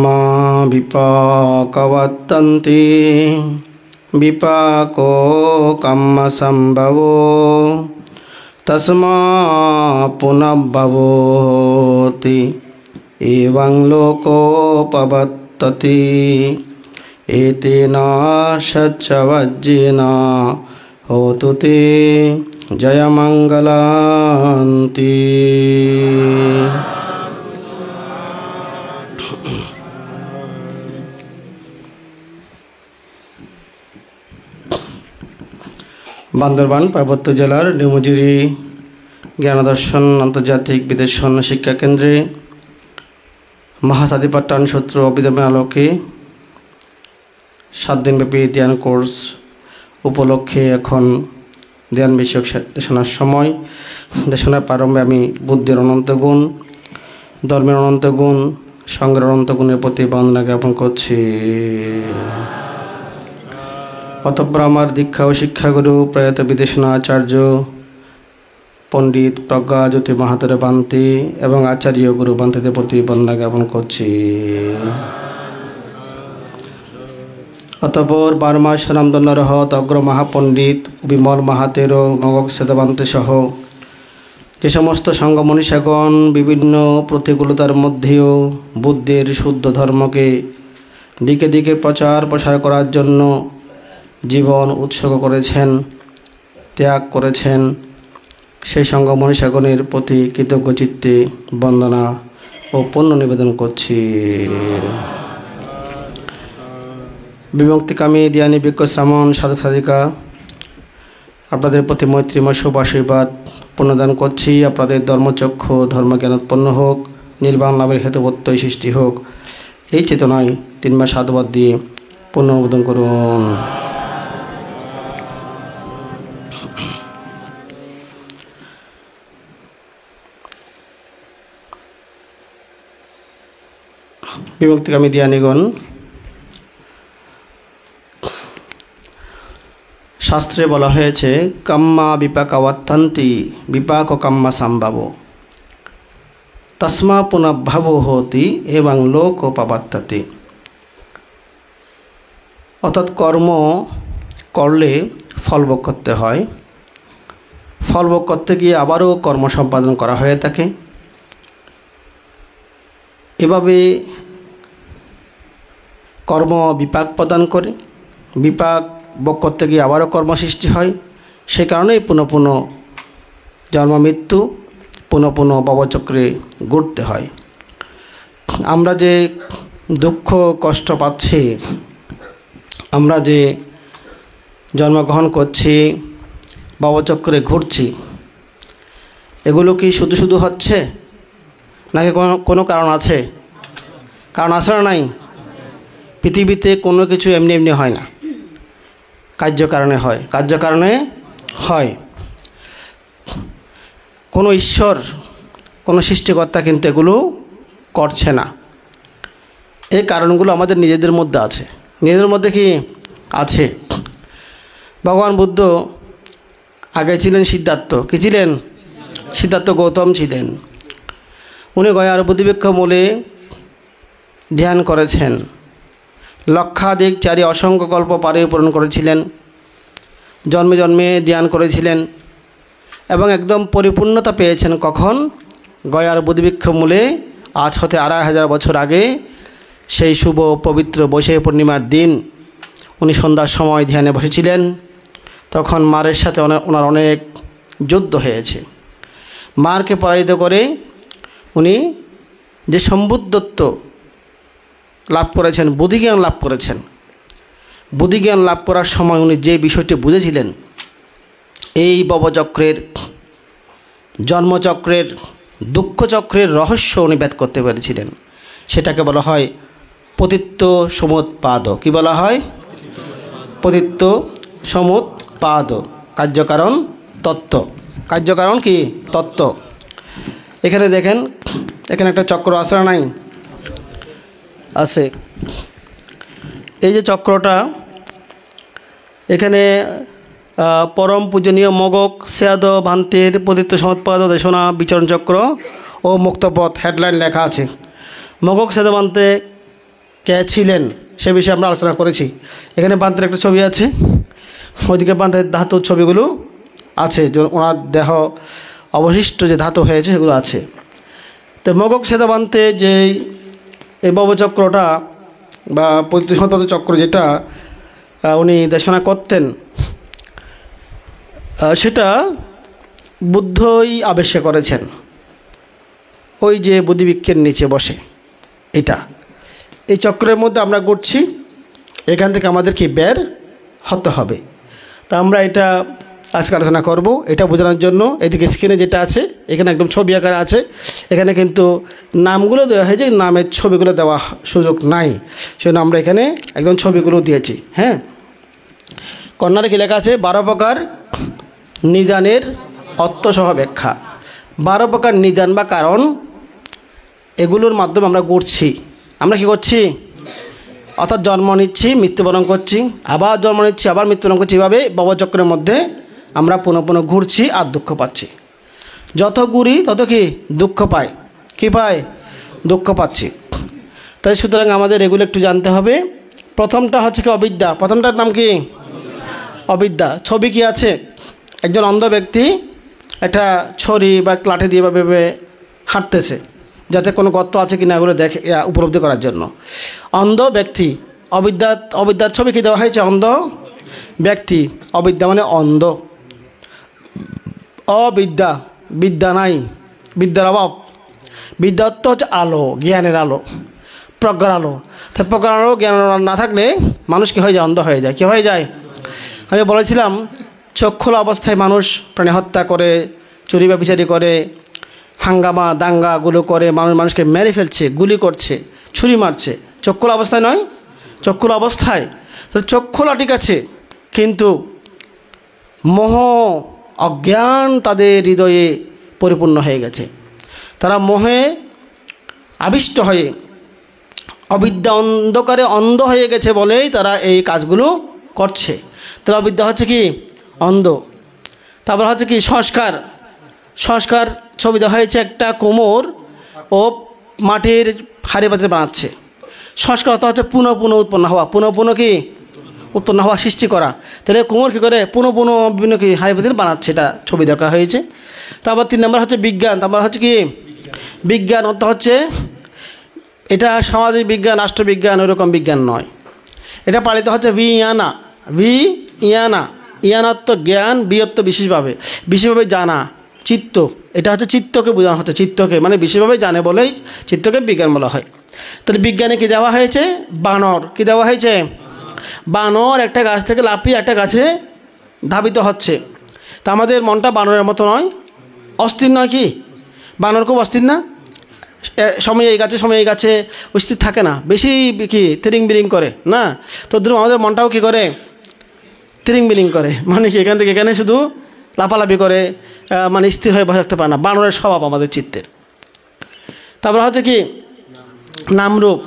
मा विपाकवत्तन्ति विपाको कम्मसंभवो तस्मा पुनर्भवति एवं लोकोपपत्तति एतेन सच्चवज्जेन होतु ते जयमंगलान्ति। বান্দরবান পার্বত্য জেলার নিমুজিরি জ্ঞানদর্শন আন্তর্জাতিক বিদেশন শিক্ষা কেন্দ্রে মহাসাদি পাঠ্যান সূত্র অভিধানের আলোকে 7 দিনব্যাপী ধ্যান কোর্স উপলক্ষে এখন ধ্যান বিষয়ক দেশনার সময়। দেশনার প্রারম্ভে আমি বুদ্ধির অনন্ত গুণ, ধর্মের অনন্ত গুণ, সংগ্রহের অনন্ত গুণের প্রতি বন্দনা জ্ঞাপন করছি। অতঃপর আমার দীক্ষা ও শিক্ষাগুরু প্রয়াত বিদেশনা আচার্য পণ্ডিত প্রজ্ঞাজ্যোতি মাহাতোর বান্তি এবং আচার্য গুরু বান্তিদের প্রতি বন্দনা জ্ঞাপন করছি। অতঃপর বার্মা স্বনামধন্য রহত অগ্র মহাপণ্ডিত বিমল মাহাতের ও মগক সেদবান্তে সহ যে সমস্ত সংঘ মনীষাগণ বিভিন্ন প্রতিকূলতার মধ্যেও বুদ্ধের শুদ্ধ ধর্মকে দিকে দিকে প্রচার প্রসার করার জন্য জীবন উৎসর্গ করেছেন, ত্যাগ করেছেন, সেই সংঘ মনীষাগণের প্রতি কৃতজ্ঞ চিত্তে বন্দনা ও পুণ্য নিবেদন করছি। বিমুক্তিকামী জ্ঞানী বিজ্ঞ শ্রামণ সাধক সাধিকা আপনাদের প্রতি মৈত্রীময় শুভ আশীর্বাদ পুণ্যদান করছি। আপনাদের ধর্মচক্ষু ধর্মজ্ঞান উৎপন্ন হোক, নির্বাণ লাভের হেতুবত্তই সৃষ্টি হোক, এই চেতনায় 3 মাস সাধুবাদ দিয়ে পুণ্য অনুমোদন করুন। বিমুক্তিকামী জ্ঞানীগণ, শাস্ত্রে বলা হয়েছে কাম্মা বিপাকাবত্তন্তি বিপাক কাম্মা সম্ভব তস্মা পুনর্ভব হতি এবং লোকোপপত্ততি। অর্থাৎ কর্ম করলে ফল ভোগ করতে হয়, ফল ভোগ করতে গিয়ে আবারও কর্ম সম্পাদন করা হয়ে থাকে। এভাবে কর্ম বিপাক প্রদান করে, বিপাক ভোগ করতে গিয়ে আবারও কর্ম সৃষ্টি হয়। সেই কারণেই পুনঃ পুনঃ জন্ম মৃত্যু, পুনঃ পুনঃ ভবচক্রে ঘুরতে হয়। আমরা যে দুঃখ কষ্ট পাচ্ছি, আমরা যে জন্মগ্রহণ করছি, ভবচক্রে ঘুরছি, এগুলো কি শুধু শুধু হচ্ছে নাকি কোনো কারণ আছে? কারণ আছে না নাই? পৃথিবীতে কোনো কিছু এমনি এমনি হয় না, কার্যকারণে হয়, কার্যকারণে হয়। কোনো ঈশ্বর, কোনো সৃষ্টিকর্তা কিন্তু এগুলো করছে না। এই কারণগুলো আমাদের নিজেদের মধ্যে আছে। নিজেদের মধ্যে কি আছে? ভগবান বুদ্ধ আগে ছিলেন সিদ্ধার্থ। কি ছিলেন? সিদ্ধার্থ গৌতম ছিলেন। উনি গয়ার বুদ্ধিবৃক্ষ মূলে ধ্যান করেছেন, লক্ষাধিক চারি অসংখ্য কল্প পারে পূরণ করেছিলেন, জন্মে জন্মে ধ্যান করেছিলেন এবং একদম পরিপূর্ণতা পেয়েছেন। কখন? গয়ার বুদ্ধিবৃক্ষ মূলে আজ হতে 2500 বছর আগে, সেই শুভ পবিত্র বৈশাখী পূর্ণিমার দিন উনি সন্ধ্যার সময় ধ্যানে বসেছিলেন। তখন মারের সাথে ওনার অনেক যুদ্ধ হয়েছে। মারকে পরাজিত করে উনি যে সম্বুদ্ধত্ব লাভ করেছেন, বুদ্ধিজ্ঞান লাভ করেছেন। বুদ্ধিজ্ঞান লাভ করার সময় উনি যে বিষয়টি বুঝেছিলেন, এই ভবচক্রের, জন্মচক্রের, দুঃখচক্রের রহস্য উনি ভেদ করতে পেরেছিলেন। সেটাকে বলা হয় পতিত্ব সমুৎপাদ। কি বলা হয়? পতিত্ব সমুৎপাদ, কার্যকারণ তত্ত্ব। কার্যকারণ কি? তত্ত্ব। এখানে দেখেন, এখানে একটা চক্র আছে না নাই? আছে। এই যে চক্রটা, এখানে পরম পূজনীয় মগক সেয়াদ ভান্তের পতিত্ব সমুৎপাদ দেশনা বিচরণ চক্র ও মুক্তপথ হেডলাইন লেখা আছে। মগক সেয়াদ ভান্তে কে ছিলেন সে বিষয়ে আমরা আলোচনা করেছি। এখানে বান্তের একটা ছবি আছে, ওইদিকে বান্তের ধাতুর ছবিগুলো আছে, ওনার দেহ অবশিষ্ট যে ধাতু হয়েছে সেগুলো আছে। তো মগক সেদা বান্তে যে এই ভবচক্রটা বা প্রতিসম্পাদ চক্র যেটা উনি দেশনা করতেন, সেটা বুদ্ধই আবিষ্কার করেছেন। ওই যে বুদ্ধিবৃক্ষের নিচে বসে এই চক্রের মধ্যে আমরা ঘুরছি, এখান থেকে আমাদের কি বের হতে হবে। তা আমরা এটা আজকে আলোচনা করব। এটা বোঝানোর জন্য এদিকে স্ক্রিনে যেটা আছে এখানে একদম ছবি আকারে আছে, এখানে কিন্তু নামগুলো দেওয়া হয়েছে, নামের ছবিগুলো দেওয়া সুযোগ নাই, সেজন্য আমরা এখানে একদম ছবিগুলো দিয়েছি। হ্যাঁ, কর্নারে কি লেখা আছে? 12 প্রকার নিদানের অর্থসহ ব্যাখ্যা। 12 প্রকার নিদান বা কারণ, এগুলোর মাধ্যমে আমরা ঘুরছি। আমরা কি করছি? অর্থাৎ জন্ম নিচ্ছি, মৃত্যুবরণ করছি, আবার জন্ম নিচ্ছি, আবার মৃত্যুবরণ করছি। এভাবে ভবচক্রের মধ্যে আমরা পুনঃ পুনঃ ঘুরছি আর দুঃখ পাচ্ছি। যত ঘুরি তত কি দুঃখ পাই। কি পাই? দুঃখ পাচ্ছি। তাই সুতরাং আমাদের এগুলো একটু জানতে হবে। প্রথমটা হচ্ছে কি অবিদ্যা। প্রথমটার নাম কি? অবিদ্যা। ছবি কি আছে? একজন অন্ধ ব্যক্তি একটা ছড়ি বা লাঠি দিয়ে বা ভেবে হাঁটতেছে, যাতে কোনো গর্ত আছে কিনা এগুলো দেখে উপলব্ধি করার জন্য। অন্ধ ব্যক্তি, অবিদ্যার ছবি কি দেওয়া হয়েছে? অন্ধ ব্যক্তি। অবিদ্যা মানে অন্ধ। অবিদ্যা, বিদ্যা নাই, বিদ্যার অভাব। বিদ্যা অর্থ হচ্ছে আলো, জ্ঞানের আলো, প্রজ্ঞার আলো। তাই প্রজ্ঞার আলো, জ্ঞান না থাকলে মানুষ কী হয়ে যায়? অন্ধ হয়ে যায়। কী হয়ে যায়? আমি বলেছিলাম চক্ষুলা অবস্থায় মানুষ প্রাণী হত্যা করে, চুরি ব্যভিচারি করে, হাঙ্গামা দাঙ্গাগুলো করে, মানুষকে মেরে ফেলছে, গুলি করছে, ছুরি মারছে। চক্ষুলা অবস্থায় নয়, চক্ষুলা অবস্থায়। তো চক্ষুলা ঠিক আছে, কিন্তু মোহ অজ্ঞান তাদের হৃদয়ে পরিপূর্ণ হয়ে গেছে। তারা মোহে আবিষ্ট হয়ে অবিদ্যা অন্ধকারে অন্ধ হয়ে গেছে বলেই তারা এই কাজগুলো করছে। তাহলে অবিদ্যা হচ্ছে কি? অন্ধ। তারপর হচ্ছে কি? সংস্কার। সংস্কার ছবি দেওয়া হয়েছে, একটা কুমোর ও মাটির হাড়ি পাতিল বানাচ্ছে। সংস্কার অর্থ হচ্ছে পুনঃ পুনঃ উৎপন্ন হওয়া, পুনঃ পুনঃ কি উৎপন্ন হওয়া, সৃষ্টি করা। তাহলে কুমোর কী করে? পুনঃ পুনঃ বিভিন্ন কি হাড়ি পাতিল বানাচ্ছে, এটা ছবি দেখা হয়েছে। তারপর 3 নম্বর হচ্ছে বিজ্ঞান। তারপর হচ্ছে কি? বিজ্ঞান অর্থ হচ্ছে এটা সামাজিক বিজ্ঞান, রাষ্ট্রবিজ্ঞান, ওইরকম বিজ্ঞান নয়। এটা পালিত হচ্ছে বিয়ানা। ইয়ানাত্ম জ্ঞান, বিয়ত্ব বিশেষভাবে, বিশেষভাবে জানা, চিত্ত। এটা হচ্ছে চিত্তকে বোঝানো হচ্ছে, চিত্তকে মানে বিশেষভাবে জানে বলেই চিত্তকে বিজ্ঞান বলা হয়। তাহলে বিজ্ঞানে কি দেওয়া হয়েছে? বানর। কি দেওয়া হয়েছে? বানর একটা গাছ থেকে লাফিয়ে একটা গাছে ধাবিত হচ্ছে। তা আমাদের মনটা বানরের মতো নয়, অস্থির নয়। কি বানর খুব অস্থির না? সময় এই গাছে, সময় এই গাছে স্থির থাকে না, বেশি কি তিরিং বিরিং করে না? তো ধরুন আমাদের মনটাও কি করে? তিরিং বিরিং করে, মানে কি এখান থেকে এখানে শুধু লাফালাফি করে, মানে স্থির হয়ে বসে থাকতে পারে না। বানরের স্বভাব আমাদের চিত্তের। তারপর হচ্ছে কি? নামরূপ।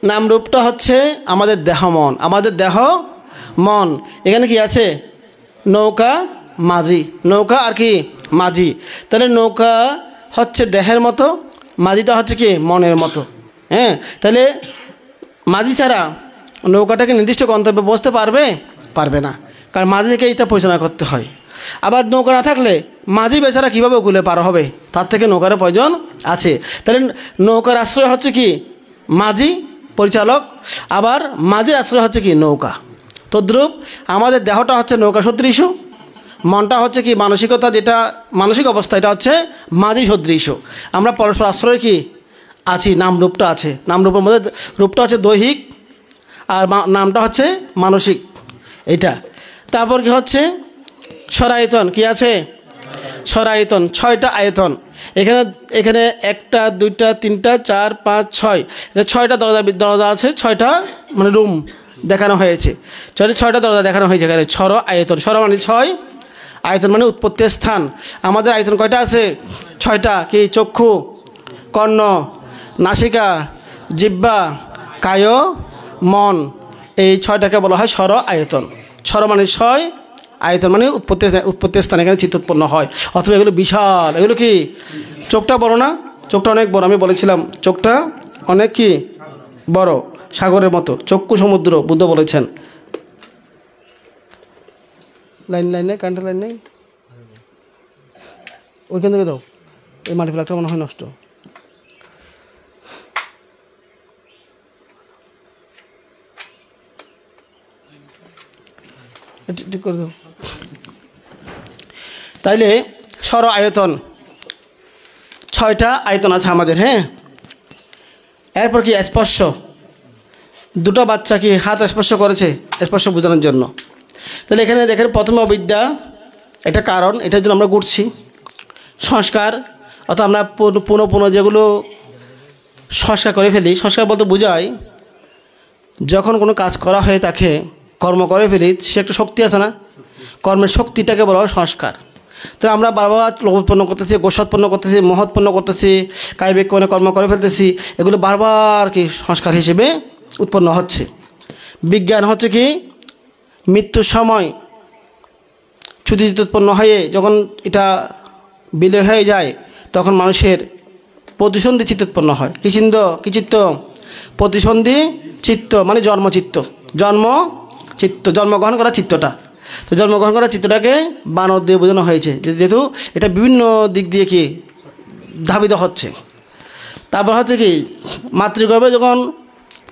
নামরূপটা হচ্ছে আমাদের দেহ মন। আমাদের দেহ মন। এখানে কি আছে? নৌকা, মাঝি। নৌকা আর কি? মাঝি। তাহলে নৌকা হচ্ছে দেহের মতো, মাঝিটা হচ্ছে কি? মনের মতো। হ্যাঁ, তাহলে মাঝি ছাড়া নৌকাটাকে নির্দিষ্ট গন্তব্যে পৌঁছতে পারবে না, কারণ মাঝিকে এটা পরিচালনা করতে হয়। আবার নৌকা না থাকলে মাঝি বেচারা কীভাবে গুলে পার হবে? তার থেকে নৌকার প্রয়োজন আছে। তাহলে নৌকার আশ্রয় হচ্ছে কি? মাঝি, পরিচালক। আবার মাঝির আশ্রয় হচ্ছে কি? নৌকা। তদ্রূপ আমাদের দেহটা হচ্ছে নৌকা সদৃশ, মনটা হচ্ছে কি? মানসিকতা, যেটা মানসিক অবস্থা, এটা হচ্ছে মাঝি সদৃশ। আমরা পরস্পর আশ্রয় কি আছি? নামরূপটা আছে। নামরূপের মধ্যে রূপটা হচ্ছে দৈহিক আর নামটা হচ্ছে মানসিক, এটা। তারপর কি হচ্ছে? স্বরায়তন। কি আছে? স্বরায়তন, 6টা আয়তন। এখানে 1টা 2টা 3টা 4 5 6, এটা 6টা দরজা আছে, 6টা মানে রুম দেখানো হয়েছে। 6টা দরজা দেখানো হয়েছে এখানে। স্বর আয়তন, স্বর মানে 6, আয়তন মানে উৎপত্তির স্থান। আমাদের আয়তন কয়টা আছে? 6টা। কি? চক্ষু, কর্ণ, নাসিকা, জিহ্বা, কায়, মন। এই 6টাকে বলা হয় স্বর আয়তন। স্বর মানে 6, আয়তন মানে উৎপত্তির স্থান, এখানে চিত্ত উৎপন্ন হয়। অথবা এগুলো বিশাল। এগুলো কি? চোখটা বড় না? চোখটা অনেক বড়। আমি বলেছিলাম চোখটা অনেক কি বড় সাগরের মতো, চক্ষু সমুদ্র বুদ্ধ বলেছেন। লাইন নেই, কারেন্টের লাইন নেই, ওইখান থেকে দাও, এই মাটি ফ্ল্যাগটা মনে হয় নষ্ট। ঠিক করে দাও। তাইলে সর আয়তন, 6টা আয়তন আছে আমাদের। হ্যাঁ, এরপর কি স্পর্শ, দুটো বাচ্চা কি হাত স্পর্শ করেছে স্পর্শ বোঝানোর জন্য। তাহলে এখানে দেখেন প্রথম অবিদ্যা, এটা কারণ, এটার জন্য আমরা ঘুরছি। সংস্কার অর্থাৎ আমরা পুনঃ যেগুলো সংস্কার করে ফেলি, সংস্কার বলতে বোঝায় যখন কোনো কাজ করা হয়ে তাকে কর্ম করে ফেলি, সে একটা শক্তি আছে না, কর্মের শক্তিটাকে বলা হয় সংস্কার। তাহলে আমরা বারবার লোভ উৎপন্ন করতেছি, গোসা উৎপন্ন করতেছি, মোহ উৎপন্ন করতেছি, কায়িক কর্ম করে ফেলতেছি, এগুলো বারবার কি সংস্কার হিসেবে উৎপন্ন হচ্ছে। বিজ্ঞান হচ্ছে কি মৃত্যুর সময় ছুটিতে উৎপন্ন হয়ে যখন এটা বিলয় হয়ে যায় তখন মানুষের প্রতিসন্ধি চিত্ত উৎপন্ন হয়। কি চিত্ত? প্রতিসন্ধি চিত্ত মানে জন্মচিত্ত, জন্মগ্রহণ করা চিত্তটা। তো জন্মগ্রহণ করা চিত্তটাকে বানর দিয়ে বোঝানো হয়েছে, যেহেতু এটা বিভিন্ন দিক দিয়ে কি ধাবিত হচ্ছে। তারপর হচ্ছে কি মাতৃগর্ভে যখন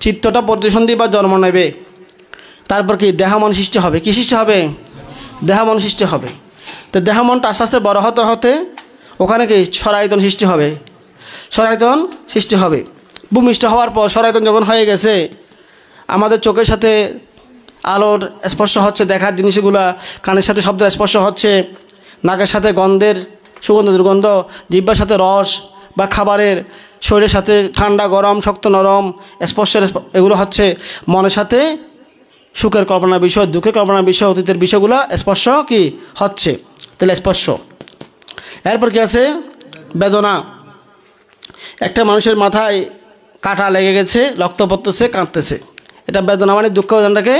চিত্তটা প্রতিসন্ধি বা জন্ম নেবে, তারপর কি দেহমন সৃষ্টি হবে। কি সৃষ্টি হবে? দেহমন সৃষ্টি হবে। তো দেহমনটা আস্তে আস্তে বড় হতে হতে ওখানে কি সরায়তন সৃষ্টি হবে। সরায়তন সৃষ্টি হবে। ভূমিষ্ঠ হওয়ার পর সরায়তন যখন হয়ে গেছে, আমাদের চোখের সাথে আলোর স্পর্শ হচ্ছে, দেখার জিনিসগুলা, কানের সাথে শব্দের স্পর্শ হচ্ছে, নাকের সাথে গন্ধের সুগন্ধ দুর্গন্ধ, জিহ্বার সাথে রস বা খাবারের, শরীরের সাথে ঠান্ডা গরম শক্ত নরম স্পর্শের এগুলো হচ্ছে, মনের সাথে সুখের কল্পনার বিষয়, দুঃখের কল্পনার বিষয়, অতীতের বিষয়গুলো স্পর্শ কি হচ্ছে। তাহলে স্পর্শ। এরপর কি আছে? বেদনা। একটা মানুষের মাথায় কাঁটা লেগে গেছে, রক্ত পড়তেছে, কাঁদতেছে, এটা বেদনা মানে দুঃখ বেদনাটাকে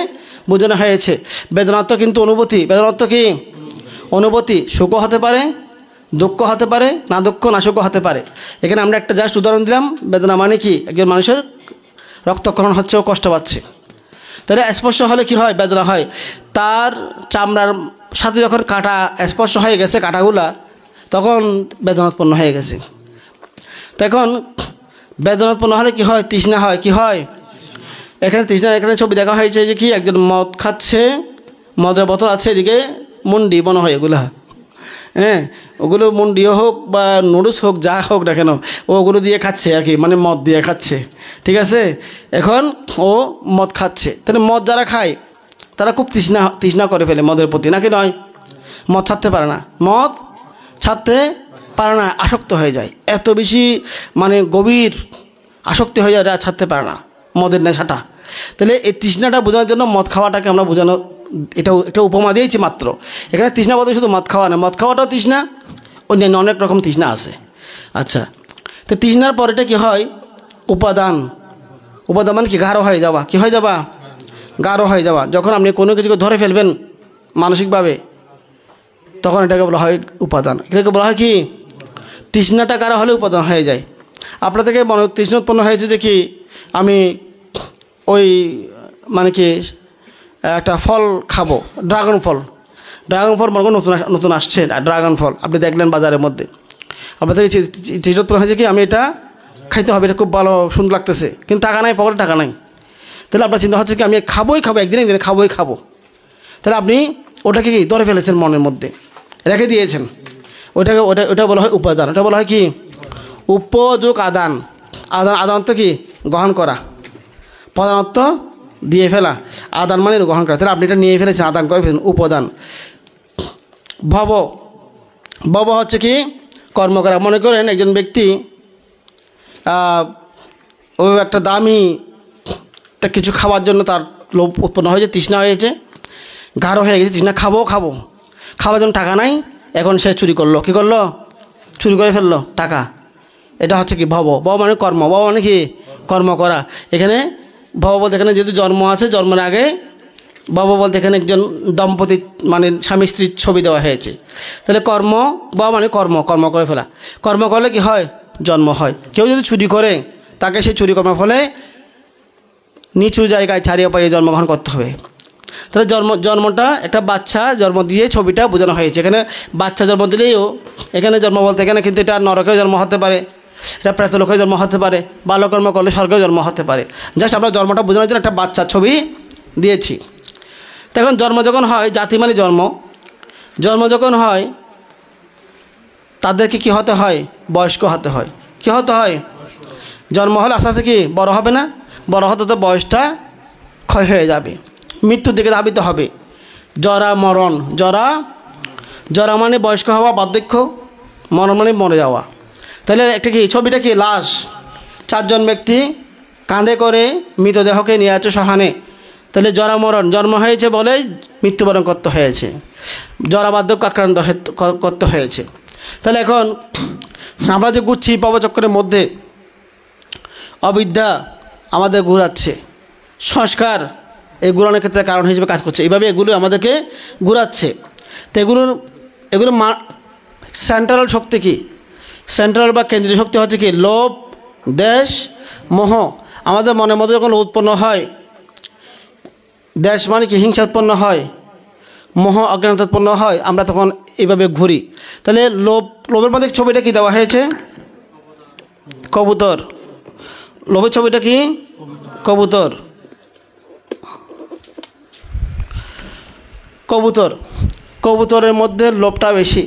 বোঝানো হয়েছে। বেদনার্থ কিন্তু অনুভূতি, বেদনার্থ কি অনুভূতি, সুখও হতে পারে, দুঃখ হতে পারে, না দুঃখ না সুখ হতে পারে। এখানে আমরা একটা জাস্ট উদাহরণ দিলাম। বেদনা মানে কি একজন মানুষের রক্তক্ষরণ হচ্ছে, ও কষ্ট পাচ্ছে। তাহলে স্পর্শ হলে কি হয়? বেদনা হয়। তার চামড়ার সাথে যখন কাঁটা স্পর্শ হয়ে গেছে, কাঁটাগুলা, তখন বেদনা উৎপন্ন হয়ে গেছে। তখন বেদনা উৎপন্ন হলে কি হয়? তৃষ্ণা হয়। কি হয়? এখানে তৃষ্ণা, এখানে ছবি দেখা হয়েছে যে কি একজন মদ খাচ্ছে, মদের বোতল আছে, এদিকে মুন্ডি মনে হয় এগুলা, হ্যাঁ, ওগুলো মুন্ডিও হোক বা নুডলস হোক, যা হোক না কেন, ওগুলো দিয়ে খাচ্ছে আর কি, মানে মদ দিয়ে খাচ্ছে, ঠিক আছে। এখন ও মদ খাচ্ছে। তাহলে মদ যারা খায় তারা খুব তৃষ্ণা করে ফেলে মদের প্রতি, নাকি নয়? মদ ছাড়তে পারে না, মদ ছাড়তে পারে না, আসক্ত হয়ে যায়, এত বেশি মানে গভীর আসক্তি হয়ে যায়, এটা ছাড়তে পারে না মদের নেশাটা। তাহলে এই তৃষ্ণাটা বোঝানোর জন্য মদ খাওয়াটাকে আমরা বোঝানো, এটা উপমা দিয়েছি মাত্র। এখানে তৃষ্ণা বলতে শুধু মদ খাওয়া না, মদ খাওয়াটাও তৃষ্ণা, অন্যান্য অনেক রকম তৃষ্ণা আছে। আচ্ছা, তো তৃষ্ণার পর এটা কী হয়? উপাদান। উপাদান মানে কি? গাঢ় হয়ে যাওয়া। কী হয়ে যাওয়া? গাঢ় হয়ে যাওয়া। যখন আপনি কোনো কিছুকে ধরে ফেলবেন মানসিকভাবে, তখন এটাকে বলা হয় উপাদান। এটাকে বলা হয় কি? তৃষ্ণাটা গাঢ় হলে উপাদান হয়ে যায়। আপনার থেকে মনে তৃষ্ণা উৎপন্ন হয়েছে যে কি আমি ওই মানে কি একটা ফল খাবো, ড্রাগন ফল মনে করুন নতুন আসছে ড্রাগন ফল, আপনি দেখলেন বাজারের মধ্যে, আপনার থেকে তৃষ্ণা উৎপন্ন হয়েছে কি আমি এটা খাইতে হবে, এটা খুব ভালো সুন্দর লাগতেছে, কিন্তু টাকা নাই, পকেটে টাকা নাই। তাহলে আপনার চিন্তা হচ্ছে কি আমি খাবোই একদিন খাবো। তাহলে আপনি ওটাকে কি ধরে ফেলেছেন, মনের মধ্যে রেখে দিয়েছেন, ওটা বলা হয় উপাদান। ওটা বলা হয় কি? উপযোগ আদান। আদানত কি? গ্রহণ করা। প্রধানত দিয়ে ফেলা, আদান মানে গ্রহণ করা। তাহলে আপনি এটা নিয়ে ফেলেছেন, আদান করে ফেলেছেন, উপাদান। ভব হচ্ছে কি? কর্ম করা। মনে করেন একজন ব্যক্তি ও একটা দামি কিছু খাওয়ার জন্য তার লোভ উৎপন্ন হয়েছে, তৃষ্ণা হয়েছে, গাঢ় হয়ে গেছে তৃষ্ণা, খাওয়ার জন্য টাকা নাই, এখন সে চুরি করলো। কী করলো? চুরি করে ফেললো টাকা। এটা হচ্ছে কি? ভব মানে কর্ম। ভব মানে কি? কর্ম করা। এখানে ভব বলতে এখানে যেহেতু জন্ম আছে, জন্মের আগে ভব বলতে এখানে একজন দম্পতি মানে স্বামী স্ত্রীর ছবি দেওয়া হয়েছে। তাহলে কর্ম মানে কর্ম করে ফেলা। কর্ম করলে কি হয়? জন্ম হয়। কেউ যদি চুরি করে, তাকে সেই চুরি কর্মের ফলে নিচু জায়গায় ছাড়িয়ে পাইয়ে জন্মগ্রহণ করতে হবে। তাহলে জন্মটা একটা বাচ্চা জন্ম দিয়ে ছবিটা বোঝানো হয়েছে। এখানে বাচ্চা জন্ম দিলেও এখানে জন্ম বলতে এখানে কিন্তু এটা নরকেও জন্ম হতে পারে, এটা প্রেতলোকেও জন্ম হতে পারে, বাল্যকর্ম করলে স্বর্গেও জন্ম হতে পারে। জাস্ট আমরা জন্মটা বোঝানোর জন্য একটা বাচ্চার ছবি দিয়েছি। তো এখন জন্ম যখন হয়, জাতি মানে জন্ম যখন হয় তাদেরকে কি হতে হয়? বয়স্ক হতে হয়। কি হতে হয়? জন্ম হলে আস্তে আস্তে কি বড় হবে না? বড় হতে তো বয়সটা ক্ষয় হয়ে যাবে, মৃত্যুর দিকে ধাবিত হবে। জরা মরণ, জরা মানে বয়স্ক হওয়া, বার্ধক্য, মরণ মানে মরে যাওয়া। তাহলে একটা কি ছবিটা কি? লাশ, 4 জন ব্যক্তি কাঁধে করে মৃতদেহকে নিয়ে আছে শ্মশানে। তাহলে জরা মরণ, জন্ম হয়েছে বলেই মৃত্যুবরণ করতে হয়েছে, জরা বার্ধক্য আক্রান্ত করতে হয়েছে। তাহলে এখন আমরা যে ঘুরছি পবচক্রের মধ্যে, অবিদ্যা আমাদের ঘুরাচ্ছে, সংস্কার এই ঘুরানোর ক্ষেত্রে কারণ হিসেবে কাজ করছে। এইভাবে এগুলো আমাদেরকে ঘুরাচ্ছে। তো এগুলো সেন্ট্রাল শক্তি কি? সেন্ট্রাল বা কেন্দ্রীয় শক্তি হচ্ছে কি? লোভ, দেশ, মোহ। আমাদের মনের মধ্যে যখন উৎপন্ন হয়, দেশ মানে কি হিংসা উৎপন্ন হয়, মোহ অজ্ঞানতা উৎপন্ন হয়, আমরা তখন এইভাবে ঘুরি। তাহলে লোভের মধ্যে ছবিটা কি দেওয়া হয়েছে? কবুতর। লোভের ছবিটা কি? কবুতর। কবুতরের মধ্যে লোভটা বেশি।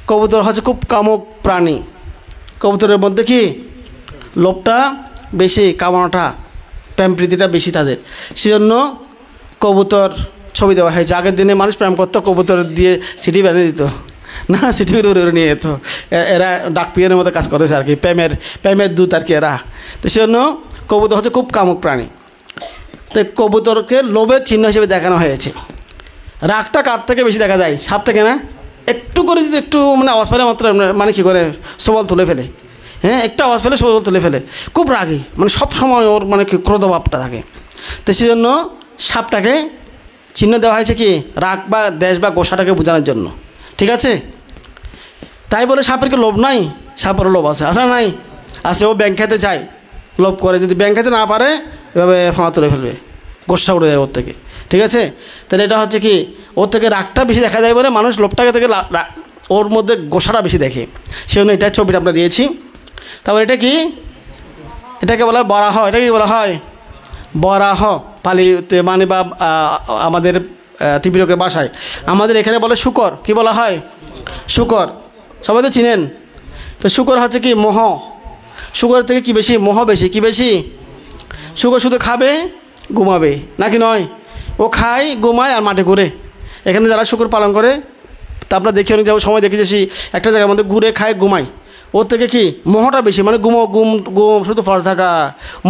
কবুতর হচ্ছে খুব কামুক প্রাণী। কবুতরের মধ্যে কি লোভটা বেশি, কামনাটা, প্রেম প্রীতিটা বেশি তাদের। সেজন্য কবুতর ছবি দেওয়া হয়েছে। আগের দিনে মানুষ প্রেম করতো, কবুতর দিয়ে সিটি বেঁধে দিত না, সিটি উড়ে নিয়ে যেত। এরা ডাকপিয়নের মতো কাজ করেছে আর কি, প্রেমের দূত আর কি এরা। তো সেজন্য কবুতর হচ্ছে খুব কামুক প্রাণী। তো কবুতরকে লোভের চিহ্ন হিসেবে দেখানো হয়েছে। রাগটা কার থেকে বেশি দেখা যায়? সাপ থেকে না? একটু করে যদি একটু মানে আওয়াজ পেলে মাত্র মানে কী করে সবল তুলে ফেলে। হ্যাঁ, একটা আওয়াজ পেলে সবল তুলে ফেলে, খুব রাগী, মানে সব সময় ওর মানে কি ক্রোধভাবটা থাকে। তো সেই জন্য সাপটাকে চিহ্ন দেওয়া হয়েছে কি? রাগ বা দেশ বা গোসাটাকে বোঝানোর জন্য। ঠিক আছে? তাই বলে সাপের কি লোভ নাই? সাপেরও লোভ আছে, আসা নাই? আসে, ও ব্যাংক খেতে চায়, লোভ করে। যদি ব্যাংক খেতে না পারে এভাবে ফাঁকা তুলে ফেলবে, গোসা উড়ে যায় ওর থেকে। ঠিক আছে? তাহলে এটা হচ্ছে কি, ওর থেকে রাগটা বেশি দেখা যায় বলে মানুষ লোভটাকে থেকে ওর মধ্যে গোসাটা বেশি দেখে। সেজন্য এটা ছবিটা আমরা দিয়েছি। তারপর এটা কি? এটাকে বলা হয় বরাহ। এটা কি বলা হয়? বরাহ পালিতে মানে বা আমাদের ত্রিপিটকের ভাষায়। আমাদের এখানে বলে শুকর। কি বলা হয়? শুকর। সবাই তো চিনেন। তো শুকর হচ্ছে কি? মোহ। শুকরের থেকে কি বেশি? মোহ বেশি। কি বেশি? শুকর শুধু খাবে, ঘুমাবে, নাকি নয়? ও খায়, ঘুমায় আর মাঠে ঘুরে। এখানে যারা শুকর পালন করে তা আমরা দেখি, অনেক সময় দেখি যে একটা জায়গার মধ্যে ঘুরে খায়, ঘুমায়। ওর থেকে কি মোহটা বেশি, মানে ঘুম শুধু পড়ে থাকা,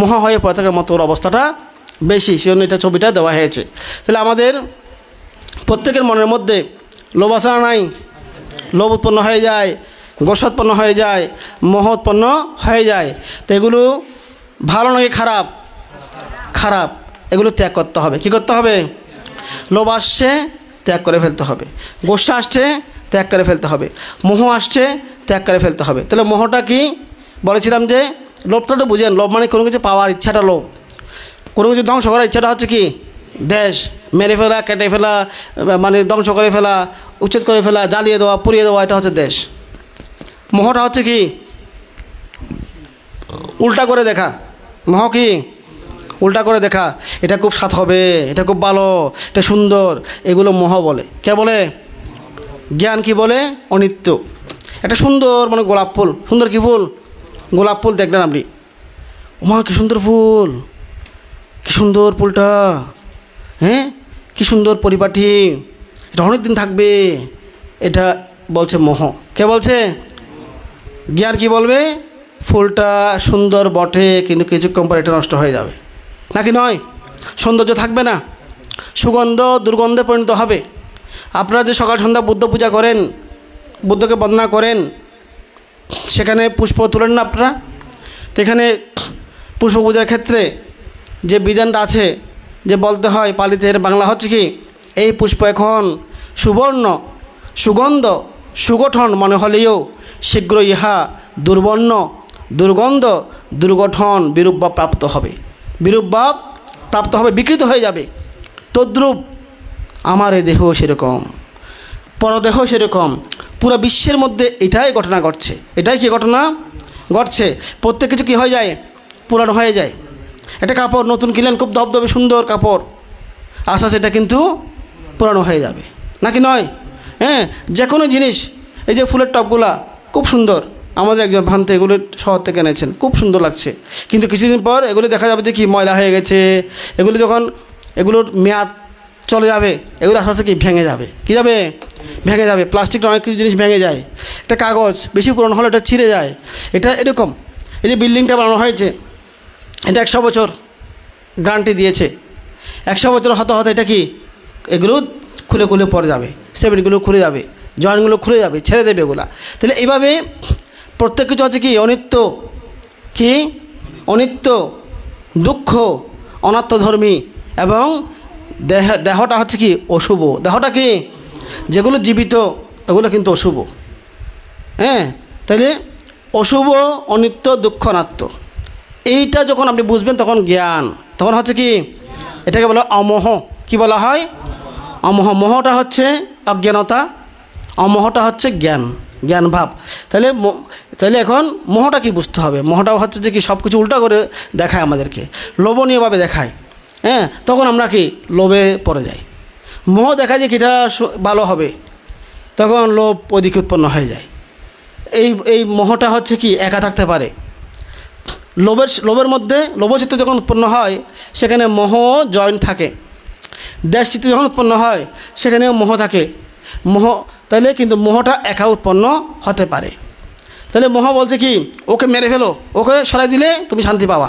মোহ হয়ে পড়ে থাকার মতো ওর অবস্থাটা বেশি। সেজন্য এটা ছবিটা দেওয়া হয়েছে। তাহলে আমাদের প্রত্যেকের মনের মধ্যে লোভ আসা নাই? লোভ উৎপন্ন হয়ে যায়, গোসা উৎপন্ন হয়ে যায়, মোহ উৎপন্ন হয়ে যায়। তো এগুলো ভালো নাকি খারাপ? খারাপ। এগুলো ত্যাগ করতে হবে। কি করতে হবে? লোভ আসছে, ত্যাগ করে ফেলতে হবে। গোসা আসছে, ত্যাগ করে ফেলতে হবে। মোহ আসছে, ত্যাগ করে ফেলতে হবে। তাহলে মোহটা কি বলেছিলাম যে লোভটা তো বুঝেন। লোভ মানে কোনো কিছু পাওয়ার ইচ্ছাটা লোভ, কোনো কিছু ধ্বংস করার ইচ্ছাটা হচ্ছে কি? দেশ। মেরে ফেলা, কেটে ফেলা, মানে ধ্বংস করে ফেলা, উচ্ছেদ করে ফেলা, জ্বালিয়ে দেওয়া, পুড়িয়ে দেওয়া, এটা হচ্ছে দেশ। মোহটা হচ্ছে কি? উল্টা করে দেখা। মোহ কি? উল্টা করে দেখা। এটা খুব স্বাদ হবে, এটা খুব ভালো, এটা সুন্দর, এগুলো মোহ বলে। কে বলে? জ্ঞান কি বলে? অনিত্য। একটা সুন্দর মানে গোলাপ ফুল, সুন্দর কি ফুল? গোলাপ ফুল দেখলেন আপনি, ওমা কি সুন্দর ফুল, কি সুন্দর ফুলটা, হ্যাঁ কি সুন্দর পরিপাটি, এটা অনেক দিন থাকবে, এটা বলছে মোহ। কে বলছে? জ্ঞান কি বলবে? ফুলটা সুন্দর বটে, কিন্তু কিছুক্ষণ পর এটা নষ্ট হয়ে যাবে, নাকি নয়? সৌন্দর্য থাকবে না, সুগন্ধ দুর্গন্ধে পরিণত হবে। আপনারা যে সকাল সন্ধ্যা বুদ্ধ পূজা করেন, বুদ্ধকে বন্দনা করেন, সেখানে পুষ্প তোলেন না আপনারা? তো এখানে পুষ্প পূজার ক্ষেত্রে যে বিধানটা আছে, যে বলতে হয় পালিতের বাংলা হচ্ছে কি, এই পুষ্প এখন সুবর্ণ, সুগন্ধ, সুগঠন মনে হলেও শীঘ্র ইহা দুর্বর্ণ, দুর্গন্ধ, দুর্গঠন বিরূপ বা প্রাপ্ত হবে। বিরূপ ভাব প্রাপ্ত হবে, বিকৃত হয়ে যাবে। তদ্রূপ আমার এই দেহ সেরকম, পরদেহ সেরকম, পুরো বিশ্বের মধ্যে এটাই ঘটনা ঘটছে। এটাই কি ঘটনা ঘটছে? প্রত্যেক কিছু কী হয়ে যায়? পুরানো হয়ে যায়। একটা কাপড় নতুন কিনলেন, খুব ধবধবে সুন্দর কাপড়, আস্তে আস্তে এটা কিন্তু পুরানো হয়ে যাবে, নাকি নয়? হ্যাঁ, যে কোনো জিনিস, এই যে ফুলের টবগুলা খুব সুন্দর, আমাদের একজন ভান্তে এগুলো শহর থেকে এনেছেন, খুব সুন্দর লাগছে, কিন্তু কিছুদিন পর এগুলো দেখা যাবে যে কি ময়লা হয়ে গেছে। এগুলো যখন এগুলোর মেয়াদ চলে যাবে, এগুলো আস্তে আস্তে কি ভেঙে যাবে, কী যাবে? ভেঙে যাবে। প্লাস্টিকটা অনেক কিছু জিনিস ভেঙে যায়, একটা কাগজ বেশি পুরনো হলে এটা ছিঁড়ে যায়। এটা এরকম, এই যে বিল্ডিংটা বানানো হয়েছে, এটা 100 বছর গ্যারান্টি দিয়েছে। 100 বছর হতে হতে এটা কি এগুলো খুলে খুলে পড়ে যাবে, সিমেন্টগুলো খুলে যাবে, জয়েন্টগুলো খুলে যাবে, ছেড়ে দেবে এগুলা। তাহলে এইভাবে প্রত্যেক কিছু হচ্ছে কি অনিত্য, কি অনিত্য, দুঃখ, অনাত্মধর্মী, এবং দেহটা হচ্ছে কি অশুভ। দেহটা কি, যেগুলো জীবিত এগুলো কিন্তু অশুভ। হ্যাঁ, তাহলে অশুভ, অনিত্য, দুঃখ, অনাত্ম, এইটা যখন আপনি বুঝবেন তখন জ্ঞান, তখন হচ্ছে কি এটাকে বলা অমোহ। কি বলা হয়? অমোহ। মোহটা হচ্ছে অজ্ঞানতা, অমোহটা হচ্ছে জ্ঞান, জ্ঞান ভাব। তাহলে এখন মোহটা কি বুঝতে হবে? মোহটা হচ্ছে যে কি সব কিছু উল্টা করে দেখায় আমাদেরকে, লোভনীয়ভাবে দেখায়। হ্যাঁ, তখন আমরা কি লোভে পড়ে যাই। মোহ দেখায় যে কিটা ভালো হবে, তখন লোভ অধিক উৎপন্ন হয়ে যায়। এই মোহটা হচ্ছে কি একা থাকতে পারে। লোভের মধ্যে লোভচিত্ত যখন উৎপন্ন হয় সেখানে মোহ জয়েন্ট থাকে। দেশচিত্ত যখন উৎপন্ন হয় সেখানেও মোহ থাকে। তাহলে কিন্তু মোহটা একা উৎপন্ন হতে পারে। তাহলে মোহ বলছে কি ওকে মেরে ফেলো, ওকে সরাই দিলে তুমি শান্তি পাবা।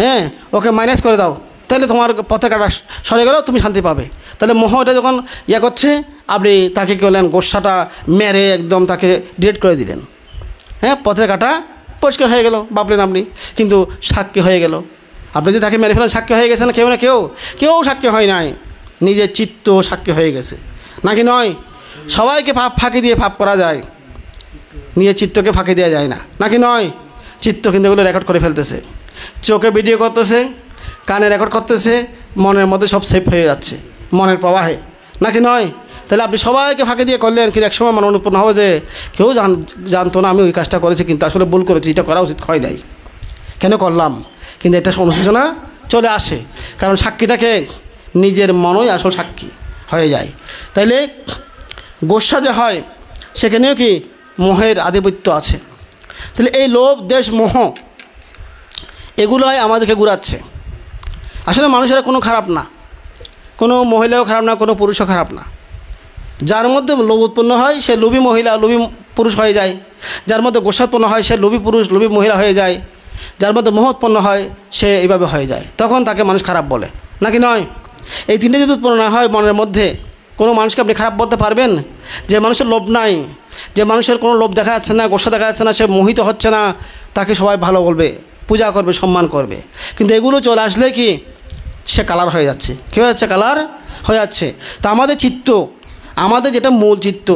হ্যাঁ, ওকে মাইনাস করে দাও, তাহলে তোমার পথের কাটা সরে গেলেও তুমি শান্তি পাবে। তাহলে মোহ এটা যখন করছে, আপনি তাকে কী করলেন? গোস্বাটা মেরে একদম তাকে ডিলেট করে দিলেন। হ্যাঁ, পথের কাটা পরিষ্কার হয়ে গেল, ভাবলেন আপনি, কিন্তু সাক্ষী হয়ে গেল। আপনি যে তাকে মেরে ফেলেন, সাক্ষী হয়ে গেছে না? কেউ না কেউ সাক্ষী হয় নাই, নিজের চিত্ত সাক্ষী হয়ে গেছে, নাকি নয়? সবাইকে ফাঁকি দিয়ে পাপ করা যায়, নিজের চিত্তকে ফাঁকি দেওয়া যায় না, নাকি নয়? চিত্ত কিন্তু এগুলো রেকর্ড করে ফেলতেছে, চোখে ভিডিও করতেছে, কানে রেকর্ড করতেছে, মনের মধ্যে সব সেভ হয়ে যাচ্ছে মনের প্রবাহে, নাকি নয়? তাহলে আপনি সবাইকে ফাঁকি দিয়ে করলেন, কিন্তু একসময় মনে উৎপন্ন হবে যে কেউ জানতো না আমি ওই কাজটা করেছি, কিন্তু আসলে ভুল করেছি, এটা করা উচিত হয় নাই, কেন করলাম? কিন্তু এটা অনুশোচনা চলে আসে, কারণ সাক্ষীটাকে নিজের মনই আসল সাক্ষী হয়ে যায়। তাইলে গোস্বা যে হয় সেখানেও কি মোহের আধিপত্য আছে। তাহলে এই লোভ, দেশ, মোহ এগুলোই আমাদেরকে ঘুরাচ্ছে। আসলে মানুষেরা কোনো খারাপ না, কোনো মহিলাও খারাপ না, কোনো পুরুষও খারাপ না। যার মধ্যে লোভ উৎপন্ন হয় সে লোভী মহিলা, লোভী পুরুষ হয়ে যায়। যার মধ্যে গোস্বা উৎপন্ন হয় সে লোভী পুরুষ, লোভী মহিলা হয়ে যায়। যার মধ্যে মোহ উৎপন্ন হয় সে এইভাবে হয়ে যায়, তখন তাকে মানুষ খারাপ বলে, নাকি নয়? এই তিনটে যদি উৎপন্ন না হয় মনের মধ্যে, কোনো মানুষকে আপনি খারাপ বলতে পারবেন? যে মানুষের লোভ নাই, যে মানুষের কোনো লোভ দেখা যাচ্ছে না, গোস্বা দেখা যাচ্ছে না, সে মোহিত হচ্ছে না, তাকে সবাই ভালো বলবে, পূজা করবে, সম্মান করবে। কিন্তু এগুলো চলে আসলে কি সে কালার হয়ে যাচ্ছে। কী হয়ে যাচ্ছে? কালার হয়ে যাচ্ছে। তা আমাদের চিত্ত, আমাদের যেটা মূল চিত্ত,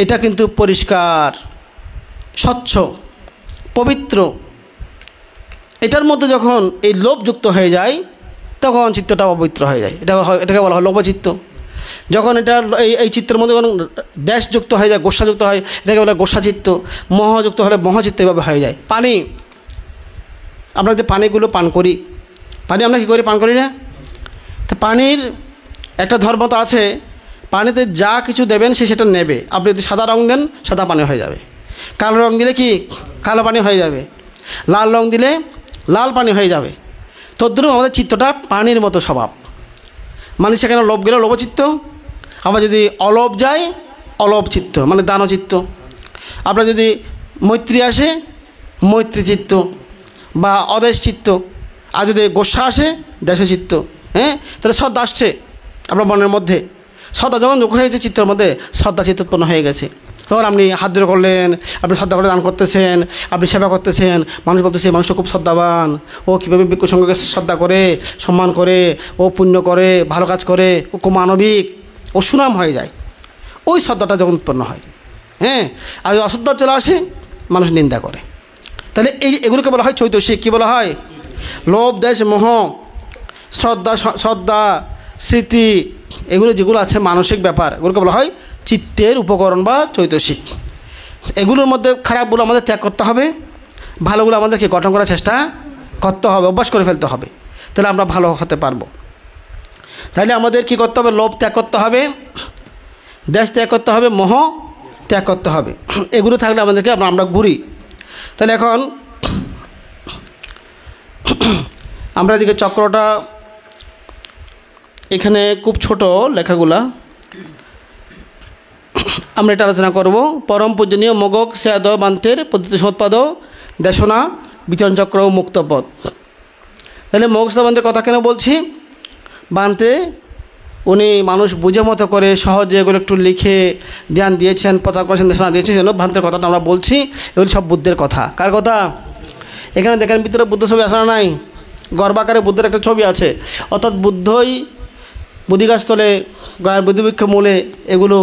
এটা কিন্তু পরিষ্কার, স্বচ্ছ, পবিত্র। এটার মধ্যে যখন এই লোভ যুক্ত হয়ে যায় তখন চিত্তটা অপবিত্র হয়ে যায়। এটাকে বলা হয় লোভচিত্ত। যখন এটা এই চিত্রের মধ্যে যখন দেশ যুক্ত হয়ে যায়, গোস্বা যুক্ত হয়, এটাকে বলা হয় গোস্বাচিত্ত। মোহযুক্ত হলে মোহচিত্ত এভাবে হয়ে যায়। পানি, আমরা যে পানিগুলো পান করি, পানি আমরা কী করি? পান করি না? তো পানির একটা ধর্ম তো আছে, পানিতে যা কিছু দেবেন সে সেটা নেবে। আপনি যদি সাদা রং দেন সাদা পানি হয়ে যাবে, কালো রং দিলে কি কালো পানি হয়ে যাবে, লাল রং দিলে লাল পানি হয়ে যাবে। তদ্রুপ আমাদের চিত্তটা পানির মতো স্বভাব। মানে সেখানে লোভ গেলে লোভচিত্ত, আবার যদি অলোভ যায় অলোভ চিত্ত, মানে দানচিত্ত। আপনার যদি মৈত্রী আসে মৈত্রী চিত্ত বা অদেশ চিত্ত, আর যদি গোস্বা আসে দেশচিত্ত। হ্যাঁ, তাহলে শ্রদ্ধা আসছে আপনার মনের মধ্যে। শ্রদ্ধা যখন যোগ হয়েছে চিত্তের মধ্যে, শ্রদ্ধা চিত্ত উৎপন্ন হয়ে গেছে। তখন আপনি হাত জোড় করলেন, আপনি শ্রদ্ধা করে দান করতেছেন, আপনি সেবা করতেছেন, মানুষ বলতেছে মানুষটা খুব শ্রদ্ধাবান, ও কীভাবে ভিক্ষু সঙ্গকে শ্রদ্ধা করে, সম্মান করে, ও পুণ্য করে, ভালো কাজ করে, ও খুব মানবিক, ও সুনাম হয়ে যায়। ওই শ্রদ্ধাটা যখন উৎপন্ন হয়, হ্যাঁ, আর অশ্রদ্ধা চলে আসে মানুষ নিন্দা করে। তাহলে এগুলোকে বলা হয় চৈতসিক। কী বলা হয়? লোভ, দেশ, মোহ, শ্রদ্ধা, স্মৃতি, এগুলো যেগুলো আছে মানসিক ব্যাপার, এগুলোকে বলা হয় চিত্তের উপকরণ বা চৈতসিক। এগুলোর মধ্যে খারাপগুলো আমাদের ত্যাগ করতে হবে, ভালোগুলো আমাদেরকে গঠন করার চেষ্টা করতে হবে, অভ্যাস করে ফেলতে হবে, তাহলে আমরা ভালো হতে পারবো। তাহলে আমাদের কি করতে হবে? লোভ ত্যাগ করতে হবে, দেশ ত্যাগ করতে হবে, মোহ ত্যাগ করতে হবে। এগুলো থাকলে আমাদেরকে আমরা ঘুরি। তাহলে এখন আমরা এদিকে চক্রটা এখানে খুব ছোট লেখাগুলা, আমরা এটা আলোচনা করব। পরম পূজনীয় মগক সেয়াদ বান্তের প্রতিশোৎপাদ দেশনা বিচরণ চক্র ও মুক্তপথ। তাহলে মগক সেয়াদ বান্তের কথা কেন বলছি? বান্তে উনি মানুষ বুঝে মতো করে সহজে এগুলো একটু লিখে ধ্যান দিয়েছেন, প্রচার করেছেন, দেশনা দিয়েছেন, যেন ভান্তের কথাটা আমরা বলছি। এগুলি সব বুদ্ধের কথা। কার কথা? এখানে দেখেন ভিতরে বুদ্ধ ছবি আসা নাই, গর্বাকারে বুদ্ধের একটা ছবি আছে। অর্থাৎ বুদ্ধই বুদ্ধিগাছতলে গায়ের বুদ্ধিবৃক্ষ মূলে এগুলো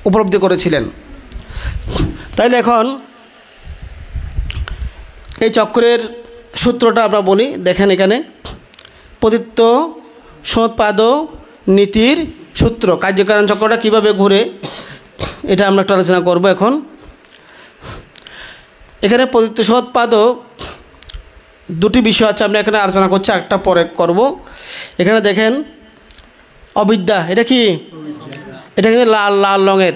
উপলব্ধি করেছিলেন। তাইলে এখন এই চক্রের সূত্রটা আমরা বলি। দেখেন এখানে পতিত্ব সোৎপাদ নীতির সূত্র, কার্যকারণ চক্রটা কীভাবে ঘুরে, এটা আমরা একটু আলোচনা করব এখন। এখানে পতিত্ব সোৎপাদ দুটি বিষয় আছে, আমরা এখানে আলোচনা করছি, একটা পরে করব। এখানে দেখেন অবিদ্যা, এটা কি? এটা কিন্তু লাল লাল রঙের,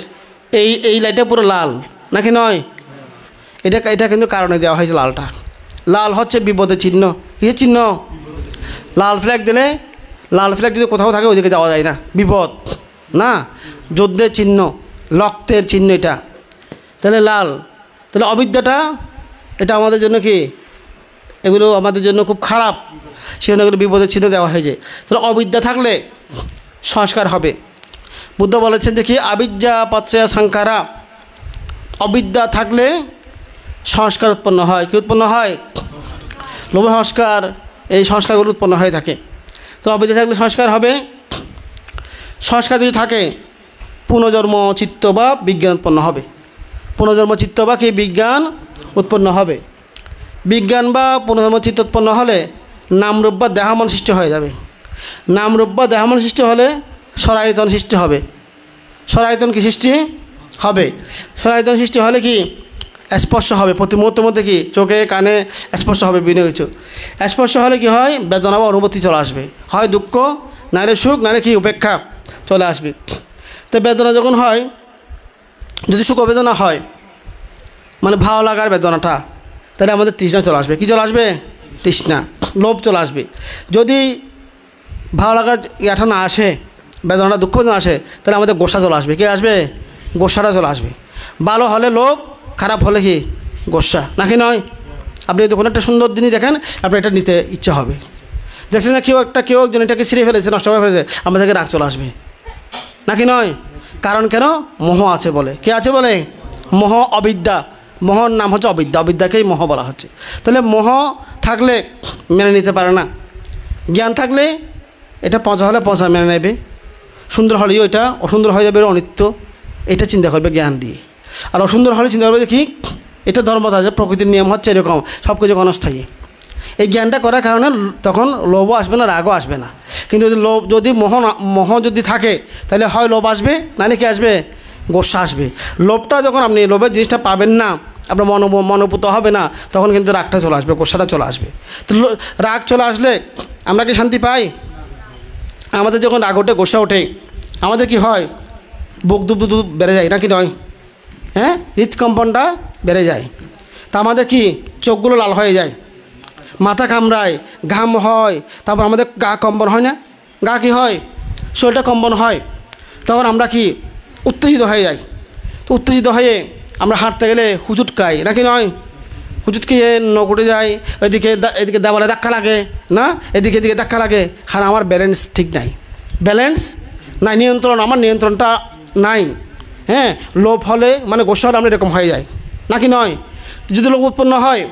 এই লাইটটা পুরো লাল নাকি নয়? এটা কিন্তু কারণে দেওয়া হয়েছে লালটা। লাল হচ্ছে বিপদের চিহ্ন। কিসের চিহ্ন? লাল ফ্ল্যাগ দিলে, লাল ফ্ল্যাগ যদি কোথাও থাকে ওইদিকে যাওয়া যায় না, বিপদ না, যুদ্ধের চিহ্ন, রক্তের চিহ্ন এটা। তাহলে লাল, তাহলে অবিদ্যাটা এটা আমাদের জন্য কি? এগুলো আমাদের জন্য খুব খারাপ, সেজন্য এগুলো বিপদের চিহ্ন দেওয়া হয়েছে। তাহলে অবিদ্যা থাকলে সংস্কার হবে। বুদ্ধ বলেছেন যে কি? আবিদ্যা পচ্চয়া সংকারা, অবিদ্যা থাকলে সংস্কার উৎপন্ন হয়। কি উৎপন্ন হয়? লোভ সংস্কার, এই সংস্কারগুলো উৎপন্ন হয়ে থাকে। তো অবিদ্যা থাকলে সংস্কার হবে। সংস্কার যদি থাকে পুনর্জন্ম চিত্ত বা বিজ্ঞান উৎপন্ন হবে। পুনর্জন্ম চিত্ত বা কি? বিজ্ঞান উৎপন্ন হবে। বিজ্ঞান বা পুনর্জন্ম চিত্ত উৎপন্ন হলে নামরূপ বা দেহামন সৃষ্টি হয়ে যাবে। নামরূপ বা দেহামন সৃষ্টি হলে সরায়তন সৃষ্টি হবে। সরায়তন কি সৃষ্টি হবে? সরায়তন সৃষ্টি হলে কি? স্পর্শ হবে। প্রতি মুহূর্তের মধ্যে কি? চোখে কানে স্পর্শ হবে, বিভিন্ন কিছু স্পর্শ হলে কি হয়? বেদনা বা অনুভূতি চলে আসবে, হয় দুঃখ, নাহলে সুখ, নাহলে কি? উপেক্ষা চলে আসবে। তো বেদনা যখন হয়, যদি সুখ বেদনা হয়, মানে ভালো লাগার বেদনাটা, তাহলে আমাদের তৃষ্ণা চলে আসবে। কি চলে আসবে? তৃষ্ণা, লোভ চলে আসবে। যদি ভালো লাগার ইয়াটা না আসে, বেদনাটা দুঃখ বেদনা আসে, তাহলে আমাদের গোসা চলে আসবে। কে আসবে? গোসাটা চলে আসবে। ভালো হলে লোভ, খারাপ হলে কি? গোসা নাকি নয়? আপনি যদি কোনো একটা সুন্দর জিনিস দেখেন, আপনার এটা নিতে ইচ্ছা হবে। দেখছেন না, কেউ একজন এটাকে ছিঁড়ে ফেলেছে, নষ্ট করে ফেলেছে, আমাদেরকে রাগ চলে আসবে নাকি নয়? কারণ কেন? মোহ আছে বলে। কে আছে বলে? মোহ, অবিদ্যা। মোহর নাম হচ্ছে অবিদ্যা, অবিদ্যাকেই মোহ বলা হচ্ছে। তাহলে মোহ থাকলে মেনে নিতে পারে না। জ্ঞান থাকলে এটা পচা হলে পচা মেনে নেবে, সুন্দর হলেও এটা অসুন্দর হয়ে যাবে, অনিত্য, এটা চিন্তা করবে জ্ঞান দিয়ে। আর অসুন্দর হলে চিন্তা করবে যে কি? এটা ধর্মতা, যে প্রকৃতির নিয়ম হচ্ছে এরকম, সব কিছু ক্ষণস্থায়ী। এই জ্ঞানটা করার কারণে তখন লোভও আসবে না, রাগও আসবে না। কিন্তু যদি মোহ যদি থাকে, তাহলে হয় লোভ আসবে, নাহলে কি আসবে? গোসা আসবে। লোভটা যখন আপনি লোভের জিনিসটা পাবেন না, আপনার মনোভূত হবে না, তখন কিন্তু রাগটা চলে আসবে, গোসাটা চলে আসবে। তো রাগ চলে আসলে আমরা কি শান্তি পাই? আমাদের যখন রাগ ওঠে, গোসা ওঠে, আমাদের কি হয়? বুক দুপ দুপ বেড়ে যায় নাকি নয়? হ্যাঁ, হৃদকম্পনটা বেড়ে যায়। তা আমাদের কি? চোখগুলো লাল হয়ে যায়, মাথা কামড়ায়, ঘাম হয়, তারপর আমাদের গা কম্পন হয় না? গা কি হয়? শরীরটা কম্পন হয়। তখন আমরা কি? উত্তেজিত হয়ে যাই। তো উত্তেজিত হয়ে আমরা হাঁটতে গেলে হুচুটকাই নাকি নয়? হুচুটকিয়ে নখ উঠে যায়, এদিকে দেওয়ালে ধাক্কা লাগে না, এদিকে ধাক্কা লাগে। আর আমার ব্যালেন্স ঠিক নাই, ব্যালেন্স নাই, নিয়ন্ত্রণ, আমার নিয়ন্ত্রণটা নাই। হ্যাঁ, লোভ হলে মানে গোসা হলে আমরা এরকম হয়ে যায় নাকি নয়? যদি লোভ উৎপন্ন হয়,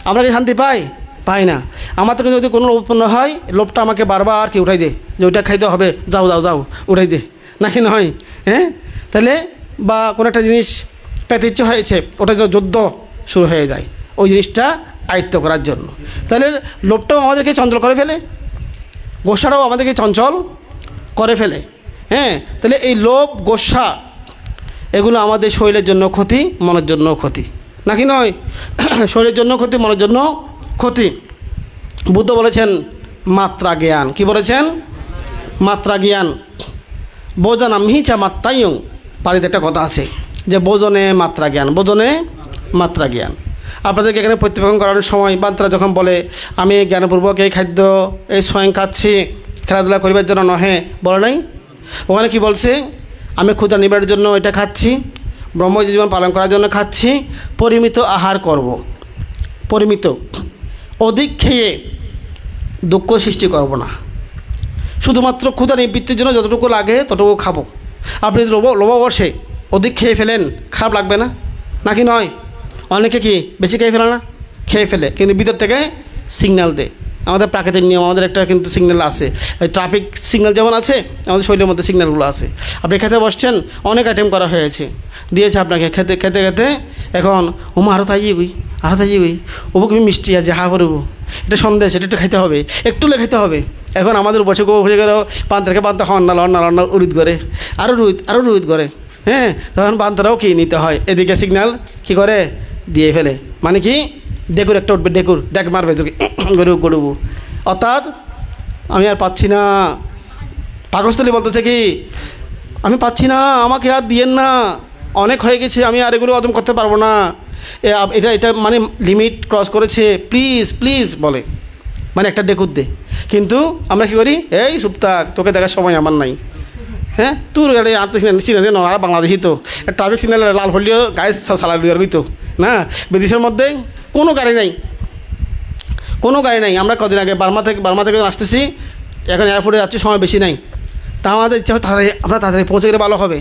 আমরা কি শান্তি পাই না। আমার থেকে যদি কোনো লোভ উৎপন্ন হয়, লোভটা আমাকে বারবার কি উঠাই দে, যে ওইটা খাইতে হবে, যাও যাও যাও, উঠাই দে নাকি নয়? হ্যাঁ, তাহলে বা কোনো একটা জিনিস পেতে ইচ্ছে হয়েছে, ওটা যেন যুদ্ধ শুরু হয়ে যায়, ওই জিনিসটা আয়ত্ত করার জন্য। তাহলে লোভটাও আমাদেরকে চঞ্চল করে ফেলে, গোসাটাও আমাদেরকে চঞ্চল করে ফেলে। হ্যাঁ, তাহলে এই লোভ গোসা এগুলো আমাদের শরীরের জন্য ক্ষতি, মনের জন্য ক্ষতি, নাকি নয়? শরীরের জন্য ক্ষতি, মনের জন্য ক্ষতি। বুদ্ধ বলেছেন মাত্রা জ্ঞান। কি বলেছেন? মাত্রা জ্ঞান। বোজনাম হিচা মাত্রায়ং, পালিতে একটা কথা আছে যে বোজনে মাত্রা জ্ঞান, বোজনে মাত্রা জ্ঞান। আপনাদেরকে এখানে প্রতিপালন করানোর সময় বান্তারা যখন বলে আমি জ্ঞানপূর্বক এই খাদ্য এই স্বয়ং খাচ্ছি, খেলাধুলা করিবার জন্য নহে, বলে নাই? ওখানে কি বলছে? আমি ক্ষুধা নিবারণের জন্য এটা খাচ্ছি, ব্রহ্মজীবন পালন করার জন্য খাচ্ছি, পরিমিত আহার করব, পরিমিত, অধিক খেয়ে দুঃখ সৃষ্টি করব না, শুধুমাত্র ক্ষুধা নিবৃত্তির জন্য যতটুকু লাগে ততটুকু খাবো। আপনি যদি লোভবশে অধিক খেয়ে ফেলেন, খারাপ লাগবে না, নাকি নয়? অনেকে কি বেশি খেয়ে ফেলে না? খেয়ে ফেলে, কিন্তু ভিতর থেকে সিগন্যাল দেয়। আমাদের প্রাকৃতিক নিয়ম, আমাদের একটা কিন্তু সিগন্যাল আছে, ট্রাফিক সিগন্যাল যেমন আছে আমাদের শরীরের মধ্যে সিগন্যালগুলো আছে। আপনি খেতে বসছেন, অনেক আইটেম করা হয়েছে, দিয়েছে আপনাকে, খেতে খেতে খেতে এখন ওমা আরও তাই গই, আরও তাই গই, ওবো তুমি মিষ্টি আছে, হা করবো, এটা সন্দেশ, এটা একটু খেতে হবে, একটু খেতে হবে। এখন আমাদের বসে বসে গেলেও পান্তাকে পান্তা হন্নাল হন্নাল হন্নাল উড়িদ করে, আরও রুইদ করে। হ্যাঁ, তখন পান্তারাও কি নিতে হয়, এদিকে সিগন্যাল কী করে দিয়ে ফেলে, মানে কি ডেকুর একটা উঠবে, ডেক মারবে তোকে গরু। অর্থাৎ আমি আর পাচ্ছি না, পাকস্থলী বলতেছে কি আমি পাচ্ছি না, আমাকে আর দিয়েন না, অনেক হয়ে গেছে, আমি আর এগুলো হজম করতে পারবো না, এটা মানে লিমিট ক্রস করেছে, প্লিজ বলে, মানে একটা ডেকুর দে। কিন্তু আমরা কী করি, এই সুপ্তাক, তোকে দেখার সময় আমার নাই। হ্যাঁ, তোর গাড়ি আনতে সিগন্যাল না, বাংলাদেশি তো ট্রাফিক সিগন্যাল লাল হলেও গাড়ি সালা দিয়ে তো না, বিদেশের মধ্যে কোনো গাড়ি নাই, কোনো গাড়ি নাই। আমরা কদিন আগে বার্মা থেকে আসতেছি, এখন এয়ারপোর্টে যাচ্ছি, সময় বেশি নাই, তা আমাদের ইচ্ছা হয় আমরা তাড়াতাড়ি পৌঁছে গেলে ভালো হবে।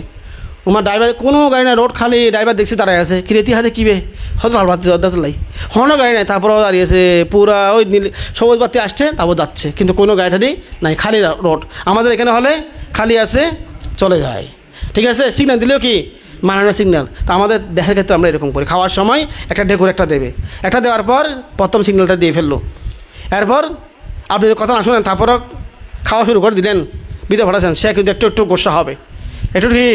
আমার ড্রাইভার কোনো গাড়ি নাই, রোড খালি, ড্রাইভার দেখছি দাঁড়ায় আছে, কি রেতি হাতে কিবে হয়তো লাল বাতি লাই, কোনো গাড়ি নাই, তারপরেও দাঁড়িয়েছে পুরা ওই নীল সবুজ বাতি আসছে, তারপর যাচ্ছে, কিন্তু কোনো গাড়িটারই নাই, খালি রোড। আমাদের এখানে হলে খালি আছে, চলে যায়, ঠিক আছে, সিগন্যাল দিলেও কি মানানো সিগন্যাল। তা আমাদের দেহের ক্ষেত্রে আমরা এরকম করি, খাওয়ার সময় একটা ডেকুর একটা দেবে, একটা দেওয়ার পর প্রথম সিগন্যালটা দিয়ে ফেললো, এরপর আপনি যদি কথা না শুনেন তারপরও খাওয়া শুরু করে দিলেন, বিদে ভাড়াছেন, সে কিন্তু একটু গোসা হবে, একটু কি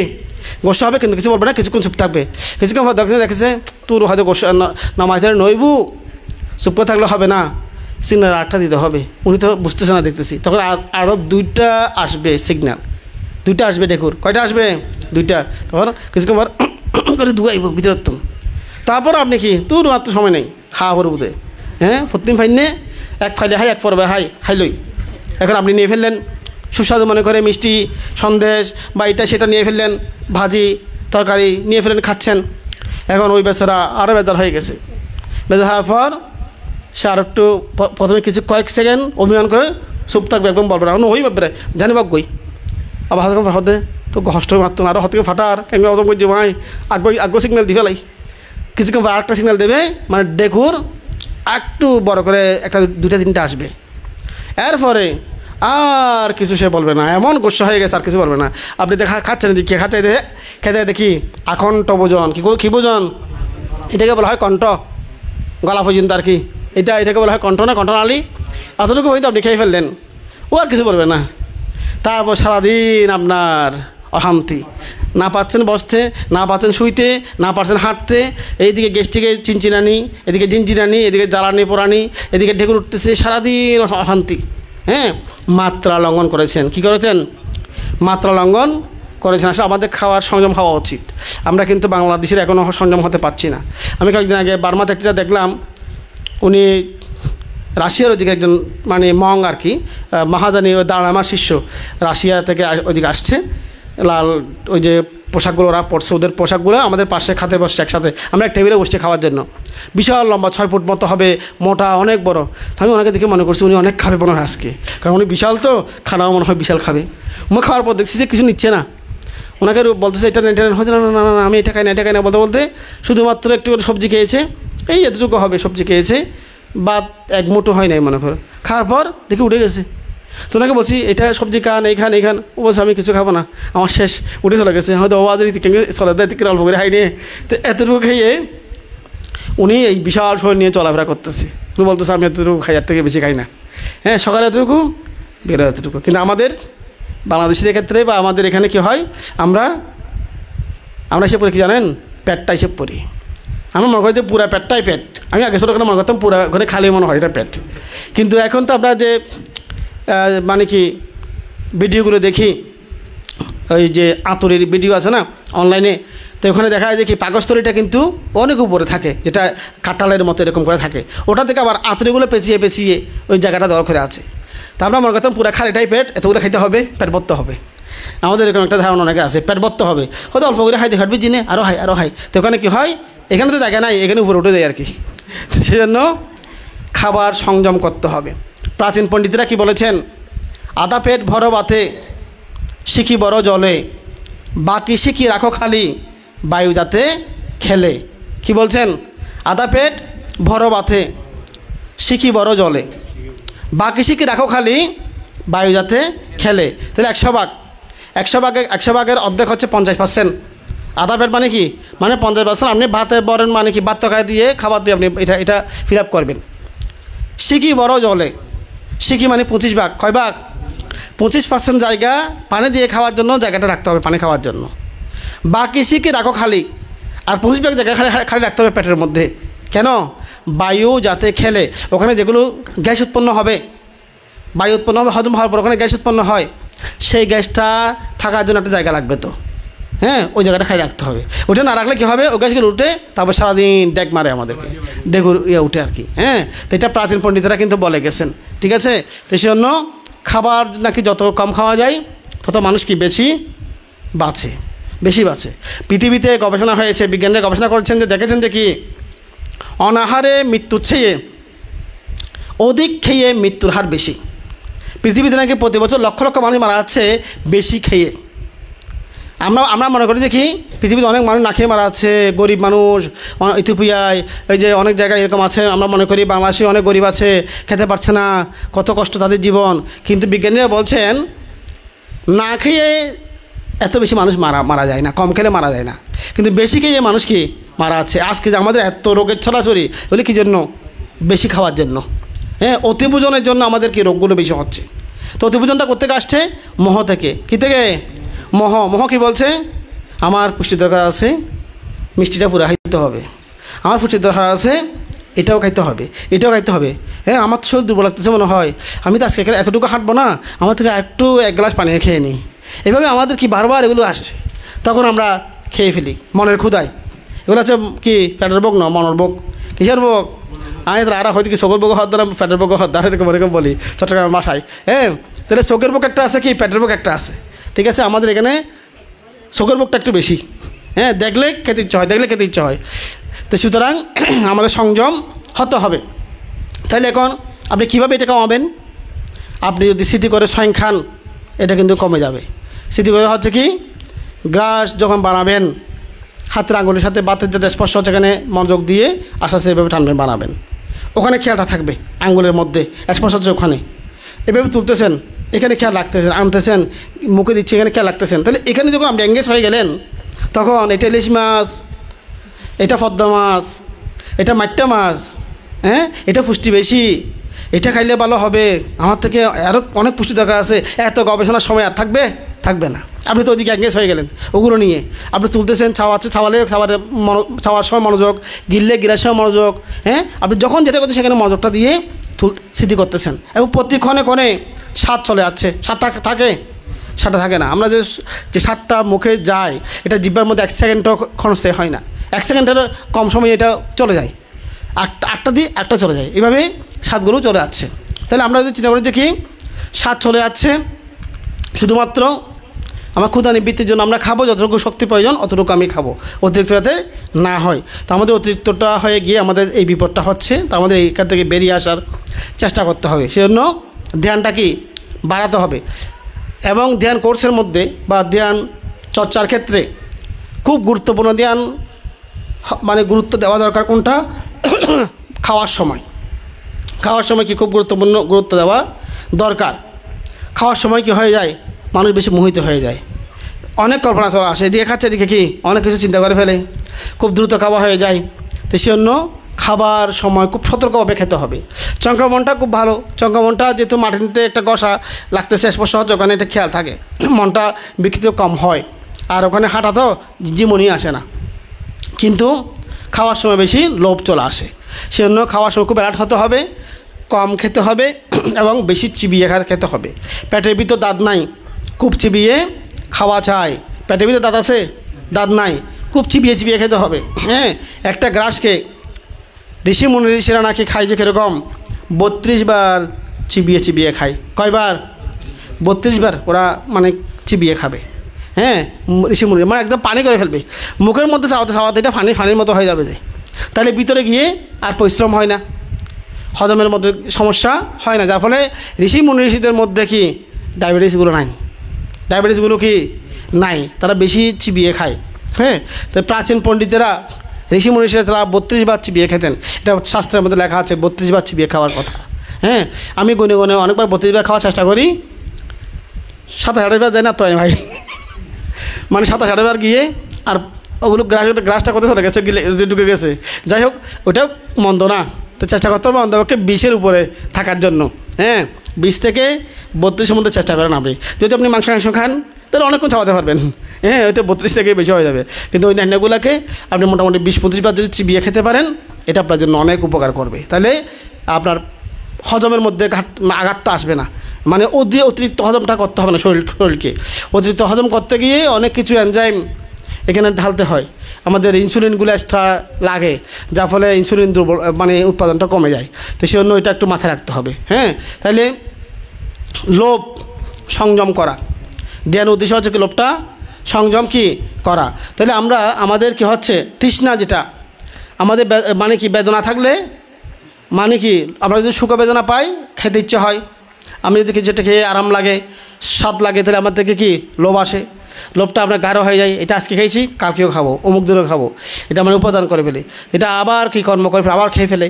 গোসা হবে, কিন্তু কিছু বলবে না, কিছুক্ষণ চুপ থাকবে, কিছুক্ষণ দেখেছে তোর হয়তো গোসা না মাঝে নইবু, চুপ করে থাকলে হবে না, সিগন্যাল আটটা দিতে হবে, উনি তো বুঝতেছে না দেখতেছি, তখন আরও দুইটা আসবে সিগন্যাল, দুইটা আসবে ডেকুর, কয়টা আসবে? দুইটা। তখন কিছুক্ষণ পর করে দুয়াইব ভিতরত্তম, তারপর আপনি কি তোর মাত্র সময় নেই, হা করে বুধে, হ্যাঁ ফতিম ফাইনে এক ফাইলে হাই, এক পরবে হাই লই। এখন আপনি নিয়ে ফেললেন সুস্বাদু মনে করে মিষ্টি সন্দেশ বা এটা সেটা নিয়ে ফেললেন, ভাজি তরকারি নিয়ে ফেললেন, খাচ্ছেন। এখন ওই বেচারা আরও বেজার হয়ে গেছে, বেজার হওয়ার পর সে আর একটু প্রথমে কয়েক সেকেন্ড অভিমান করে চুপ থাকবে, একদম বলবে না, ওই ব্যাপারে জানি বাক গই, আবার হাতে হতে তো হস্ত মারতো না, আরও হতে ফাটার কেন অত করছে ভাই, আগ্রহ সিগন্যাল দিয়ে ফেলাই, কিছুক্ষণ পর আরেকটা সিগন্যাল দেবে, মানে ডেকুর একটু বড় করে একটা দুইটা তিনটা আসবে, এরপরে আর কিছু সে বলবে না, এমন গোস্বা হয়ে গেছে আর কিছু বলবে না। আপনি খাচ্ছেন কে খাচ্ছে, খেতে দেখি আকণ্ঠ ভোজন, কী ভোজন, এটাকে বলা হয় কণ্ঠ, গলা পর্যন্ত আর কি, এটাকে বলা হয় কণ্ঠ না, কণ্ঠনালী, এতটুকু হয়তো আপনি খেয়ে ফেললেন, ও আর কিছু বলবে না। তারপর সারাদিন আপনার অশান্তি, না পাচ্ছেন বসতে, না পাচ্ছেন শুইতে, না পাচ্ছেন হাঁটতে, এইদিকে গেস্টিকে চিনচিনানি, এদিকে জিনচিনানি, এদিকে জ্বালানি পোড়ানি, এদিকে ঢেকুর উঠতেছে, সারাদিন অশান্তি। হ্যাঁ, মাত্রা লঙ্ঘন করেছেন, কি করেছেন? মাত্রা লঙ্ঘন করেছেন। আসলে আমাদের খাওয়ার সংযম হওয়া উচিত, আমরা কিন্তু বাংলাদেশের এখনও সংযম হতে পারছি না। আমি কয়েকদিন আগে বার্মাতে একটা দেখলাম, উনি রাশিয়ার ওদিকে একজন মানে মং আর কি, মহাদানি ওই আমার শিষ্য রাশিয়া থেকে ওইদিকে আসছে, লাল ওই যে পোশাকগুলো ওরা পরছে, ওদের পোশাকগুলো আমাদের পাশে খাতে বসছে একসাথে, আমরা এক টেবিলে বসছি খাওয়ার জন্য, বিশাল লম্বা 6 ফুট মতো হবে, মোটা, অনেক বড়। আমি ওনাকে দেখে মনে করছি উনি অনেক খাবে মনে হয় আজকে, কারণ উনি বিশাল তো, খানাও মনে হয় বিশাল খাবে। মুখ খাওয়ার পর দেখছি যে কিছু নিচ্ছে না, ওনাকে বলতেছে এটা না, হয়তো না না না আমি এটা খাই না বলতে শুধুমাত্র একটু করে সবজি খেয়েছে, এই এতটুকু হবে সবজি খেয়েছে, বা এক মুঠো হয় নাই মনে করো, খাওয়ার পর দেখে উঠে গেছে। তো ওনাকে বলছি এটা সবজি খান, এইখান, ও বলছে আমি কিছু খাবো না, আমার শেষ, উঠে চলে গেছে, হয়তো ওদের চলে দেয় অল্প করে হাই নিয়ে। তো এতটুকু খেয়ে উনি এই বিশাল শরীর নিয়ে চলাফেরা করতেছে, উনি বলতেছে আমি এতটুকু খাই, এর থেকে বেশি খাই না। হ্যাঁ, সকালে এতটুকু, বেরো এতটুকু। কিন্তু আমাদের বাংলাদেশিদের ক্ষেত্রে বা আমাদের এখানে কি হয়, আমরা হিসেব করি কি জানেন, পেটটা হিসেব করি। আমরা মনে করি যে পুরা পেটটাই পেট। আমি আগে ছোটো করে মনে করতাম পুরা ঘরে খালি মনে হয় এটা পেট, কিন্তু এখন তো আমরা যে মানে কি ভিডিওগুলো দেখি, ওই যে আতরের ভিডিও আছে না অনলাইনে, তো ওখানে দেখা যায় যে কি পাকস্থলীটা কিন্তু অনেক উপরে থাকে, যেটা কাঁঠালের মতো এরকম করে থাকে, ওটা থেকে আবার আতরিগুলো পেঁচিয়ে পেঁচিয়ে ওই জায়গাটা দর করে আছে। তা আমরা মনে করতাম পুরা খালিটাই পেট, এতগুলো খাইতে হবে, পেট ভরতে হবে। আমাদের এরকম একটা ধারণা অনেকে আছে, পেট ভরতে হবে, হয়তো অল্প করে খাইতে হাঁটবি জিনে আরও হাই। তো ওখানে কী হয়, এখানে তো জায়গা নাই, এখানে উপরে উঠে যায় আর কি। সেজন্য খাবার সংযম করতে হবে। প্রাচীন পণ্ডিতরা কি বলেছেন, আধা পেট ভরো ভাতে, শিখি বড় জলে, বাকি শিখি রাখো খালি, বায়ু যাতে খেলে। কি বলছেন, আধা পেট ভরো ভাতে, শিখি বড় জলে, বাকি শিখি রাখো খালি, বায়ু যাতে খেলে। তাহলে 100 ভাগের অর্ধেক হচ্ছে 50%। আধা পেট মানে কি, মানে 50% আপনি ভাতে বরেন, মানে কি ভাত তরকারি দিয়ে খাবার দিয়ে আপনি এটা ফিল আপ করবেন। শিখি বড় জলে, শিখি মানে 25 ভাগ, কয় ভাগ, 25% জায়গা পানি দিয়ে খাওয়ার জন্য জায়গাটা রাখতে হবে, পানি খাওয়ার জন্য। বাকি শিখি রাখো খালি, আর 25 ভাগ জায়গা খালি রাখতে হবে পেটের মধ্যে। কেন, বায়ু যাতে খেলে। ওখানে যেগুলো গ্যাস উৎপন্ন হবে, বায়ু উৎপন্ন হবে, হজম হওয়ার পর ওখানে গ্যাস উৎপন্ন হয়, সেই গ্যাসটা থাকার জন্য একটা জায়গা লাগবে তো। হ্যাঁ, ওই জায়গাটা খালি রাখতে হবে। ওটা না রাখলে কী হবে, ওই গ্যাসগুলো উঠে তারপর সারাদিন ডেক মারে আমাদেরকে, ডেগুর উঠে আর কি। হ্যাঁ, তো এটা প্রাচীন পণ্ডিতরা কিন্তু বলে গেছেন, ঠিক আছে। তো সেই জন্য খাবার নাকি যত কম খাওয়া যায় তত মানুষ কি বেশি বাঁচে। পৃথিবীতে গবেষণা হয়েছে, বিজ্ঞানীরা গবেষণা করেছেন যে দেখেছেন যে কি, অনাহারে মৃত্যুর চেয়ে অধিক খেয়ে মৃত্যুর হার বেশি। পৃথিবীতে নাকি প্রতি বছর লক্ষ লক্ষ মানুষ মারা যাচ্ছে বেশি খেয়ে। আমরা মনে করি যে কি, পৃথিবীতে অনেক মানুষ না খেয়ে মারা যাচ্ছে, গরিব মানুষ ইথিওপিয়ায়, এই যে অনেক জায়গায় এরকম আছে। আমরা মনে করি বাংলাদেশে অনেক গরিব আছে, খেতে পারছে না, কত কষ্ট তাদের জীবন। কিন্তু বিজ্ঞানীরা বলছেন না খেয়ে এত বেশি মানুষ মারা যায় না, কম খেলে মারা যায় না, কিন্তু বেশি খেয়ে মানুষ কি মারা আছে। আজকে যে আমাদের এত রোগের ছড়াছড়ি, বলে কী জন্য, বেশি খাওয়ার জন্য। হ্যাঁ, অতিভোজনের জন্য আমাদের কি রোগগুলো বেশি হচ্ছে। তো অতিভোজনটা করতে আসছে মোহ থেকে। কী থেকে, মোহ কি বলছে, আমার পুষ্টি দরকার আছে, মিষ্টিটা পুরো খাইতে হবে, আমার পুষ্টির দরকার আছে, এটাও খাইতে হবে। হ্যাঁ, আমার তো শরীর দুর্বল লাগতেছে মনে হয়, আমি তো আজকে এতটুকু হাঁটবো না, আমার থেকে একটু 1 গ্লাস পানি খেয়ে নিই। এভাবে আমাদের কি বারবার এগুলো আসে, তখন আমরা খেয়ে ফেলি মনের ক্ষুধায়। এগুলো হচ্ছে কি পেটের বোক না, মনের বোক। কিসের বোক, আমি আর হয়তো কি চোখের বোক হওয়ার দ্বারা পেটের বোক হওয়ার দ্বারা এরকম বলি চট্টগ্রামের ভাষায়। হ্যাঁ, তাহলে চোখের বোক একটা আছে, কি পেটের বোক একটা আছে, ঠিক আছে। আমাদের এখানে চোখের বোকটা একটু বেশি। হ্যাঁ, দেখলে খেতে ইচ্ছা হয়। তো সুতরাং আমাদের সংযম হতে হবে। তাহলে এখন আপনি কীভাবে এটা কমাবেন, আপনি যদি স্মৃতি করে স্বয়ং খান, এটা কিন্তু কমে যাবে। স্মৃতি করে হচ্ছে কি, গ্রাস যখন বানাবেন, হাতের আঙুলের সাথে বাতের যাতে স্পর্শ হচ্ছে, এখানে মনোযোগ দিয়ে আস্তে আস্তে এভাবে টানবেন, বানাবেন। ওখানে খেয়ালটা থাকবে আঙুলের মধ্যে স্পর্শ হচ্ছে, ওখানে এভাবে তুলতেছেন, এখানে খেয়াল রাখতেছেন, আনতেছেন, মুখে দিচ্ছে, এখানে খেয়াল রাখতেছেন। তাহলে এখানে যখন আপনি এঙ্গেজ হয়ে গেলেন, তখন এটা ইলিশ মাছ, এটা পদ্মা মাছ, এটা মাট্টা মাছ, হ্যাঁ, এটা পুষ্টি বেশি, এটা খাইলে ভালো হবে, আমার থেকে আরও অনেক পুষ্টি দরকার আছে, এত গবেষণার সময় আর থাকবে না। আপনি তো ওদিকে এঙ্গেজ হয়ে গেলেন, ওগুলো নিয়ে আপনি তুলতেছেন, ছাওয়ালে ছাওয়ার সময় মনোযোগ, গিললে গিলার সময় মনোযোগ। হ্যাঁ, আপনি যখন যেটা করছেন সেখানে মনোযোগটা দিয়ে স্মৃতি করতেছেন, এবং প্রতি ক্ষণে স্বাদ চলে যাচ্ছে। স্বাদটা থাকে না। আমরা যে স্বাদটা মুখে যায়, এটা জিহ্বার মধ্যে 1 সেকেন্ডও ক্ষণস্থায়ী হয় না, 1 সেকেন্ডের কম সময়ে এটা চলে যায়, আটটা দিয়ে একটা চলে যায়, এইভাবে স্বাদগুলো চলে যাচ্ছে। তাহলে আমরা যদি চিন্তা করি যে কি, স্বাদ চলে যাচ্ছে, শুধুমাত্র আমার ক্ষুধা নিবৃত্তির জন্য আমরা খাবো, যতটুকু শক্তি প্রয়োজন অতটুকু আমি খাবো, অতিরিক্ত যাতে না হয়। তো আমাদের অতিরিক্তটা হয়ে গিয়ে আমাদের এই বিপদটা হচ্ছে। তো আমাদের এইখান থেকে বেরিয়ে আসার চেষ্টা করতে হবে। সেজন্য ধ্যানটা কি বাড়াতে হবে, এবং ধ্যান কোর্সের মধ্যে বা ধ্যান চর্চার ক্ষেত্রে খুব গুরুত্বপূর্ণ ধ্যান, মানে গুরুত্ব দেওয়া দরকার কোনটা, খাওয়ার সময় কি খুব গুরুত্ব দেওয়া দরকার। খাওয়ার সময় কি হয়ে যায়, মানুষ বেশি মোহিত হয়ে যায়, অনেক কল্পনা চলে আসে, এদিকে খাচ্ছে, এদিকে কি অনেক কিছু চিন্তা করে ফেলে, খুব দ্রুত খাওয়া হয়ে যায়। তো সেজন্য খাবার সময় খুব সতর্কভাবে খেতে হবে। সংক্রমণটা খুব ভালো, সংক্রমণটা যেহেতু মাটিতে একটা গসা লাগতেছে স্পর্শ হচ্ছে, ওখানে একটা খেয়াল থাকে, মনটা বিকৃত কম হয়, আর ওখানে হাঁটা তো জীবনই আসে না, কিন্তু খাওয়ার সময় বেশি লোভ চলে আসে। সেজন্য খাওয়ার সময় খুব অ্যালার্ট হতে হবে, কম খেতে হবে এবং বেশি চিবিয়ে খেতে হবে। পেটের ভিতর দাঁত নাই, খুব চিবিয়ে খাওয়া চাই। পেটের ভিতর দাঁত আছে, দাঁত নাই, খুব চিবিয়ে চিবিয়ে খেতে হবে। হ্যাঁ, একটা গ্রাসকে ঋষিরা নাকি খায় যে কীরকম 32 বার চিবিয়ে চিবিয়ে খায়। কয়বার? 32 বার ওরা মানে চিবিয়ে খাবে। হ্যাঁ, ঋষিমুনি মানে একদম পানি করে ফেলবে মুখের মধ্যে, চাওয়াতে চাওয়াতে এটা ফানির মতো হয়ে যাবে, যে তাহলে ভিতরে গিয়ে আর পরিশ্রম হয় না, হজমের মধ্যে সমস্যা হয় না, যার ফলে ঋষিদের মধ্যে কি ডায়াবেটিসগুলো নাই, ডায়াবেটিসগুলো কি নাই, তারা বেশি চিবিয়ে খায়। হ্যাঁ, তো প্রাচীন পণ্ডিতেরা ঋষিরা তারা 32 বার চিবিয়ে খেতেন, এটা শাস্ত্রের মধ্যে লেখা আছে 32 বার চিবিয়ে খাওয়ার কথা। হ্যাঁ, আমি গুনে গুনে অনেকবার 32 বার খাওয়ার চেষ্টা করি, 27-28 বার যায় না তো ভাই, মানে 27-28 বার গিয়ে আর ওগুলো গ্রাসটা কোথায় চলে গেছে, ঢুকে গেছে। যাই হোক, ওটাও মন্দ না, তো চেষ্টা করতে হবে অন্তপক্ষে 20-এর উপরে থাকার জন্য। হ্যাঁ, 20 থেকে 32-এর মধ্যে চেষ্টা করেন আপনি। যদি আপনি মাংস খান তাহলে অনেকক্ষণ চাওয়াতে পারবেন। হ্যাঁ, ওইটা 32 থেকে বেশি হয়ে যাবে, কিন্তু ওই রান্নাগুলোকে আপনি মোটামুটি 20-25 বার যদি চিবিয়ে খেতে পারেন, এটা আপনার জন্য অনেক উপকার করবে। তাহলে আপনার হজমের মধ্যে আঘাতটা আসবে না, মানে অতিরিক্ত হজমটা করতে হবে না শরীরকে। অতিরিক্ত হজম করতে গিয়ে অনেক কিছু এনজাইম এখানে ঢালতে হয়, আমাদের ইনসুলিনগুলো এক্সট্রা লাগে, যার ফলে ইনসুলিন দুর্বল মানে উৎপাদনটা কমে যায়। তো সেজন্য এটা একটু মাথায় রাখতে হবে। হ্যাঁ, তাহলে লোভ সংযম করা, ধ্যান উদ্দেশ্য হচ্ছে কি লোভটা সংযম কি করা। তাহলে আমরা আমাদের কি হচ্ছে তৃষ্ণা, যেটা আমাদের মানে কি বেদনা থাকলে মানে কি আমরা যদি সুখ বেদনা পাই খেতে ইচ্ছে হয়, আমি যদি যেটা খেয়ে আরাম লাগে স্বাদ লাগে তাহলে আমার থেকে কি লোভ আসে, লোভটা আপনার গাঢ় হয়ে যায়, এটা আজকে খেয়েছি কালকেও খাবো, অমুক দিনও খাবো, এটা মানে উপাদান করে ফেলে, এটা আবার কি কর্ম করে ফেলে আবার খেয়ে ফেলে।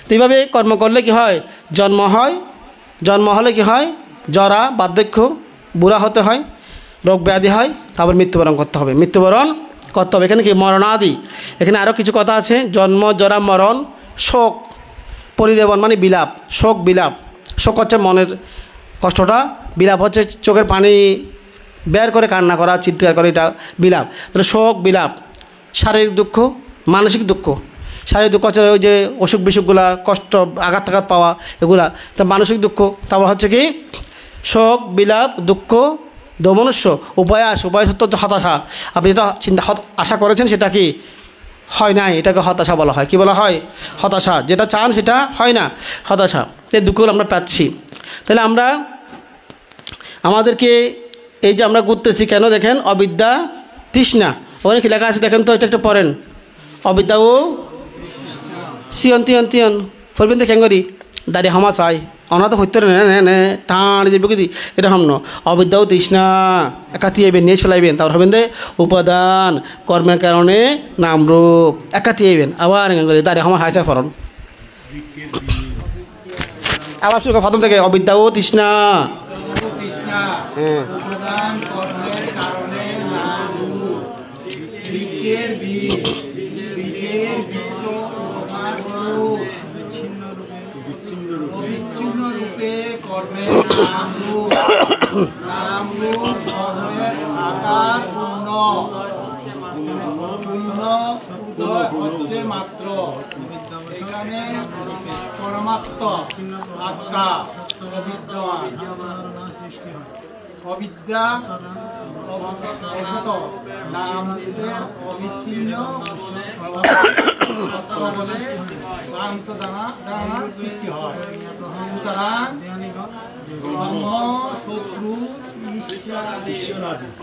তো এইভাবে কর্ম করলে কি হয়, জন্ম হয়, জন্ম হলে কি হয় জরা বার্ধক্য, বুড়া হতে হয়, রোগ ব্যাধি হয়, তারপর মৃত্যুবরণ করতে হবে, মৃত্যুবরণ করতে হবে। এখানে কি মরণাদি, এখানে আরও কিছু কথা আছে, জন্ম জরা মরণ শোক পরিদেবন মানে বিলাপ, শোক বিলাপ। শোক হচ্ছে মনের কষ্টটা, বিলাপ হচ্ছে চোখের পানি বের করে কান্না করা, চিৎকার করে, এটা বিলাপ। তাহলে শোক বিলাপ, শারীরিক দুঃখ, মানসিক দুঃখ। শারীরিক দুঃখ হচ্ছে ওই যে অসুখ বিসুখগুলা, কষ্ট আঘাত টাঘাত পাওয়া এগুলা, তা মানসিক দুঃখ। তারপর হচ্ছে কি শোক বিলাপ দুঃখ দমনুষ্য উপায়াস, উপায়াস হচ্ছে হতাশা। আপনি যেটা আশা করেছেন সেটা কি হয় নাই, এটাকে হতাশা বলা হয়। কি বলা হয়? হতাশা। যেটা চান সেটা হয় না, হতাশা। এই দুঃখগুলো আমরা পাচ্ছি। তাহলে আমরা আমাদেরকে এই যে আমরা ঘুরতেছি কেন দেখেন, অবিদ্যা তৃষ্ণা, ওখানে কি লেখা আছে দেখেন তো, এটা একটু পড়েন। অবিদ্যা ও সিয়ন তিয়ান তিয়ান ফরবেন তো ক্যাঙ্গরি দাঁড়িয়ে হামা চাই অনাথ হইতে নে টান যাবে কি এটা হাম ন অবিদ্যাও তৃষ্ণা একাতি আইবেন নিয়ে চলাইবেন, তারপর হবেন দে উপাদান কর্মের কারণে নামরূপ একাতি আইবেন, আবার দাঁড়িয়ে হামা হাইসা ফরন আবার শুরু প্রথম থেকে অবিদ্যাও তৃষ্ণা। হ্যাঁ, হচ্ছে মাত্র এখানে পরমাত্ম আত্মা অবিদ্যমান, অবিদ্যা অবশত নামের অবিচ্ছিন্ন বলে ক্লান্ত দানার সৃষ্টি হয়। সুতরাং ব্রহ্ম শত্রু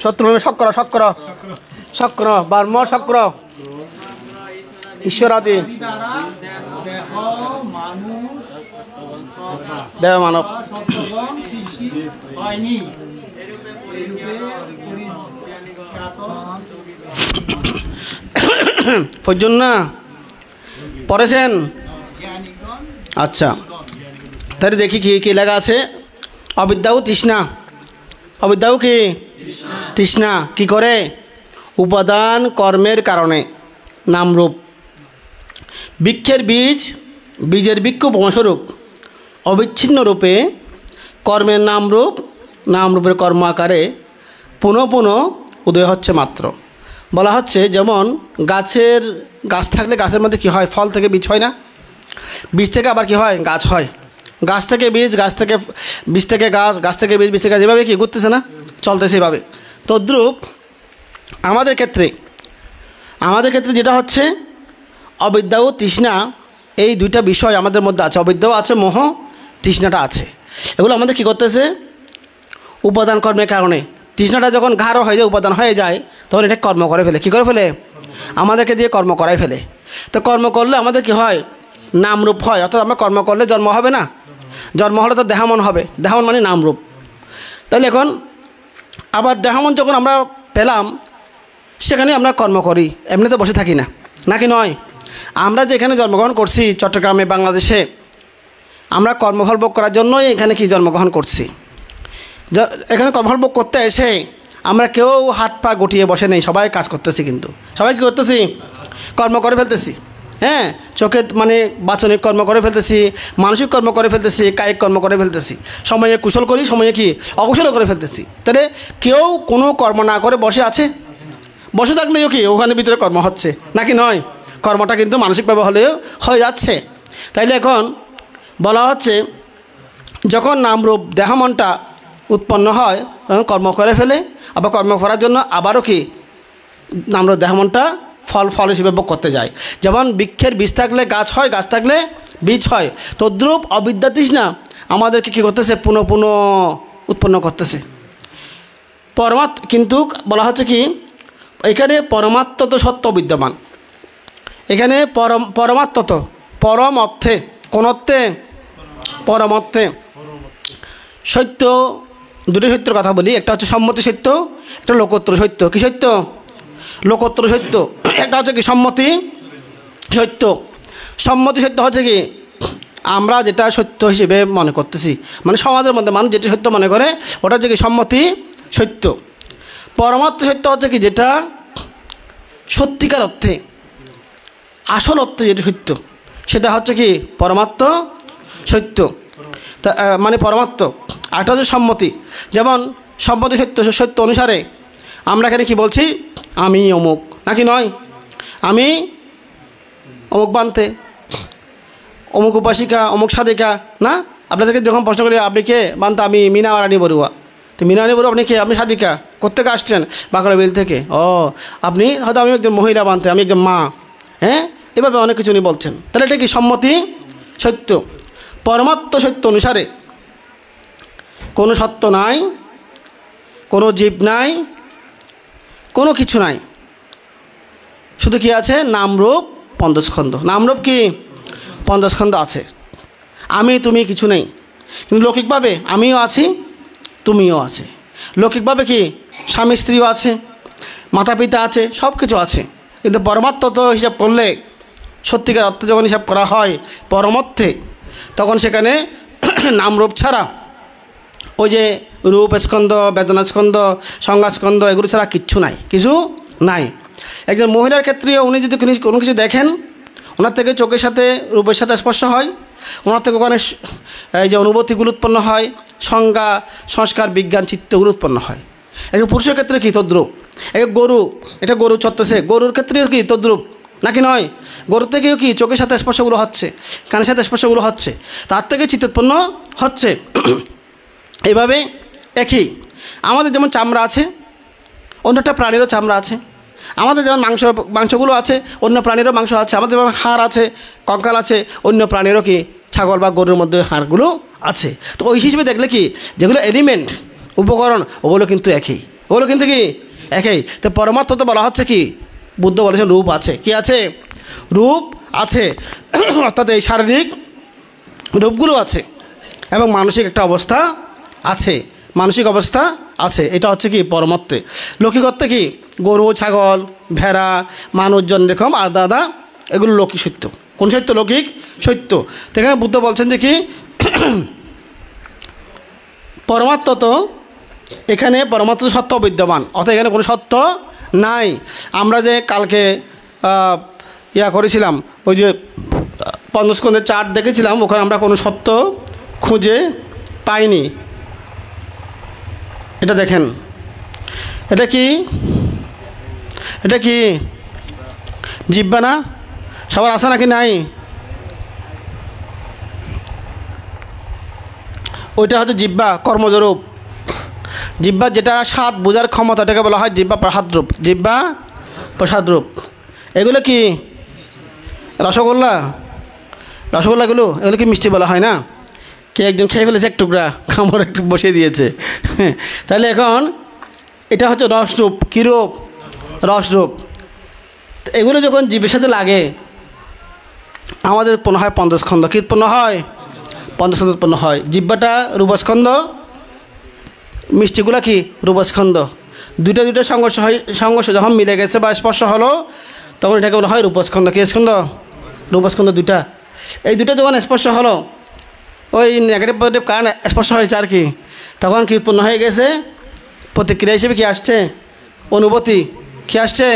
শত্রু শক্র শক্র শক্র ব্রহ্ম শক্র ঈশ্বরাদি দেহ মানুষ দেহ মানব সৃষ্টি হয়নি। পর্যন্ত না পড়েছেন? আচ্ছা, তাহলে দেখি কি কি লেখা আছে। অবিদ্যাও তৃষ্ণা, অবিদ্যাও কি তৃষ্ণা কি করে? উপাদান কর্মের কারণে নামরূপ বৃক্ষের বীজের বৃক্ষ উপমাস্বরূপ অবিচ্ছিন্ন রূপে কর্মের নামরূপের কর্ম আকারে পুনঃ পুনঃ উদয় হচ্ছে মাত্র। বলা হচ্ছে যেমন গাছ থাকলে গাছের মধ্যে কী হয়, ফল থেকে বীজ হয় না, বীজ থেকে আবার কি হয়, গাছ হয়, গাছ থেকে বীজ, বীজ থেকে গাছ, গাছ থেকে বীজ থেকে গাছ, এভাবে কি ঘুরতেছে না, চলতেছে এভাবে। তদ্রূপ আমাদের ক্ষেত্রে যেটা হচ্ছে অবিদ্যা ও তৃষ্ণা, এই দুইটা বিষয় আমাদের মধ্যে আছে। অবিদ্যাও আছে, মোহ, তৃষ্ণাটা আছে। এগুলো আমাদের কী করতেছে, উপাদান কর্মের কারণে তৃষ্ণাটা যখন গাঢ় হয়ে যায়, উপাদান হয়ে যায়, তখন এটা কর্ম করে ফেলে। কী করে ফেলে, আমাদেরকে দিয়ে কর্ম করাই ফেলে। তো কর্ম করলে আমাদের কি হয়, নামরূপ হয়। অর্থাৎ আমরা কর্ম করলে জন্ম হবে না, জন্ম হলে তো দেহামন হবে, দেহামন মানে নামরূপ। তাহলে এখন আবার দেহামন যখন আমরা পেলাম, সেখানে আমরা কর্ম করি, এমনিতে বসে থাকি না, নাকি নয়? আমরা যে এখানে জন্মগ্রহণ করছি চট্টগ্রামে, বাংলাদেশে, আমরা কর্মফল ভোগ করার জন্যই এখানে কি জন্মগ্রহণ করছি। এখানে কর্মফল ভোগ করতে এসে আমরা কেউ হাত পা গুটিয়ে বসে নেই, সবাই কাজ করতেছি। কিন্তু সবাই কী করতেছি, কর্ম করে ফেলতেছি। হ্যাঁ, চোখে মানে বাচনিক কর্ম করে ফেলতেছি, মানসিক কর্ম করে ফেলতেছি, কায়িক কর্ম করে ফেলতেছি। সময়ে কুশল করি, সময়ে কি অকুশলও করে ফেলতেছি। তাহলে কেউ কোনো কর্ম না করে বসে আছে, বসে থাকলেও কি ওখানে ভিতরে কর্ম হচ্ছে, নাকি নয়? কর্মটা কিন্তু মানসিকভাবে হলেও হয়ে যাচ্ছে। তাইলে এখন বলা হচ্ছে যখন নামরূপ দেহমনটা উৎপন্ন হয়, তখন কর্ম করে ফেলে। আবার কর্ম করার জন্য আবারও কি নামরূপ দেহমনটা ফল হিসেবে ভোগ করতে যায়। যেমন বৃক্ষের বীজ থাকলে গাছ হয়, গাছ থাকলে বীজ হয়, তদ্রূপ অবিদ্যা তৃষ্ণা আমাদেরকে কী করতেছে, পুনঃ পুনঃ উৎপন্ন করতেছে। কিন্তু বলা হচ্ছে কি, এখানে পরমাত্মত সত্য বিদ্যমান। এখানে পরমাত্মত, পরম অর্থে, কোন অর্থে, পরম অর্থে সত্য, দুটি সত্যের কথা বলি। একটা হচ্ছে সম্মতি সত্য, একটা লোকোত্তর সত্য। কি সত্য? লোকোত্তর সত্য। একটা হচ্ছে কি সম্মতি সত্য। সম্মতি সত্য হচ্ছে কি, আমরা যেটা সত্য হিসেবে মনে করতেছি, মানে সমাজের মধ্যে মানুষ যেটা সত্য মনে করে, ওটা হচ্ছে কি সম্মতি সত্য। পরমাত্ম সত্য হচ্ছে কি, যেটা সত্যিকার অর্থে, আসল অর্থে যেটা সত্য, সেটা হচ্ছে কি পরমাত্ম সত্য। তা মানে পরমাত্ম। আরেকটা হচ্ছে সম্মতি। যেমন সম্মতি সত্য অনুসারে আমরা এখানে কি বলছি, আমি অমুক, নাকি নয়? আমি অমুক বানতে, অমুক উপাসিকা, অমুক সাধিকা, না? আপনাদেরকে যখন প্রশ্ন করি আপনি কে বানতে, আমি মিনা রানী বড়ুয়া। তো মিনা রানী বড়ুয়া আপনি কে? আপনি সাধিকা, কোত্থেকে আসছেন? বাঁকুড়াবিল থেকে। ও, আপনি হয়তো আমি একজন মহিলা বানতে, আমি একজন মা। হ্যাঁ, এভাবে অনেক কিছু উনি বলছেন। তাহলে এটা কি সম্মতি সত্য। পরমাত্ম সত্য অনুসারে কোনো সত্য নাই, কোনো জীব নাই, কোনো কিছু নাই, শুধু কি আছে, নামরূপ পঞ্চস্কন্ধ। নামরূপ কি পঞ্চস্কন্ধ আছে, আমি তুমি কিছু নেই। কিন্তু লৌকিকভাবে আমিও আছি, তুমিও আছে। লৌকিকভাবে কি স্বামী স্ত্রীও আছে, মাতা পিতা আছে, সব কিছু আছে। কিন্তু পরমাত্ম তো হিসাব করলে, সত্যিকার অর্থে যখন হিসাব করা হয় পরমর্থে, তখন সেখানে নামরূপ ছাড়া ওই যে রূপ স্কন্ধ, বেদনা স্কন্ধ, সংজ্ঞা স্কন্ধ, এগুলো ছাড়া কিচ্ছু নাই, কিছু নাই। একজন মহিলার ক্ষেত্রেও উনি যদি কোনো কিছু দেখেন, ওনার থেকে চোখের সাথে রূপের সাথে স্পর্শ হয়, ওনার থেকে ওখানে এই যে অনুভূতিগুলো উৎপন্ন হয়, সংজ্ঞা, সংস্কার, বিজ্ঞান, চিত্তগুলো উৎপন্ন হয়। একজন পুরুষের ক্ষেত্রে কি তদ্রূপ। এক গরু, এটা গরু চড়তেছে, গরুর ক্ষেত্রেও কি তদ্রূপ, নাকি নয়? গরুর থেকেও কি চোখের সাথে স্পর্শগুলো হচ্ছে, কানের সাথে স্পর্শগুলো হচ্ছে, তার থেকে চিত্ত উৎপন্ন হচ্ছে। এভাবে একই আমাদের যেমন চামড়া আছে, অন্যটা প্রাণীরও চামড়া আছে। আমাদের যেমন মাংসগুলো আছে, অন্য প্রাণীরও মাংস আছে। আমাদের যেমন হাড় আছে, কঙ্কাল আছে, অন্য প্রাণীরও কি ছাগল বা গরুর মধ্যে হাড়গুলো আছে। তো ওই হিসেবে দেখলে কি, যেগুলো এলিমেন্ট, উপকরণ, ওগুলো কিন্তু একই, ওগুলো কিন্তু কি একই। তো পরমাত্ম তো বলা হচ্ছে কি, বুদ্ধ বলেছেন রূপ আছে। কি আছে? রূপ আছে। অর্থাৎ এই শারীরিক রূপগুলো আছে এবং মানসিক একটা অবস্থা আছে, মানসিক অবস্থা আছে। এটা হচ্ছে কি পরমাত্মে। লৌকিকত্বে কি, গরু, ছাগল, ভেড়া, মানুষজন এরকম আর দাদা, এগুলো লৌকিক সত্য। কোন সত্য? লৌকিক সত্য। তো এখানে বুদ্ধ বলছেন যে কি, পরমাত্ম তো এখানে পরমাত্ম সত্য বিদ্যমান, অর্থাৎ এখানে কোনো সত্য নাই। আমরা যে কালকে করেছিলাম, ওই যে পঞ্চস্কন্ধের চার্ট দেখেছিলাম, ওখানে আমরা কোনো সত্য খুঁজে পাইনি। এটা দেখেন, এটা কি? এটা কি জিহ্বা না? সবার আছে নাকি নাই? ওইটা হচ্ছে জিহ্বা কর্মজরূপ। জিহ্বা যেটা স্বাদ বোঝার ক্ষমতা, এটাকে বলা হয় জিহ্বা প্রসাদরূপ। জিহ্বা প্রসাদরূপ। এগুলো কি রসগোল্লা? রসগোল্লাগুলো এগুলো কি মিষ্টি বলা হয় না? কে একজন খেয়ে ফেলেছে এক টুকরা, কামড় একটু বসিয়ে দিয়েছে। তাহলে এখন এটা হচ্ছে রসরূপ। কী রূপ? রসরূপ। এগুলো যখন জিভের সাথে লাগে আমাদের উৎপন্ন হয় পঞ্চস্কন্ধ। কী উৎপন্ন হয়? পঞ্চস্কন্ধ উৎপন্ন হয়। জিহ্বাটা রূপস্কন্ধ, মিষ্টিগুলা কি রূপস্কন্ধ। দুইটা সংঘর্ষ যখন মিলে গেছে বা স্পর্শ হলো তখন এটাকে বলা হয় রূপস্কন্ধ। কী স্কন্ধ? রূপস্কন্ধ দুইটা। এই দুটো যখন স্পর্শ হলো, ওই নেগেটিভ পজিটিভ কারণ স্পর্শ হয়েছে আর কি, তখন কি উৎপন্ন হয়ে গেছে? প্রতিক্রিয়া হিসেবে কি আসছে? অনুভূতি। কি আসছে?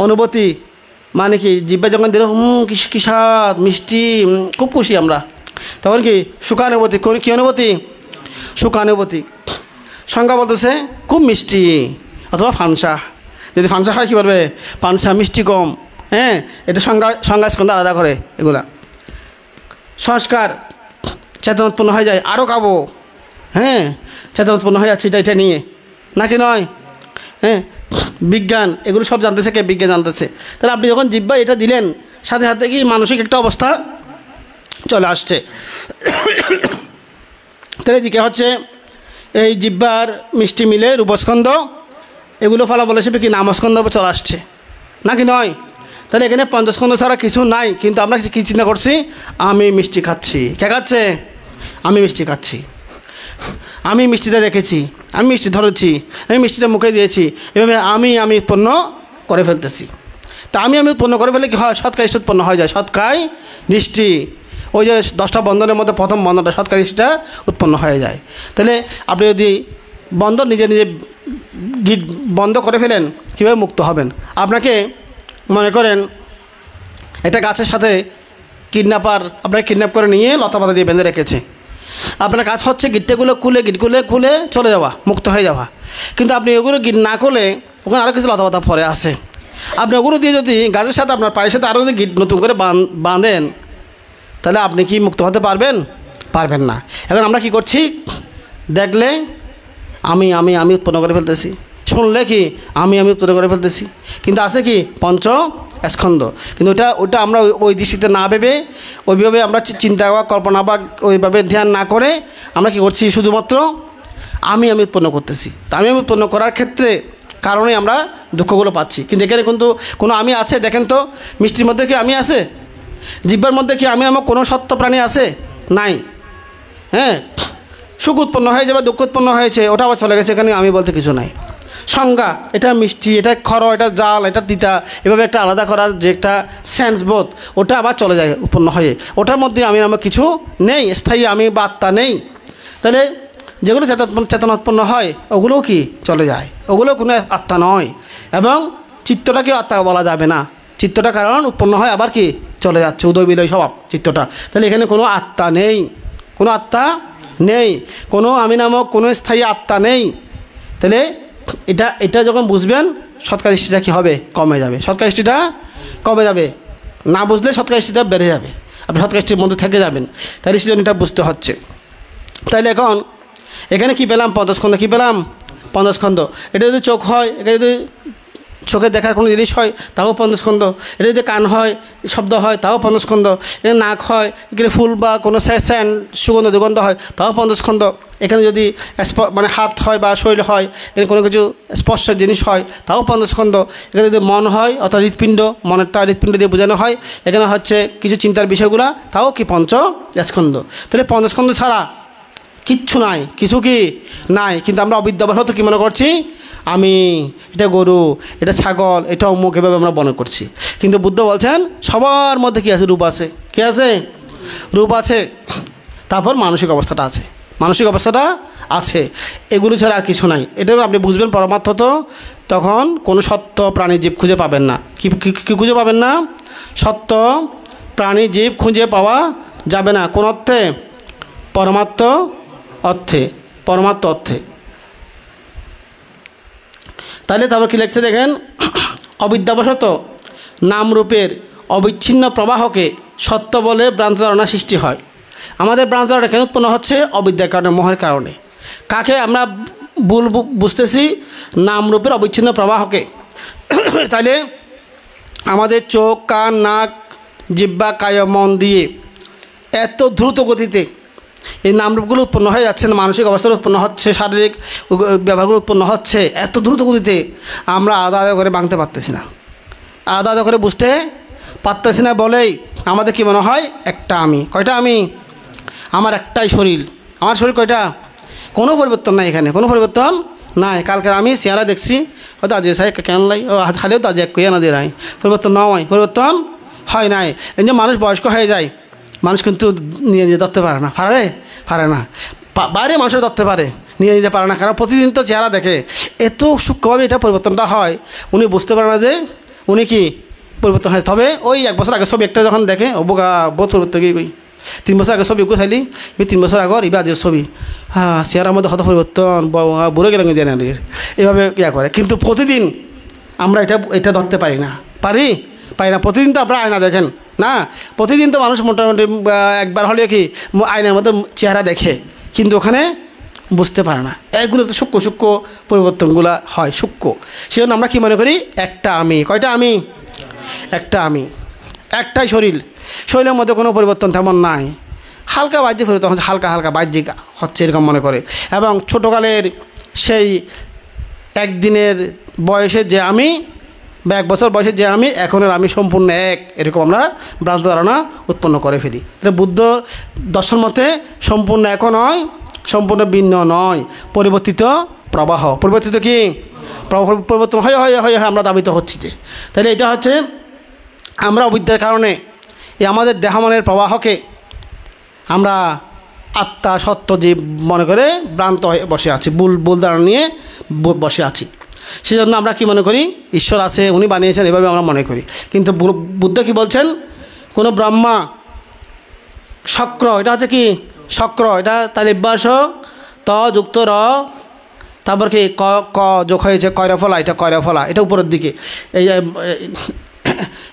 অনুভূতি। মানে কি জিহ্বা যখন দিল কি স্বাদ, মিষ্টি, খুব খুশি আমরা, তখন কি সুখানুভূতি। কী অনুভূতি? সুখানুভূতি। সংজ্ঞা বলতেছে খুব মিষ্টি, অথবা ফানসা। যদি ফানসা হয় কী বলবে? ফানসা, মিষ্টি কম। হ্যাঁ, এটা সংজ্ঞা স্কন্ধ আলাদা করে এগুলা। সংস্কার, চেতনা উৎপন্ন হয়ে যায়, আরও খাবো। হ্যাঁ, চেতনা উৎপন্ন হয়ে যাচ্ছে এটা নিয়ে, নাকি নয়? হ্যাঁ, বিজ্ঞান এগুলো সব জানতেছে কে? বিজ্ঞান জানতেছে। তাহলে আপনি যখন জিহ্বা এটা দিলেন, সাথে সাথে কি মানসিক একটা অবস্থা চলে আসছে। তাহলে এদিকে হচ্ছে এই জিহ্বার মিষ্টি মিলে রূপস্কন্ধ, এগুলো ফলাফল হিসেবে কি নামস্কন্ধ চলে আসছে, নাকি নয়? তাহলে এখানে পঞ্চস্কন্ধ ছাড়া কিছু নাই, কিন্তু আমরা কী চিন্তা করছি? আমি মিষ্টি খাচ্ছি। কে খাচ্ছে? আমি মিষ্টি খাচ্ছি। আমি মিষ্টিটা দেখেছি, আমি মিষ্টি ধরেছি, আমি মিষ্টিটা মুখে দিয়েছি, এভাবে আমি উৎপন্ন করে ফেলতেছি। তা আমি উৎপন্ন করে ফেলে কি হয়? সৎকার দৃষ্টি উৎপন্ন হয়ে যায়। সৎকার দৃষ্টি, ওই যে 10টা বন্ধনের মধ্যে প্রথম বন্ধনটা সৎকার দৃষ্টিটা উৎপন্ন হয়ে যায়। তাহলে আপনি যদি বন্ধন নিজে গিট বন্ধ করে ফেলেন, কীভাবে মুক্ত হবেন? আপনাকে মনে করেন একটা গাছের সাথে কিডন্যাপার আপনাকে কিডন্যাপ করে নিয়ে লতাপাতা দিয়ে বেঁধে রেখেছে। আপনার কাজ হচ্ছে গিটগুলো খুলে চলে যাওয়া, মুক্ত হয়ে যাওয়া। কিন্তু আপনি ওগুলো গিট না খুলে ওখানে আরও কিছু লতাপাতা পরে আছে, আপনি ওগুলো দিয়ে যদি গাছের সাথে আপনার পায়ের সাথে আরও যদি গিট নতুন করে বাঁধেন, তাহলে আপনি কি মুক্ত হতে পারবেন? পারবেন না। এখন আমরা কি করছি? দেখলে আমি উৎপন্ন করে ফেলতেছি, শুনলে কি আমি উৎপন্ন করে ফেলতেছি। কিন্তু আছে কি পঞ্চ স্কন্ধ, কিন্তু ওটা আমরা ওই দৃষ্টিতে না ভেবে, ওইভাবে আমরা চিন্তা বা কল্পনা বা ওইভাবে ধ্যান না করে আমরা কি করছি? শুধুমাত্র আমি উৎপন্ন করতেছি। তা আমি উৎপন্ন করার ক্ষেত্রে কারণে আমরা দুঃখগুলো পাচ্ছি। কিন্তু এখানে কিন্তু কোনো আমি আছে? দেখেন তো, মিষ্টির মধ্যে কি আমি আছে? জিহ্বার মধ্যে কি আমি নামক কোনো সত্য প্রাণী আছে? নাই। হ্যাঁ, সুখ উৎপন্ন হয়েছে বা দুঃখ উৎপন্ন হয়েছে, ওটা আবার চলে গেছে, এখানে আমি বলতে কিছু নাই। সংজ্ঞা, এটা মিষ্টি, এটা খড়, এটা জাল, এটা তিতা, এভাবে একটা আলাদা করার যে একটা সেন্স বোধ, ওটা আবার চলে যায় উৎপন্ন হয়ে। ওটার মধ্যে আমি নামক কিছু নেই, স্থায়ী আমি বা আত্মা নেই। তাহলে যেগুলো চেতনা উৎপন্ন হয় ওগুলোও কি চলে যায়, ওগুলো কোনো আত্মা নয়। এবং চিত্তটাকেও আত্মা বলা যাবে না। চিত্তটা কারণ উৎপন্ন হয় আবার কি চলে যাচ্ছে, উদয় বিলয় স্বভাব চিত্তটা। তাহলে এখানে কোনো আত্মা নেই, কোনো আত্মা নেই, কোনো আমি নামক কোনো স্থায়ী আত্মা নেই। তাহলে এটা যখন বুঝবেন, সৎকার দৃষ্টিটা কী হবে? কমে যাবে। সৎকার দৃষ্টিটা কমে যাবে। না বুঝলে সৎকার দৃষ্টিটা বেড়ে যাবে, আপনি সৎকার দৃষ্টির মধ্যে থেকে যাবেন। তাহলে সেজন্য এটা বুঝতে হচ্ছে। তাইলে এখন এখানে কি পেলাম? পঞ্চস্কন্ধ। কি পেলাম? পঞ্চস্কন্ধ। এটা যদি চোখ হয়, এটা যদি চোখে দেখার কোনো জিনিস হয়, তাও পঞ্চস্কন্ধ। এটা যদি কান হয়, শব্দ হয়, তাও পঞ্চস্কন্ধ। এটা নাক হয়, এখানে ফুল বা কোনো স্যান সুগন্ধ দুর্গন্ধ হয়, তাও পঞ্চস্কন্ধ। এখানে যদি মানে হাত হয় বা শরীর হয়, এখানে কোনো কিছু স্পর্শের জিনিস হয়, তাও পঞ্চস্কন্ধ। এখানে যদি মন হয়, অর্থাৎ হৃৎপিণ্ড, মনেরটা হৃৎপিণ্ড দিয়ে বোঝানো হয়, এখানে হচ্ছে কিছু চিন্তার বিষয়গুলো, তাও কি পঞ্চস্কন্ধ। তাহলে পঞ্চস্কন্ধ ছাড়া কিচ্ছু নাই, কিছু কি নাই। কিন্তু আমরা অবিদ্যাবশত কী মনে করছি? আমি, এটা গরু, এটা ছাগল, এটা অমুক, এভাবে আমরা মনে করছি। কিন্তু বুদ্ধ বলছেন সবার মধ্যে কী আছে? রূপ আছে। কী আছে? রূপ আছে। তারপর মানসিক অবস্থাটা আছে, মানসিক অবস্থাটা আছে। এগুলো ছাড়া আর কিছু নাই। এটাও আপনি বুঝবেন পরমার্থত, তখন কোনো সত্য প্রাণী জীব খুঁজে পাবেন না। কি খুঁজে পাবেন না? সত্য প্রাণী জীব খুঁজে পাওয়া যাবে না। কোন অর্থে? পরমার্থ অর্থে, পরমার্থ অর্থে। তাহলে তারপর কী লিখছে দেখেন, অবিদ্যাবশত নামরূপের অবিচ্ছিন্ন প্রবাহকে সত্য বলে ভ্রান্ত ধারণা সৃষ্টি হয়। আমাদের ভ্রান্ত ধারণা কেন উৎপন্ন হচ্ছে? অবিদ্যার কারণে, মোহের কারণে। কাকে আমরা ভুল বুঝতেছি? নামরূপের অবিচ্ছিন্ন প্রবাহকে। তাহলে আমাদের চোখ, কান, নাক, জিহ্বা, কায়, মন দিয়ে এত দ্রুত গতিতে এই নামরূপগুলো উৎপন্ন হয়ে যাচ্ছে, মানসিক অবস্থার উৎপন্ন হচ্ছে, শারীরিক ব্যবহারগুলো উৎপন্ন হচ্ছে, এত দ্রুত গতিতে আমরা আলাদা আলাদা করে ভাঙতে পারতেছি না, আলাদা আলাদা করে বুঝতে পারতেছি না বলেই আমাদের কি মনে হয়? একটা আমি। কয়টা আমি? আমার একটাই শরীর। আমার শরীর কয়টা? কোনো পরিবর্তন নাই এখানে, কোনো পরিবর্তন নাই। কালকে আমি চেহারা দেখছি, হয়তো আজ সাই কেন লাই ও হাত খালেও তো আজ এক কইয়া না দিয়ে নাই, পরিবর্তন নয়, পরিবর্তন হয় নাই। এই যে মানুষ বয়স্ক হয়ে যায়, মানুষ কিন্তু নিয়ে নিতে ধরতে পারে না, পারে না। বাইরে মানুষের ধরতে পারে, নিয়ে নিতে পারে না, কারণ প্রতিদিন তো চেহারা দেখে, এত সূক্ষ্মভাবে এটা পরিবর্তনটা হয়, উনি বুঝতে পারে না যে উনি কি পরিবর্তন হয়। তবে ওই 1 বছর আগে ছবি একটা যখন দেখে, ও বোকা বহুত পরিবর্তন কি 3 বছর আগে ছবি একটু খাইলি, 3 বছর আগর ইবা আজের ছবি, হ্যাঁ চেহারার মধ্যে হয়তো পরিবর্তন, বুড়ো গেলে দিয়ে না এভাবে ইয়া করে। কিন্তু প্রতিদিন আমরা এটা ধরতে পারি না, পারি না। প্রতিদিন তো আপনারা আয়না দেখেন না, প্রতিদিন তো মানুষ মোটামুটি একবার হলেও কি আয়নার মধ্যে চেহারা দেখে, কিন্তু ওখানে বুঝতে পারে না। এগুলো তো সূক্ষ্ম পরিবর্তনগুলো হয়, সূক্ষ্ম। সেজন্য আমরা কি মনে করি? একটা আমি। কয়টা আমি? একটা আমি, একটাই শরীর। শরীরের মধ্যে কোনো পরিবর্তন তেমন নাই, হালকা বাহ্যিক পরিবর্তন হচ্ছে, হালকা বাহ্যিক হচ্ছে এরকম মনে করে। এবং ছোটোকালের সেই একদিনের বয়সের যে আমি বা 1 বছর বয়সের যে আমি, এখনের আমি সম্পূর্ণ এক, এরকম আমরা ভ্রান্ত ধারণা উৎপন্ন করে ফেলি। তাহলে বুদ্ধ দর্শন মতে সম্পূর্ণ এক নয়, সম্পূর্ণ ভিন্ন নয়, পরিবর্তিত প্রবাহ। পরিবর্তিত কি? পরিবর্তন হয় আমরা দাবিত হচ্ছি যে। তাহলে এটা হচ্ছে আমরা অবিদ্যার কারণে এই আমাদের দেহমনের প্রবাহকে আমরা আত্মা, সত্য জীব মনে করে ভ্রান্ত হয়ে বসে আছি, ভুল ধারণা নিয়ে বসে আছি। সেজন্য আমরা কি মনে করি? ঈশ্বর আছে, উনি বানিয়েছেন, এভাবে আমরা মনে করি। কিন্তু বুদ্ধ কি বলছেন? কোনো ব্রহ্মা শক্র, এটা হচ্ছে কি শক্র, এটা তার অভ্যাস ত যুক্ত র, তারপর কি ক যোগ হয়েছে কয়রাফলা, এটা কয়রাফলা, এটা উপরের দিকে, এই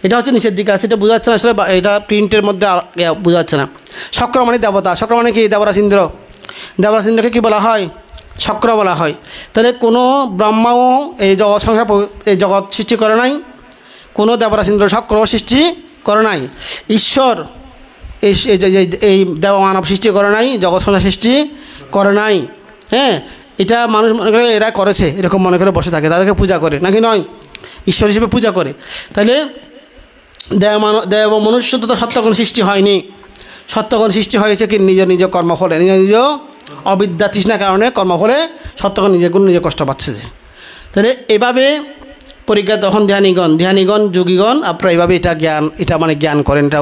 এটা হচ্ছে নিচের দিকে আছে, এটা বোঝা যাচ্ছে না আসলে, এটা প্রিন্টের মধ্যে বোঝা যাচ্ছে না। শক্র মানে দেবতা, শক্র মানে কি? দেবরাজ ইন্দ্র। দেবরাজ ইন্দ্রকে কী বলা হয়? শক্র বলা হয়। তাহলে কোনো ব্রহ্মাও এই জগৎ সংসার, এই জগৎ সৃষ্টি করে নাই, কোনো দেবরাজ ইন্দ্র শক্র সৃষ্টি করে নাই। ঈশ্বর এই দেব মানব সৃষ্টি করে নাই, জগৎ সংসার সৃষ্টি করে নাই। হ্যাঁ, এটা মানুষ মনে করে এরা করেছে, এরকম মনে করে বসে থাকে, তাদেরকে পূজা করে, নাকি নয়? ঈশ্বর হিসেবে পূজা করে। তাহলে দেব মনুষ্য তো সত্যগুণ সৃষ্টি হয়নি, সত্যগুণ সৃষ্টি হয়েছে কি? নিজ কর্মফলে, নিজ অবিদ্যা তৃষ্ণার কারণে কর্মফলে সত্যগুণ নিজের গুণ নিজে কষ্ট পাচ্ছে যে। তাহলে এভাবে পরীক্ষা তখন ধ্যানীগণ যোগীগণ আপনারা এইভাবে এটা মানে জ্ঞান করেন, এটা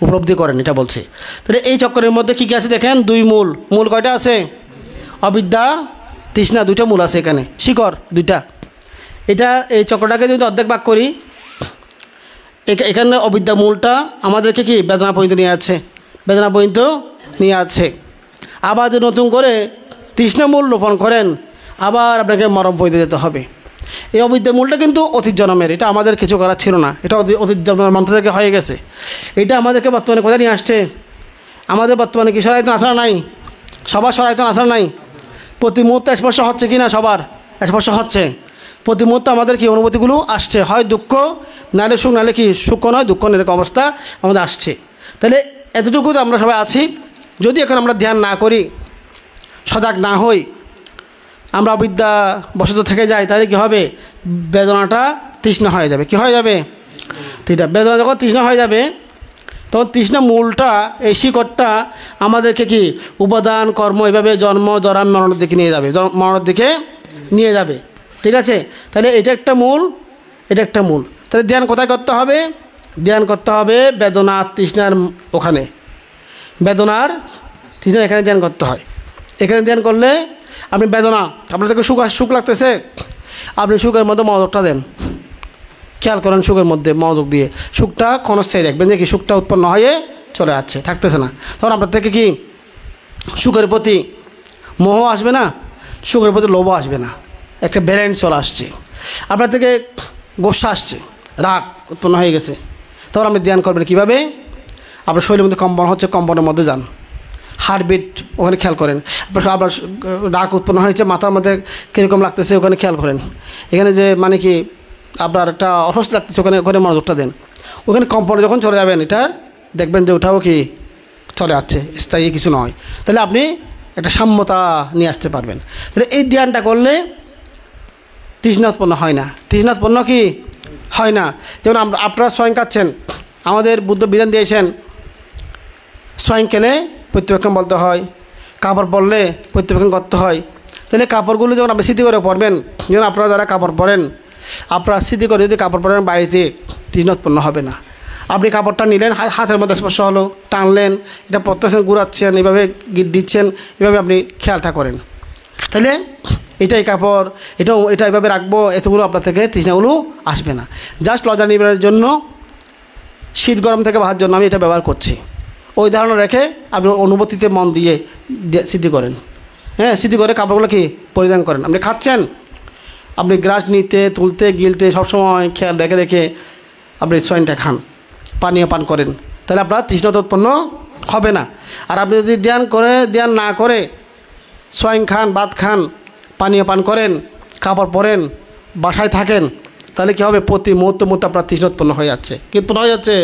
উপলব্ধি করেন, এটা বলছে। তাহলে এই চক্রের মধ্যে কী কী আছে দেখেন? 2 মূল কয়টা আছে? অবিদ্যা, তৃষ্ণা, 2টা মূল আছে এখানে, শিকড় 2টা। এটা এই চক্রটাকে যদি অর্ধেক ভাগ করি, এখানে অবিদ্যা মূলটা আমাদেরকে কি বেদনা পর্যন্ত নিয়ে আছে, বেদনা পর্যন্ত নিয়ে আছে। আবার যদি নতুন করে তৃষ্ণা মূল রোপণ করেন, আবার আপনাকে মরম পর্যন্ত যেতে হবে। এই অবিদ্যা মূলটা কিন্তু অতীত জন্মের, এটা আমাদের কিছু করার ছিল না, এটা অতীত জন্মের মন্ত্র থেকে হয়ে গেছে। এটা আমাদেরকে বর্তমানে কোথায় নিয়ে আসছে? আমাদের বর্তমানে কি সরায়তন আসার নাই? সবার সরায়তন আসার নাই? প্রতি মুহূর্তে স্পর্শ হচ্ছে কি না? সবার স্পর্শ হচ্ছে। প্রতি মুহূর্তে আমাদের কি অনুভূতিগুলো আসছে, হয় দুঃখ, নাহলে সুখ, নাহলে কি সুখ নয় দুঃখ, এরকম অবস্থা আমাদের আসছে। তাহলে এতটুকু তো আমরা সবাই আছি। যদি এখন আমরা ধ্যান না করি, সজাগ না হই, আমরা অবিদ্যা বশত থেকে যাই, তাহলে কী হবে? বেদনাটা তৃষ্ণা হয়ে যাবে। কী হয়ে যাবে? এটা বেদনা যখন তৃষ্ণা হয়ে যাবে, তখন তৃষ্ণা মূলটা, এই শিকড়টা আমাদেরকে কি উপাদান কর্ম এভাবে জন্ম জরা মরণের দিকে নিয়ে যাবে, মরণের দিকে নিয়ে যাবে। ঠিক আছে? তাহলে এটা একটা মূল, এটা একটা মূল। তাহলে ধ্যান কোথায় করতে হবে? ধ্যান করতে হবে বেদনা তৃষ্ণার ওখানে, বেদনার তৃষ্ণা এখানে ধ্যান করতে হয়। এখানে ধ্যান করলে আপনি বেদনা, আপনাদেরকে সুখ লাগতেছে, আপনি সুখের মধ্যে মনোযোগটা দেন। খেয়াল করেন সুখের মধ্যে মনোযোগ দিয়ে, সুখটা ক্ষণস্থায়ী দেখবেন যে কি সুখটা উৎপন্ন হয়ে চলে যাচ্ছে, থাকতেছে না। তখন আপনার থেকে কি সুখের প্রতি মোহ আসবে না, সুখের প্রতি লোভ আসবে না, একটা ব্যালেন্স চলে আসছে। আপনার থেকে গোসা আসছে, রাগ উৎপন্ন হয়ে গেছে, তখন আপনি ধ্যান করবেন কীভাবে? আপনার শরীরের মধ্যে কম্পন হচ্ছে, কম্পনের মধ্যে যান, হার্টবিট ওখানে খেয়াল করেন। আপনার রাগ উৎপন্ন হয়েছে, মাথার মধ্যে কীরকম লাগতেছে ওখানে খেয়াল করেন। এখানে যে মানে কি আপনার একটা অস্বস্তি লাগতেছে ওখানে ওখানে মনোযোগটা দেন। ওখানে কম্পনে যখন চলে যাবেন এটা দেখবেন যে ওটাও কি চলে যাচ্ছে, স্থায়ী কিছু নয়। তাহলে আপনি একটা সাম্যতা নিয়ে আসতে পারবেন। তাহলে এই ধ্যানটা করলে তৃষ্ণা উৎপন্ন হয় না। তৃষ্ণা উৎপন্ন কি হয় না। যেমন আপনারা স্বয়ং খাচ্ছেন, আমাদের বুদ্ধ বিধান দিয়েছেন স্বয়ং খেলে প্রত্যবেক্ষণ বলতে হয়, কাপড় পরলে প্রত্যবেক্ষণ করতে হয়। তাহলে কাপড়গুলো যখন আপনি স্মৃতি করে পরবেন, যেমন আপনারা যারা কাপড় পরেন, আপনারা স্মৃতি করে যদি কাপড় পরেন বাড়িতে, তৃষ্ণা উৎপন্ন হবে না। আপনি কাপড়টা নিলেন, হাতের মধ্যে স্পর্শ হলো, টানলেন, এটা পরতেছেন, ঘুরাচ্ছেন, এইভাবে গিট দিচ্ছেন, এভাবে আপনি খেয়ালটা করেন। তাহলে এটাই কাপড়, এটা এভাবে রাখবো, এতগুলো আপনার থেকে তৃষ্ণাগুলো আসবে না। জাস্ট লজ্জা নিবারণের জন্য, শীত গরম থেকে বাহার জন্য আমি এটা ব্যবহার করছি, ওই ধারণা রেখে আপনি অনুভূতিতে মন দিয়ে স্মৃতি করেন। হ্যাঁ, স্মৃতি করে কাপড়গুলো কি পরিধান করেন। আপনি খাচ্ছেন, আপনি গ্রাস নিতে তুলতে গিলতে সবসময় খেয়াল রেখে রেখে আপনি সোয়াইনটা খান, পানীয় পান করেন, তাহলে আপনার তৃষ্ণা উৎপন্ন হবে না। আর আপনি যদি ধ্যান না করে সোয়াইন খান, ভাত খান, পানীয় পান করেন, কাপড় পরেন, বাসায় থাকেন, তাহলে কী হবে? প্রতি মুহূর্তে মুহূর্তে আপনার তৃষ্ণা উৎপন্ন হয়ে যাচ্ছে। কী উৎপন্ন হয়ে যাচ্ছে?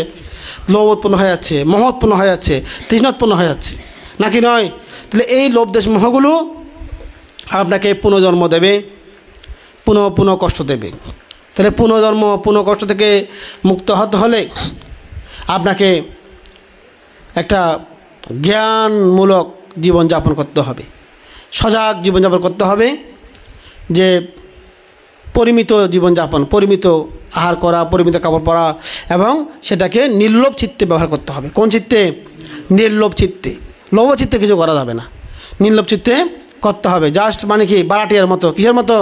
লোভ উৎপন্ন হয়ে যাচ্ছে, মোহ উৎপন্ন হয়ে যাচ্ছে, তৃষ্ণা উৎপন্ন হয়ে যাচ্ছে, নাকি নয়? তাহলে এই লোভ দেশ মোহগুলো আপনাকে পুনর্জন্ম দেবে, পুনঃ কষ্ট দেবে। তাহলে পুনর্জন্ম কষ্ট থেকে মুক্ত হতে হলে আপনাকে একটা জ্ঞানমূলক জীবনযাপন করতে হবে, সজাগ জীবনযাপন করতে হবে, যে পরিমিত জীবনযাপন, পরিমিত আহার করা, পরিমিত কাপড় পরা, এবং সেটাকে নির্লোভ চিত্তে ব্যবহার করতে হবে। কোন চিত্তে? নির্লোভ চিত্তে। লোভ চিত্তে কিছু করা যাবে না, নির্লোভ চিত্তে করতে হবে। জাস্ট মানে কি ভাড়াটিয়ার মতো। কিসের মতো?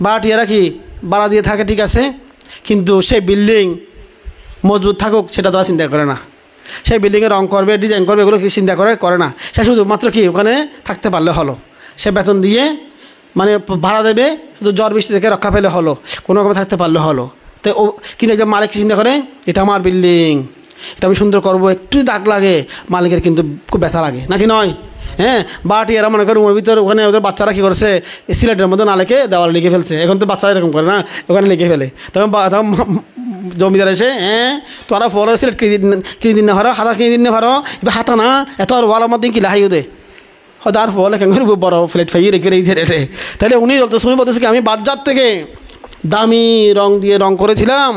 ভাড়াটিয়ারা কি ভাড়া দিয়ে থাকে, ঠিক আছে, কিন্তু সেই বিল্ডিং মজবুত থাকুক সেটা তারা চিন্তা করে না। সেই বিল্ডিংয়ে রং করবে, ডিজাইন করবে, এগুলো কি চিন্তা করে না। সে শুধুমাত্র কি ওখানে থাকতে পারলে হলো, সে বেতন দিয়ে মানে ভাড়া দেবে, শুধু ঝড় বৃষ্টি থেকে রক্ষা পেলে হলো, কোনো রকম থাকতে পারলে হলো। তো ও কিন্তু একজন মালিক চিন্তা করে এটা আমার বিল্ডিং, এটা আমি সুন্দর করবো, একটু দাগ লাগে মালিকের কিন্তু খুব ব্যথা লাগে, নাকি নয়? হ্যাঁ, বাটি এরা মনে করে রুমের ভিতরে ওখানে ওদের বাচ্চারা কী করছে, সিলেটের মধ্যে নালেকে দেওয়ালে লিখে ফেলছে। এখন তো বাচ্চারা এরকম করে না, ওখানে লিখে ফেলে। তখন জমিদার এসে, হ্যাঁ তোরা ফলো সিলেট কিনে দিন না ভারো, হাতা কিনে দিন না ভারো, এবার হাতা না এত আর ওয়াল আমার দিন কি লাহাই ওদের হয়তো আর ফলে কেন বড় ফ্লেট ফাইয়ে রেখে রেখে। তাহলে উনি বলতেছে কি আমি বাজার থেকে দামি রং দিয়ে রং করেছিলাম,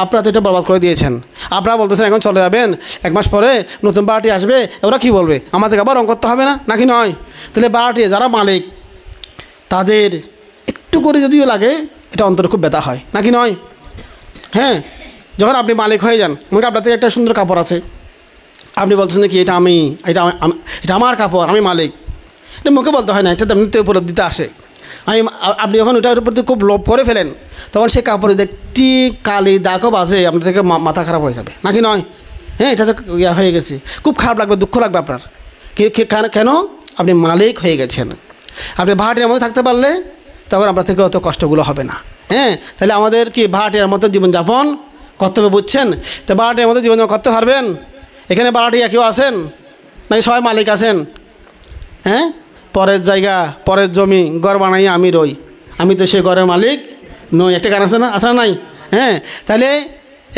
আপনারা তো এটা বরবাদ করে দিয়েছেন। আপনারা বলতেছেন এখন চলে যাবেন, 1 মাস পরে নতুন বাড়িটি আসবে, ওরা কী বলবে? আমাদেরকে আবার রং করতে হবে না, নাকি নয়? তাহলে বাড়িটি যারা মালিক তাদের একটু করে যদিও লাগে এটা অন্তরে খুব ব্যথা হয়, নাকি নয়? হ্যাঁ, যখন আপনি মালিক হয়ে যান, মনে আপনার থেকে একটা সুন্দর কাপড় আছে, আপনি বলছেন কি এটা আমার কাপড়, আমি মালিক, এটা মুখে বলতে হয় না, এটা তেমনিতে উপলব্ধিতে আসে। আপনি যখন ওটার উপর খুব লোভ করে ফেলেন, তখন সেই কাপড়ে একটি কালি দাগও বাজে আপনার থেকে মাথা খারাপ হয়ে যাবে, নাকি নয়? হ্যাঁ, এটা তো ইয়া হয়ে গেছে, খুব খারাপ লাগবে, দুঃখ লাগবে আপনার। কেন? আপনি মালিক হয়ে গেছেন। আপনি ভাড়াটিয়ার মধ্যে থাকতে পারলে তখন আপনার থেকে অত কষ্টগুলো হবে না। হ্যাঁ, তাহলে আমাদের কি ভাড়াটিয়ার মতো জীবনযাপন করতে হবে, বুঝছেন? তো ভাড়াটিয়ার মতো জীবনযাপন করতে পারবেন? এখানে ভাড়াটিয়া কেউ আছেন নাকি সবাই মালিক আছেন? হ্যাঁ, পরের জায়গা, পরের জমি, ঘর বানাই আমি রই, আমি তো সেই ঘরের মালিক নই, একটা গান আছে না, আসা নাই? হ্যাঁ, তাহলে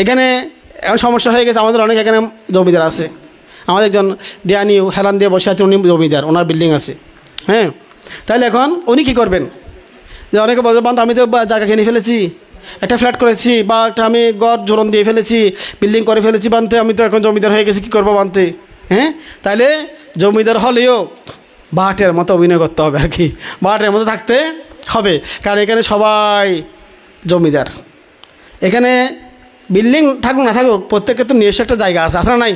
এখানে এখন সমস্যা হয়ে গেছে, আমাদের অনেক এখানে জমিদার আছে। আমাদের একজন দেয়ানি হেলান দিয়ে বসে আছে, উনি জমিদার, ওনার বিল্ডিং আছে। হ্যাঁ, তাহলে এখন উনি কী করবেন? যে অনেকে বলবে বান্ধব আমি তো জায়গা কিনে ফেলেছি, একটা ফ্ল্যাট করেছি, বা একটা আমি ঘর জোরন দিয়ে ফেলেছি, বিল্ডিং করে ফেলেছি, বানতে আমি তো এখন জমিদার হয়ে গেছি, কী করবো বানতে? হ্যাঁ, তাহলে জমিদার হলেও ভাড়াটিয়ার মতো অভিনয় করতে হবে আর কি, ভাড়াটিয়ার মতো থাকতে হবে। কারণ এখানে সবাই জমিদার, এখানে বিল্ডিং থাকুক না থাকুক প্রত্যেকের তো নিজস্ব একটা জায়গা আছে, আসলে নাই?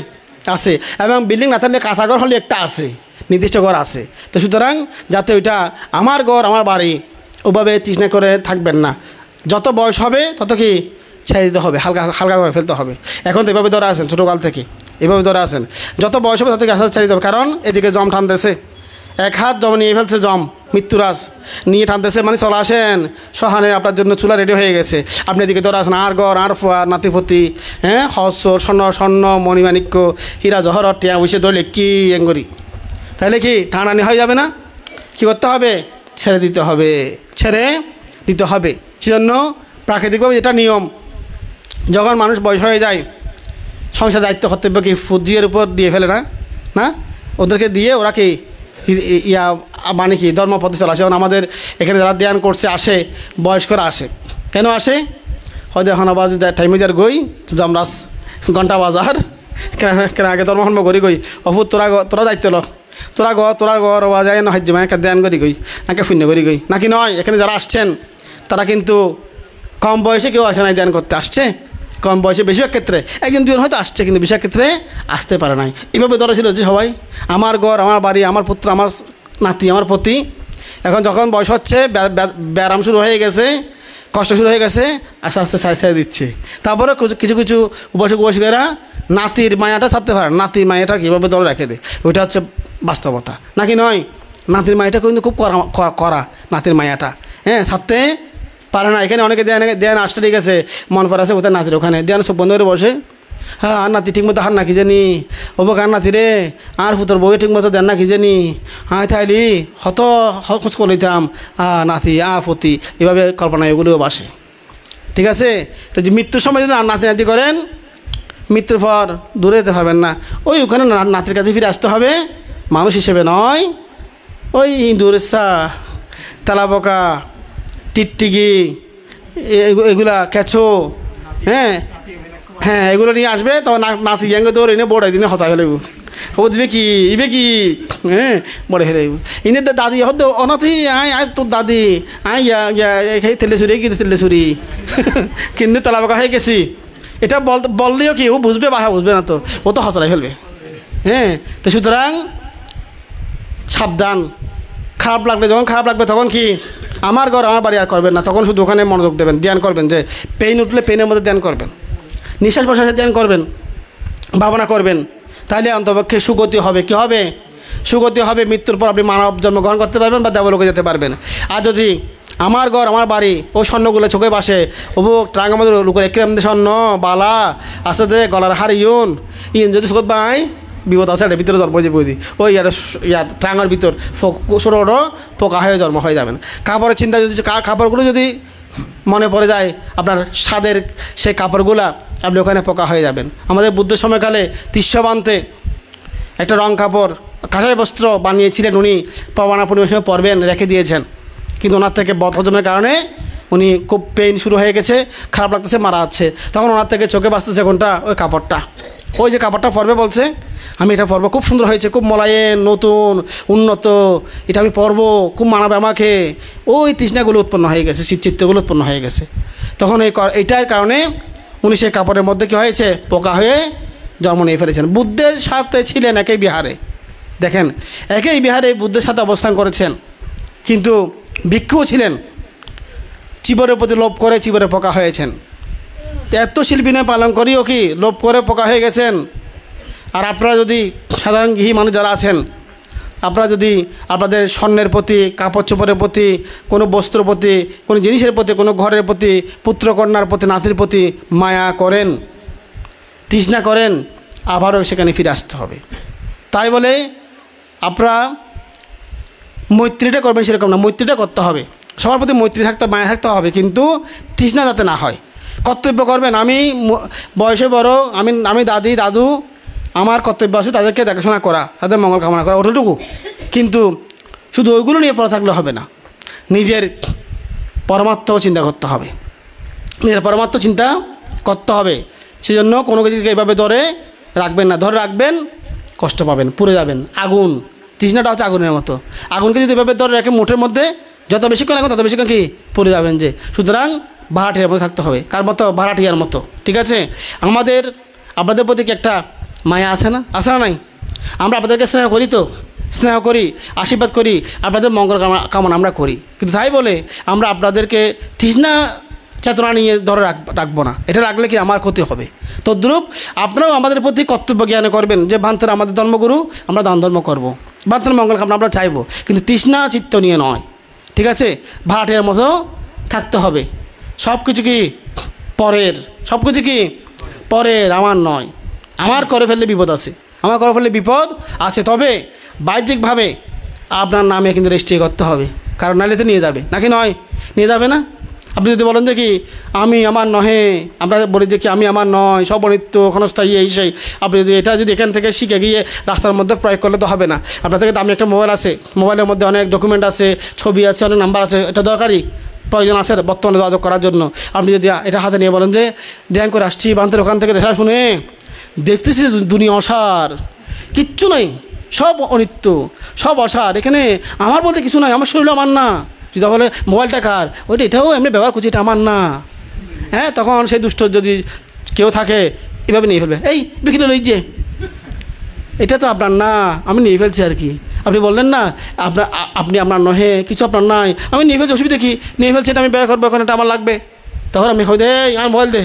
আছে। এবং বিল্ডিং না থাকলে কাঁচা ঘর হলে একটা আছে, নির্দিষ্ট ঘর আছে। তো সুতরাং যাতে ওইটা আমার ঘর আমার বাড়ি ওভাবে তৃষ্ণা করে থাকবেন না, যত বয়স হবে তত কি ছেড়ে দিতে হবে, হালকা হালকা করে ফেলতে হবে। এখন তো এভাবে ধরে আছেন, ছোটোকাল থেকে এভাবে ধরে আছেন, যত বয়স হবে তত কি আস্তে আস্তে ছেড়ে দিতে হবে। কারণ এদিকে জম টানতেছে, এক হাত জম নিয়ে ফেলছে, জম মৃত্যুরাজ নিয়ে টানতেছে, মানে চলে আসেন সহানে, আপনার জন্য চুলা রেডি হয়ে গেছে, আপনি এদিকে ধরে আসেন আর গড় আর ফুয়া নাতিপতি, হ্যাঁ হস্য স্বর্ণ স্বর্ণ মণিমাণিক্য হীরা জহরত টিয়া বসে ধরলে কি এঙ্গরি, তাহলে কি টানানি হয়ে যাবে না? কী করতে হবে? ছেড়ে দিতে হবে, ছেড়ে দিতে হবে। সেজন্য প্রাকৃতিকভাবে যেটা নিয়ম, যখন মানুষ বয়স হয়ে যায় সংসার দায়িত্ব কর্তব্য কি ফুজিয়ের উপর দিয়ে ফেলে না, না ওদেরকে দিয়ে ওরা কি ইয়া মানে কি ধর্মপথে চলে আসে। যেমন আমাদের এখানে যারা ধ্যান করছে আসে, বয়স্করা আসে, কেন আসে? হয়তো এখন আবার টাইমে যার গই জমরাস ঘন্টা বাজার কেন আগে ধর্মকর্ম করি গই অভূত তোরা দায়িত্ব লো, তোরা গা যায় না হাজ্য একটা ধ্যান করি গই, একে শূন্য করি গই, নাকি নয়? এখানে যারা আসছেন তারা কিন্তু কম বয়সে কেউ আসে নাই ধ্যান করতে, আসছে কম বয়সে, বেশিরভাগ ক্ষেত্রে একজন দুজন হয়তো আসছে, কিন্তু বেশিরভাগ ক্ষেত্রে আসতে পারে নাই। এভাবে ধরা ছিল যে সবাই আমার ঘর আমার বাড়ি আমার পুত্র আমার নাতি আমার পতি। এখন যখন বয়স হচ্ছে, ব্যায়াম শুরু হয়ে গেছে, কষ্ট শুরু হয়ে গেছে, আস্তে আস্তে ছেড়ে দিচ্ছে। তারপরে কিছু কিছু উপাসকেরা নাতির মায়াটা ছাড়তে পারে, নাতির মায়াটা কীভাবে ধরে রেখে দেয়, ওইটা হচ্ছে বাস্তবতা, নাকি নয়? নাতির মায়াটা কিন্তু খুব করা নাতির মায়াটা, হ্যাঁ ছাড়তে পারে না। এখানে অনেকে দেন আসতে ঠিক আছে, মন পড়ে আছে কোথায় নাতির ওখানে দেন সব বন্ধ করে বসে, হ্যাঁ আর নাতি ঠিকমতো হার নাকি জানি ওবো কার নাতি রে আর ফুতোর বউয়ে ঠিকমতো দেন নাকি জানি, হ্যাঁ তাইলি হত খোঁজ করে লইতাম নাতি ফুতি, এভাবে কল্পনা এগুলোও বাসে, ঠিক আছে? তো যে মৃত্যুর সময় যদি নাতি করেন, মৃত্যুর পর দূরে যেতে পারবেন না, ওখানে নাতির কাছে ফিরে আসতে হবে, মানুষ হিসেবে নয়। ওই ইঁদুর তেলাপোকা টিকটিকি এগুলা কেঁচো, হ্যাঁ হ্যাঁ এগুলো নিয়ে আসবে, তখন নাতি গ্যাঙ্গে দৌড় এনে বড় দিনে হতা ফেলে ও দিবে কি ইবে কি, হ্যাঁ বড়ে ফেলে ইনে দাদি হদ অনাথি আয় আয় তোর দাদি আয় তেলে চুরি কি তেলে চুরি কিন্তু তেলাপোকা হয়ে গেছি, এটা বললেও কি ও বুঝবে, বাসা বুঝবে না তো, ও তো হচড়াই ফেলবে, হ্যাঁ। তো সুতরাং সাবধান, খারাপ লাগবে তখন কি আমার ঘর আমার বাড়ি আর করবেন না, তখন শুধু ওখানে মনোযোগ দেবেন, ধ্যান করবেন, যে পেইন উঠলে পেইনের মধ্যে ধ্যান করবেন, নিঃশ্বাস প্রশ্বাসে ধ্যান করবেন, ভাবনা করবেন, তাহলে অন্তপক্ষে সুগতি হবে। কি হবে? সুগতি হবে। মৃত্যুর পর আপনি মানব জন্মগ্রহণ করতে পারবেন বা দেবলোকে যেতে পারবেন। আর যদি আমার ঘর আমার বাড়ি ও স্বর্ণগুলো চোখে বাসে ওবুক ট্রাং আমাদের লুকের একরম স্বর্ণ বালা আসে দে গলার হার ইন যদি চোখত বাই বিপদ আছে, এটার ভিতরে জন্ম যে বুঝি ওই ট্রাঙের ভিতর ছোটো পোকা হয়ে জন্ম হয়ে যাবেন। কাপড়ের চিন্তা যদি কাপড়গুলো যদি মনে পড়ে যায় আপনার স্বাদের সেই কাপড়গুলা, আপনি ওখানে পোকা হয়ে যাবেন। আমাদের বুদ্ধ সময়কালে তিস্যবান্তে একটা রং কাপড় কাঁসাই বস্ত্র বানিয়েছিলেন, উনি পাওয়ানা পরিবেশ পরবেন রেখে দিয়েছেন, কিন্তু ওনার থেকে বদহজমের কারণে উনি খুব পেইন শুরু হয়ে গেছে, খারাপ লাগতেছে, মারা যাচ্ছে, তখন ওনার থেকে চোখে বাঁচতেছে কোনটা? ওই কাপড়টা, ওই যে কাপড়টা পরবে বলছে আমি এটা পরবো, খুব সুন্দর হয়েছে, খুব মোলায়েম নতুন উন্নত, এটা আমি পরবো, খুব মানাবে আমাকে, ওই তৃষ্ণাগুলো উৎপন্ন হয়ে গেছে, শীতচিত্তগুলো উৎপন্ন হয়ে গেছে। তখন এইটার কারণে উনি সেই কাপড়ের মধ্যে কী হয়েছে? পোকা হয়ে জন্ম নিয়ে ফেলেছেন। বুদ্ধের সাথে ছিলেন একই বিহারে, দেখেন একই বিহারে বুদ্ধের সাথে অবস্থান করেছেন, কিন্তু ভিক্ষুও ছিলেন, চিবরের প্রতি লোভ করে চিবরে পোকা হয়েছেন। এত শিল্পী নয় পালন করিও কি লোভ করে পোকা হয়ে গেছেন। আর আপনারা যদি সাধারণ গৃহী মানুষ যারা আছেন, আপনারা যদি আপনাদের স্বর্ণের প্রতি, কাপড় চোপড়ের প্রতি, কোনো বস্ত্রের প্রতি, কোনো জিনিসের প্রতি, কোনো ঘরের প্রতি, পুত্রকন্যার প্রতি, নাতির প্রতি মায়া করেন, তৃষ্ণা করেন, আবারও সেখানে ফিরে আসতে হবে। তাই বলে আপনারা মৈত্রীটা করবেন সেরকম না, মৈত্রীটা করতে হবে, সবার প্রতি মৈত্রী থাকতে মায়া থাকতে হবে, কিন্তু তৃষ্ণা যাতে না হয়। কর্তব্য করবেন, আমি বয়সে বড়, আমি দাদি দাদু, আমার কর্তব্য আছে তাদেরকে দেখাশোনা করা, তাদের মঙ্গল কামনা করা, ওটুকু। কিন্তু শুধু ওইগুলো নিয়ে পড়ে থাকলে হবে না, নিজের পরমাত্মাও চিন্তা করতে হবে, নিজের পরমাত্ম চিন্তা করতে হবে। সেজন্য কোনো কিছুকে এইভাবে ধরে রাখবেন না, ধরে রাখবেন কষ্ট পাবেন, পুড়ে যাবেন। আগুন, তৃষ্ণাটা হচ্ছে আগুনের মতো, আগুনকে যদি এভাবে ধরে রাখে মুঠের মধ্যে, যত বেশিক্ষণ রাখবেন তত বেশিক্ষণ কি পুড়ে যাবেন। যে সুতরাং ভাড়াটিয়ার মধ্যে থাকতে হবে, কার মতো? ভাড়াটিয়ার মতো, ঠিক আছে? আপনাদের প্রতি কি একটা মায়া আছে না? আছে না নাই? আমরা আপনাদেরকে স্নেহ করি, তো স্নেহ করি, আশীর্বাদ করি, আপনাদের মঙ্গল কামনা আমরা করি, কিন্তু তাই বলে আমরা আপনাদেরকে তৃষ্ণা চেতনা নিয়ে ধরে রাখবো না, এটা রাখলে কি আমার ক্ষতি হবে। তদ্রূপ আপনারাও আমাদের প্রতি কর্তব্য জ্ঞান করবেন যে ভান্তের আমাদের ধর্মগুরু, আমরা দান ধর্ম করবো, ভান্তের মঙ্গল কামনা আমরা চাইবো, কিন্তু তৃষ্ণা চিত্ত নিয়ে নয়। ঠিক আছে, ভাড়াটিয়ার মতো থাকতে হবে। সব কিছু কি পরের, সব কিছু কি পরের, আমার নয়। আমার করে ফেললে বিপদ আছে, আমার করে ফেললে বিপদ আছে। তবে বাহ্যিকভাবে আপনার নামে কিন্তু রেজিস্ট্রি করতে হবে, কারণ নাহলে তো নিয়ে যাবে, নাকি নয়? নিয়ে যাবে না? আপনি যদি বলেন যে কি আমি আমার নহে, আমরা বলি যে কি আমি আমার নয়, সব অনিত্য ক্ষণস্থায়ী এই সেই, আপনি যদি এটা যদি এখান থেকে শিখে গিয়ে রাস্তার মধ্যে প্রয়োগ করলে তো হবে না। আপনার থেকে দামি একটা মোবাইল আছে, মোবাইলের মধ্যে অনেক ডকুমেন্ট আছে, ছবি আছে, অনেক নাম্বার আছে, এটা দরকারি প্রয়োজন আছে বর্তমানে যোগাযোগ করার জন্য। আপনি যদি এটা হাতে নিয়ে বলেন যে ধ্যান করে আসছি বান্তের ওখান থেকে দেখা শুনে দেখতেছি দুনিয়া অসার, কিচ্ছু নাই, সব অনিত্য, সব অসার, এখানে আমার বলতে কিছু নাই, আমার শরীর আমার না। যদি বলে মোবাইলটা কার, ওইটা এটাও এমনি ব্যবহার করছি, এটা আমার না। হ্যাঁ, তখন সেই দুষ্ট যদি কেউ থাকে এভাবে নিয়ে ফেলবে, এই বিক্রি লই যে এটা তো আপনার না, আমি নিয়ে ফেলছি আর কি। আপনি বললেন না আপনি আপনার নহে, কিছু আপনার নাই, আমি নিয়ে ফেলছি, অসুবিধা কি, নিয়ে ফেলছি, এটা আমি ব্যয় করবো, এখন এটা আমার লাগবে। তখন আপনি হয় দে আর মোবাইল দে,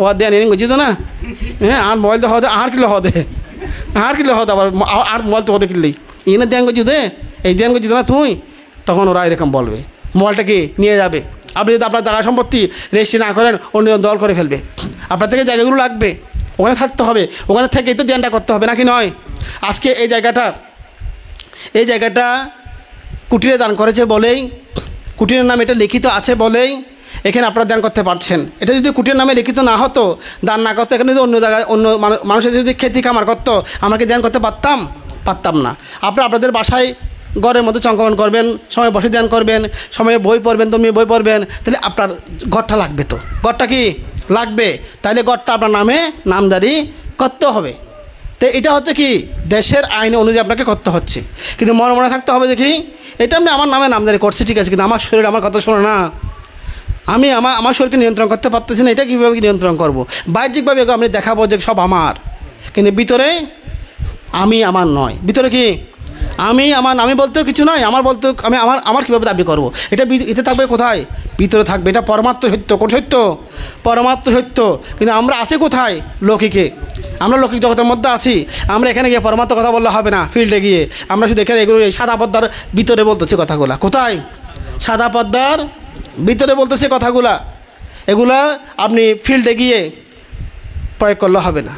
ও দেন এনে বুঝি তো না, হ্যাঁ আর মোবাইল দে হদে, আর কিলো হদে, আর কিলো হদে, আবার আর মোবাইল তো হদে কিনলেই এনে দেন গজি দে, এই দেন গজি না তুই, তখন ওরা এরকম বলবে, মোবাইলটাকে নিয়ে যাবে। আপনি যদি আপনার জায়গা সম্পত্তি রেজিস্ট্রি না করেন, অন্যজন দল করে ফেলবে। আপনার থেকে জায়গাগুলো লাগবে, ওখানে থাকতে হবে, ওখানে থেকেই তো ধ্যানটা করতে হবে, নাকি নয়? আজকে এই জায়গাটা কুটিরে দান করেছে বলেই, কুটিরের নাম এটা লিখিত আছে বলেই এখানে আপনারা দান করতে পারছেন। এটা যদি কুটিরের নামে লিখিত না হতো, দান না করতো, এখানে যদি অন্য জায়গায় অন্য মানুষের যদি খেতি খামার করতো, আমাকে ধ্যান করতে পারতাম না। আপনাদের বাসায় ঘরের মধ্যে চঙ্কমন করবেন, সময় বসে ধ্যান করবেন, সময়ে বই পড়বেন, তুমি বই পড়বেন, তাহলে আপনার ঘরটা লাগবে, তো ঘরটা কি লাগবে, তাহলে ঘরটা আপনার নামে নামজারি করতে হবে। তো এটা হচ্ছে কি দেশের আইন অনুযায়ী আপনাকে করতে হচ্ছে, কিন্তু মনে থাকতে হবে যে কি এটা আপনি আমার নামে নামজারি করছে, ঠিক আছে, কিন্তু আমার শরীর আমার কথা শোনে না, আমি আমার শরীরকে নিয়ন্ত্রণ করতে পারতেছি না, এটা কীভাবে নিয়ন্ত্রণ করব? বাহ্যিকভাবে আমি দেখাবো যে সব আমার, কিন্তু ভিতরে আমি আমার নয়। ভিতরে কি আমি বলতেও কিছু নয়, আমার বলতেও আমার কীভাবে দাবি করবো? এতে থাকবে কোথায়? ভিতরে থাকবে। এটা পরমাত্ম সত্য। কোন সত্য? পরমাত্ম সত্য। কিন্তু আমরা আছি কোথায়? লৌকিকে। আমরা লৌকিক জগতের মধ্যে আছি। আমরা এখানে গিয়ে পরমাত্ম কথা বললে হবে না, ফিল্ডে গিয়ে আমরা শুধু এখানে এগুলো এই সাদা পর্দার ভিতরে বলতেছি কথাগুলা। কোথায়? সাদা পর্দার ভিতরে বলতেছি কথাগুলা। এগুলা আপনি ফিল্ডে গিয়ে প্রয়োগ করলে হবে না।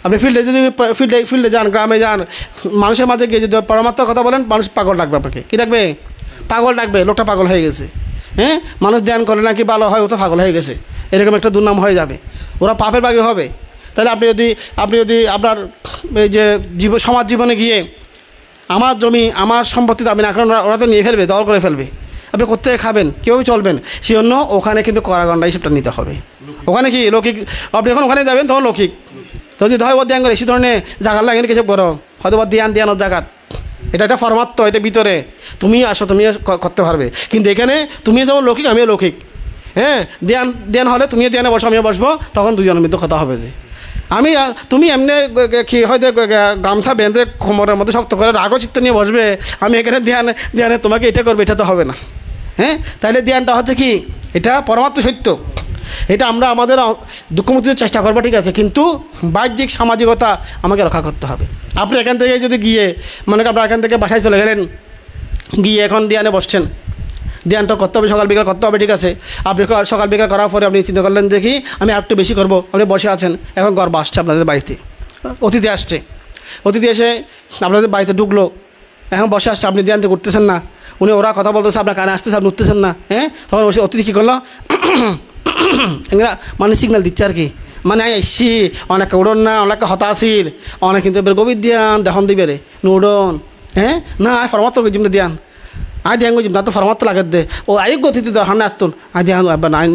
আপনি যদি ফিল্ডে যান, গ্রামে যান, মানুষের মাঝে গিয়ে যদি পরমাত্ম কথা বলেন, মানুষ পাগল ডাকবে আপনাকে। কী ডাকবে? পাগল ডাকবে। লোকটা পাগল হয়ে গেছে। হ্যাঁ, মানুষ ধ্যান করে নাকি ভালো হয়, ও তো পাগল হয়ে গেছে, এরকম একটা দুর্নাম হয়ে যাবে। ওরা পাপের বাগি হবে। তাহলে আপনি যদি আপনার এই যে সমাজ জীবনে গিয়ে আমার জমি আমার সম্পত্তি দাবি না করেন, ওরা তো নিয়ে ফেলবে, দল করে ফেলবে। আপনি কোথায় খাবেন, কীভাবে চলবেন, সেই জন্য ওখানে কিন্তু কড়াগন্ডা হিসেবটা নিতে হবে। ওখানে কি লৌকিক, আপনি যখন ওখানে যাবেন তখন লৌকিক, তো যদি হয় ধ্যান করে সে ধরনের জাগার লাগে কিসব করো, হয়তো ধ্যানোর জাগাত, এটা একটা ফরমাত্ম, এটা ভিতরে তুমি আসো, তুমি করতে পারবে। কিন্তু এখানে তুমি যেমন লৌকিক, আমিও লৌকিক। হ্যাঁ, ধ্যান হলে তুমিও ধ্যানে বসো, আমিও বসবো, তখন দুজনের মধ্যে কথা হবে যে তুমি এমনি কি হয়তো গামছা বেঁধে কোমরের মধ্যে শক্ত করে রাগও চিত্ত নিয়ে বসবে, আমি এখানে ধ্যানে তোমাকে এটা করবে, এটা তো হবে না। হ্যাঁ, তাহলে ধ্যানটা হচ্ছে কি, এটা পরমাত্ম সত্য। এটা আমরা আমাদের দুঃখমুক্তির চেষ্টা করবো, ঠিক আছে, কিন্তু বাহ্যিক সামাজিকতা আমাকে রক্ষা করতে হবে। আপনি এখান থেকে যদি গিয়ে মনে করেন আপনার এখান থেকে বাসায় চলে গেলেন, গিয়ে এখন ধ্যানে বসছেন, ধ্যানটা করতে হবে, সকাল বিকাল করতে হবে, ঠিক আছে। আপনি সকাল বিকাল করার পরে আপনি চিন্তা করলেন যে কি আমি আর একটু বেশি করবো, আপনি বসে আছেন, এখন গর্ব আসছে আপনাদের বাড়িতে, অতিথি আসছে, অতিথি এসে আপনাদের বাড়িতে ঢুকলো, এখন বসে আসছে, আপনি ধ্যান থেকে উঠতেছেন না, ওরা কথা বলতেছে, আপনার কানে আসতেছে, আপনি উঠতেছেন না। হ্যাঁ, তখন বসে অতিথি কী করলো, এগুলা মানে সিগন্যাল দিচ্ছে আর কি, মানে আইসি অনেকে উড়ন না, অনেকে হতাশিল, অনেক কিন্তু এবার গভীর দিয়ান দেখন দিবে রে নুডন। হ্যাঁ, না ফরমাত্ম জিমটা দিয়ান, ধ্যান জিম না তো ফরমাত্ম লাগে দে, ও আয়োগ্য অতিথি দরকার না এতুন ধ্যান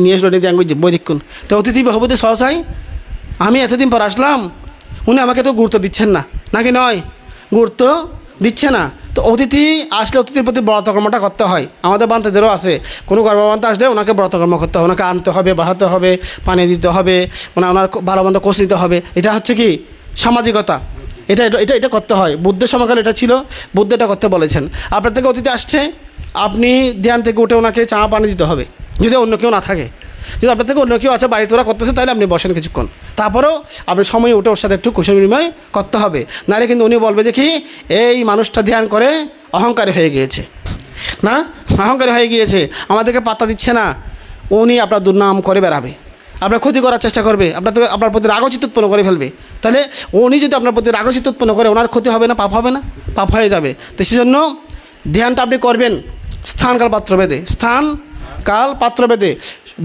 নিয়ে এসলো ধ্যান জিম বই দেখুন। তো অতিথি হবো তো সহসাই, আমি এতদিন পর আসলাম, উনি আমাকে তো গুরুত্ব দিচ্ছেন না, নাকি নয়? গুরুত্ব দিচ্ছে না। তো অতিথি আসলে অতিথির প্রতি ব্রতকর্মটা করতে হয়। আমাদের বান্তাদেরও আছে, কোনো গর্ভবান্তা আসলে ওনাকে ব্রতকর্ম করতে হবে, ওনাকে আনতে হবে, বাড়াতে হবে, পানি দিতে হবে, ওনার ভালো মন্দ কোষ দিতে হবে। এটা হচ্ছে কি সামাজিকতা, এটা করতে হয়। বুদ্ধের সময়কালে এটা ছিল, বুদ্ধ এটা করতে বলেছেন। আপনার থেকে অতিথি আসছে, আপনি ধ্যান থেকে উঠে ওনাকে চা পানি দিতে হবে। যদি অন্য কেউ না থাকে। যদি আপনার থেকে অন্য কেউ আছে বাড়িতে ওরা করতেছে, তাহলে আপনি বসেন কিছুক্ষণ, তারপরেও আপনি সময় উঠে ওর সাথে একটু কুশল বিনিময় করতে হবে। নাহলে কিন্তু উনি বলবে যে কি এই মানুষটা ধ্যান করে অহংকারী হয়ে গিয়েছে, না অহংকারী হয়ে গিয়েছে, আমাদেরকে পাত্তা দিচ্ছে না। উনি আপনার দুর্নাম করে বেড়াবে, আপনার ক্ষতি করার চেষ্টা করবে, আপনার প্রতি রাগচিত্ত উৎপন্ন করে ফেলবে। তাহলে উনি যদি আপনার প্রতি রাগচিত্ত উৎপন্ন করে, ওনার ক্ষতি হবে না, পাপ হবে না? পাপ হয়ে যাবে। তো সেজন্য ধ্যানটা আপনি করবেন স্থানকাল পাত্র ভেদে, স্থান কাল পাত্র ভেদে।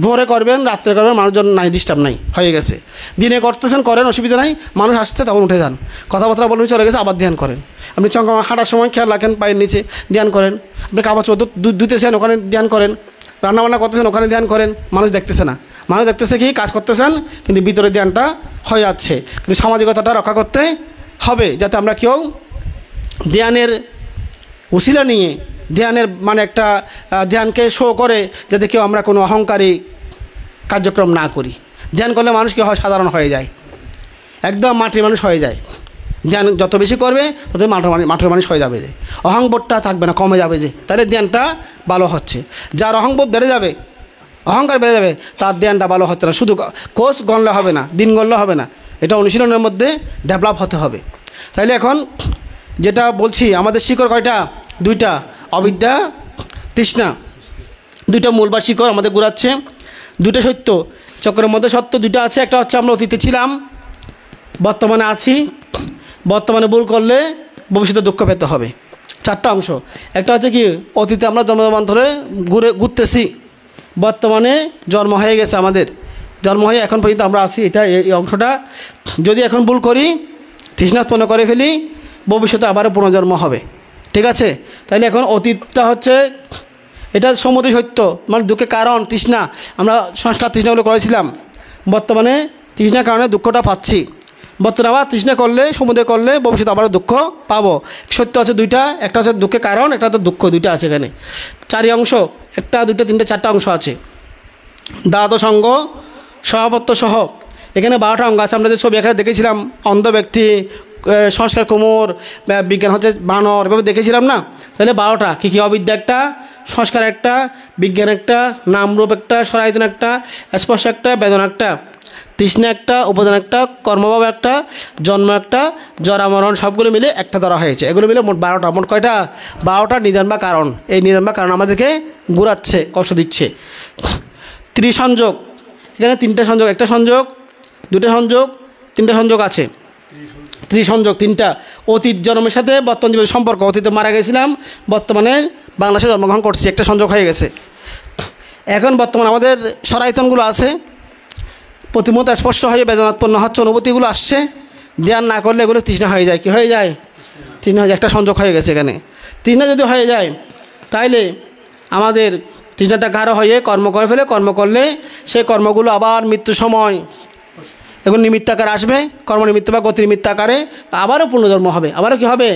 ভোরে করবেন, রাত্রে করবেন, মানুষজন নাই, ডিস্টার্ব নাই, হয়ে গেছে। দিনে করতেছেন করেন, অসুবিধা নাই, মানুষ আসছে তখন উঠে যান, কথাবার্তা বলুন, চলে গেছে, আবার ধ্যান করেন। আপনি হাঁটার সময় খেয়াল রাখেন পায়ের নিচে, ধ্যান করেন। আপনি কাপড় চোপড় ধুতেছেন, ওখানে ধ্যান করেন। রান্নাবান্না করতেছেন, ওখানে ধ্যান করেন। মানুষ দেখতেছে না, মানুষ দেখতেছে কি কাজ করতেছেন, কিন্তু ভিতরে ধ্যানটা হয়ে যাচ্ছে। কিন্তু সামাজিকতাটা রক্ষা করতে হবে, যাতে আমরা কেউ ধ্যানের উশিলা নিয়ে, ধ্যানের মানে একটা ধ্যানকে শো করে, যাতে কেউ আমরা কোনো অহংকারী কার্যক্রম না করি। ধ্যান করলে মানুষ কি হয়, সাধারণ হয়ে যায়, একদম মাটির মানুষ হয়ে যায়। ধ্যান যত বেশি করবে তত মাটির মানুষ হয়ে যাবে, যে অহংবোধটা থাকবে না, কমে যাবে, যে তাহলে ধ্যানটা ভালো হচ্ছে। যার অহংবোধ বেড়ে যাবে, অহংকার বেড়ে যাবে, তার ধ্যানটা ভালো হচ্ছে না। শুধু কোষ গণলে হবে না, দিন গণলে হবে না, এটা অনুশীলনের মধ্যে ডেভেলপ হতে হবে। তাইলে এখন যেটা বলছি, আমাদের শিকড় কয়টা? দুইটা, অবিদ্যা, তৃষ্ণা, দুইটা মূল বা শিকড় আমাদের ঘুরাচ্ছে। দুটো সত্য চক্রের মধ্যে, সত্য দুইটা আছে। একটা হচ্ছে আমরা অতীতে ছিলাম, বর্তমানে আছি, বর্তমানে ভুল করলে ভবিষ্যতে দুঃখ পেতে হবে। চারটা অংশ। একটা হচ্ছে কি, অতীতে আমরা জন্মজন্মান্তরে ঘুরতেছি, বর্তমানে জন্ম হয়ে গেছে আমাদের, জন্ম হয়ে এখন পর্যন্ত আমরা আছি। এটা এই অংশটা যদি এখন ভুল করি, তৃষ্ণাৎপন্ন করে ফেলি, ভবিষ্যতে আবারও পুনর্জন্ম হবে। ঠিক আছে? তাইলে এখন অতীতটা হচ্ছে এটা সমুদয় সত্য, মানে দুঃখের কারণ তৃষ্ণা, আমরা সংস্কার তৃষ্ণাগুলো করেছিলাম, বর্তমানে তৃষ্ণার কারণে দুঃখটা পাচ্ছি। বর্তমানে আবার তৃষ্ণা করলে, সমুদয় করলে ভবিষ্যতে আবারও দুঃখ পাবো। সত্য আছে দুইটা, একটা হচ্ছে দুঃখের কারণ, একটা হচ্ছে দুঃখ, দুইটা আছে এখানে। চারি অংশ, একটা দুইটা তিনটে চারটা অংশ আছে। দ্বাদশ অঙ্গ স্বভাবত্ব সহ এখানে 12টা অঙ্গ আছে। আমরা যে ছবি এখানে দেখেছিলাম, অন্ধ ব্যক্তি, সংস্কার কুমোর, বিজ্ঞান হচ্ছে বানর, এভাবে দেখেছিলাম না? তাহলে 12টা কী কী? অবিদ্যা একটা, সংস্কার একটা, বিজ্ঞান একটা, নামরূপ একটা, সরায়তন একটা, স্পর্শ একটা, বেদনা একটা, তৃষ্ণা একটা, উপাদান একটা, কর্মভাব একটা, জন্ম একটা, জরা মরণ, সবগুলো মিলে একটা ধরা হয়েছে। এগুলো মিলে মোট 12টা। মোট কয়টা? 12টা নিদান বা কারণ। এই নিদান বা কারণ আমাদেরকে ঘুরাচ্ছে, কষ্ট দিচ্ছে। ত্রিসংযোগ, এখানে 3টে সংযোগ, একটা সংযোগ, 2টা সংযোগ, 3টে সংযোগ আছে। ত্রিসংযোগ 3টা। অতীত জন্মের সাথে বর্তমান জীবনের সম্পর্ক, অতীতে মারা গেছিলাম, বর্তমানে বাংলাদেশে জন্মগ্রহণ করছি, একটা সংযোগ হয়ে গেছে। এখন বর্তমানে আমাদের সরায়তনগুলো আছে, প্রতিমত স্পর্শ হয়ে বেদনাৎপন্ন হচ্ছে, অনুভূতিগুলো আসছে, ধ্যান না করলে এগুলো তৃষ্ণা হয়ে যায়। কি হয়ে যায়? তৃষ্ণা হয়ে যায়, একটা সংযোগ হয়ে গেছে এখানে। তৃষ্ণা যদি হয়ে যায়, তাইলে আমাদের তৃষ্ণাটা গাঢ় হয়ে কর্ম করে ফেলে, কর্ম করলে সেই কর্মগুলো আবার মৃত্যুর সময় এগুলো নিমিত্তাকার আসবে, কর্মনিমিত্ত বা গতি নিমিত্ত আকারে আবারও পুনর্জন্ম হবে। আবারও কী হবে?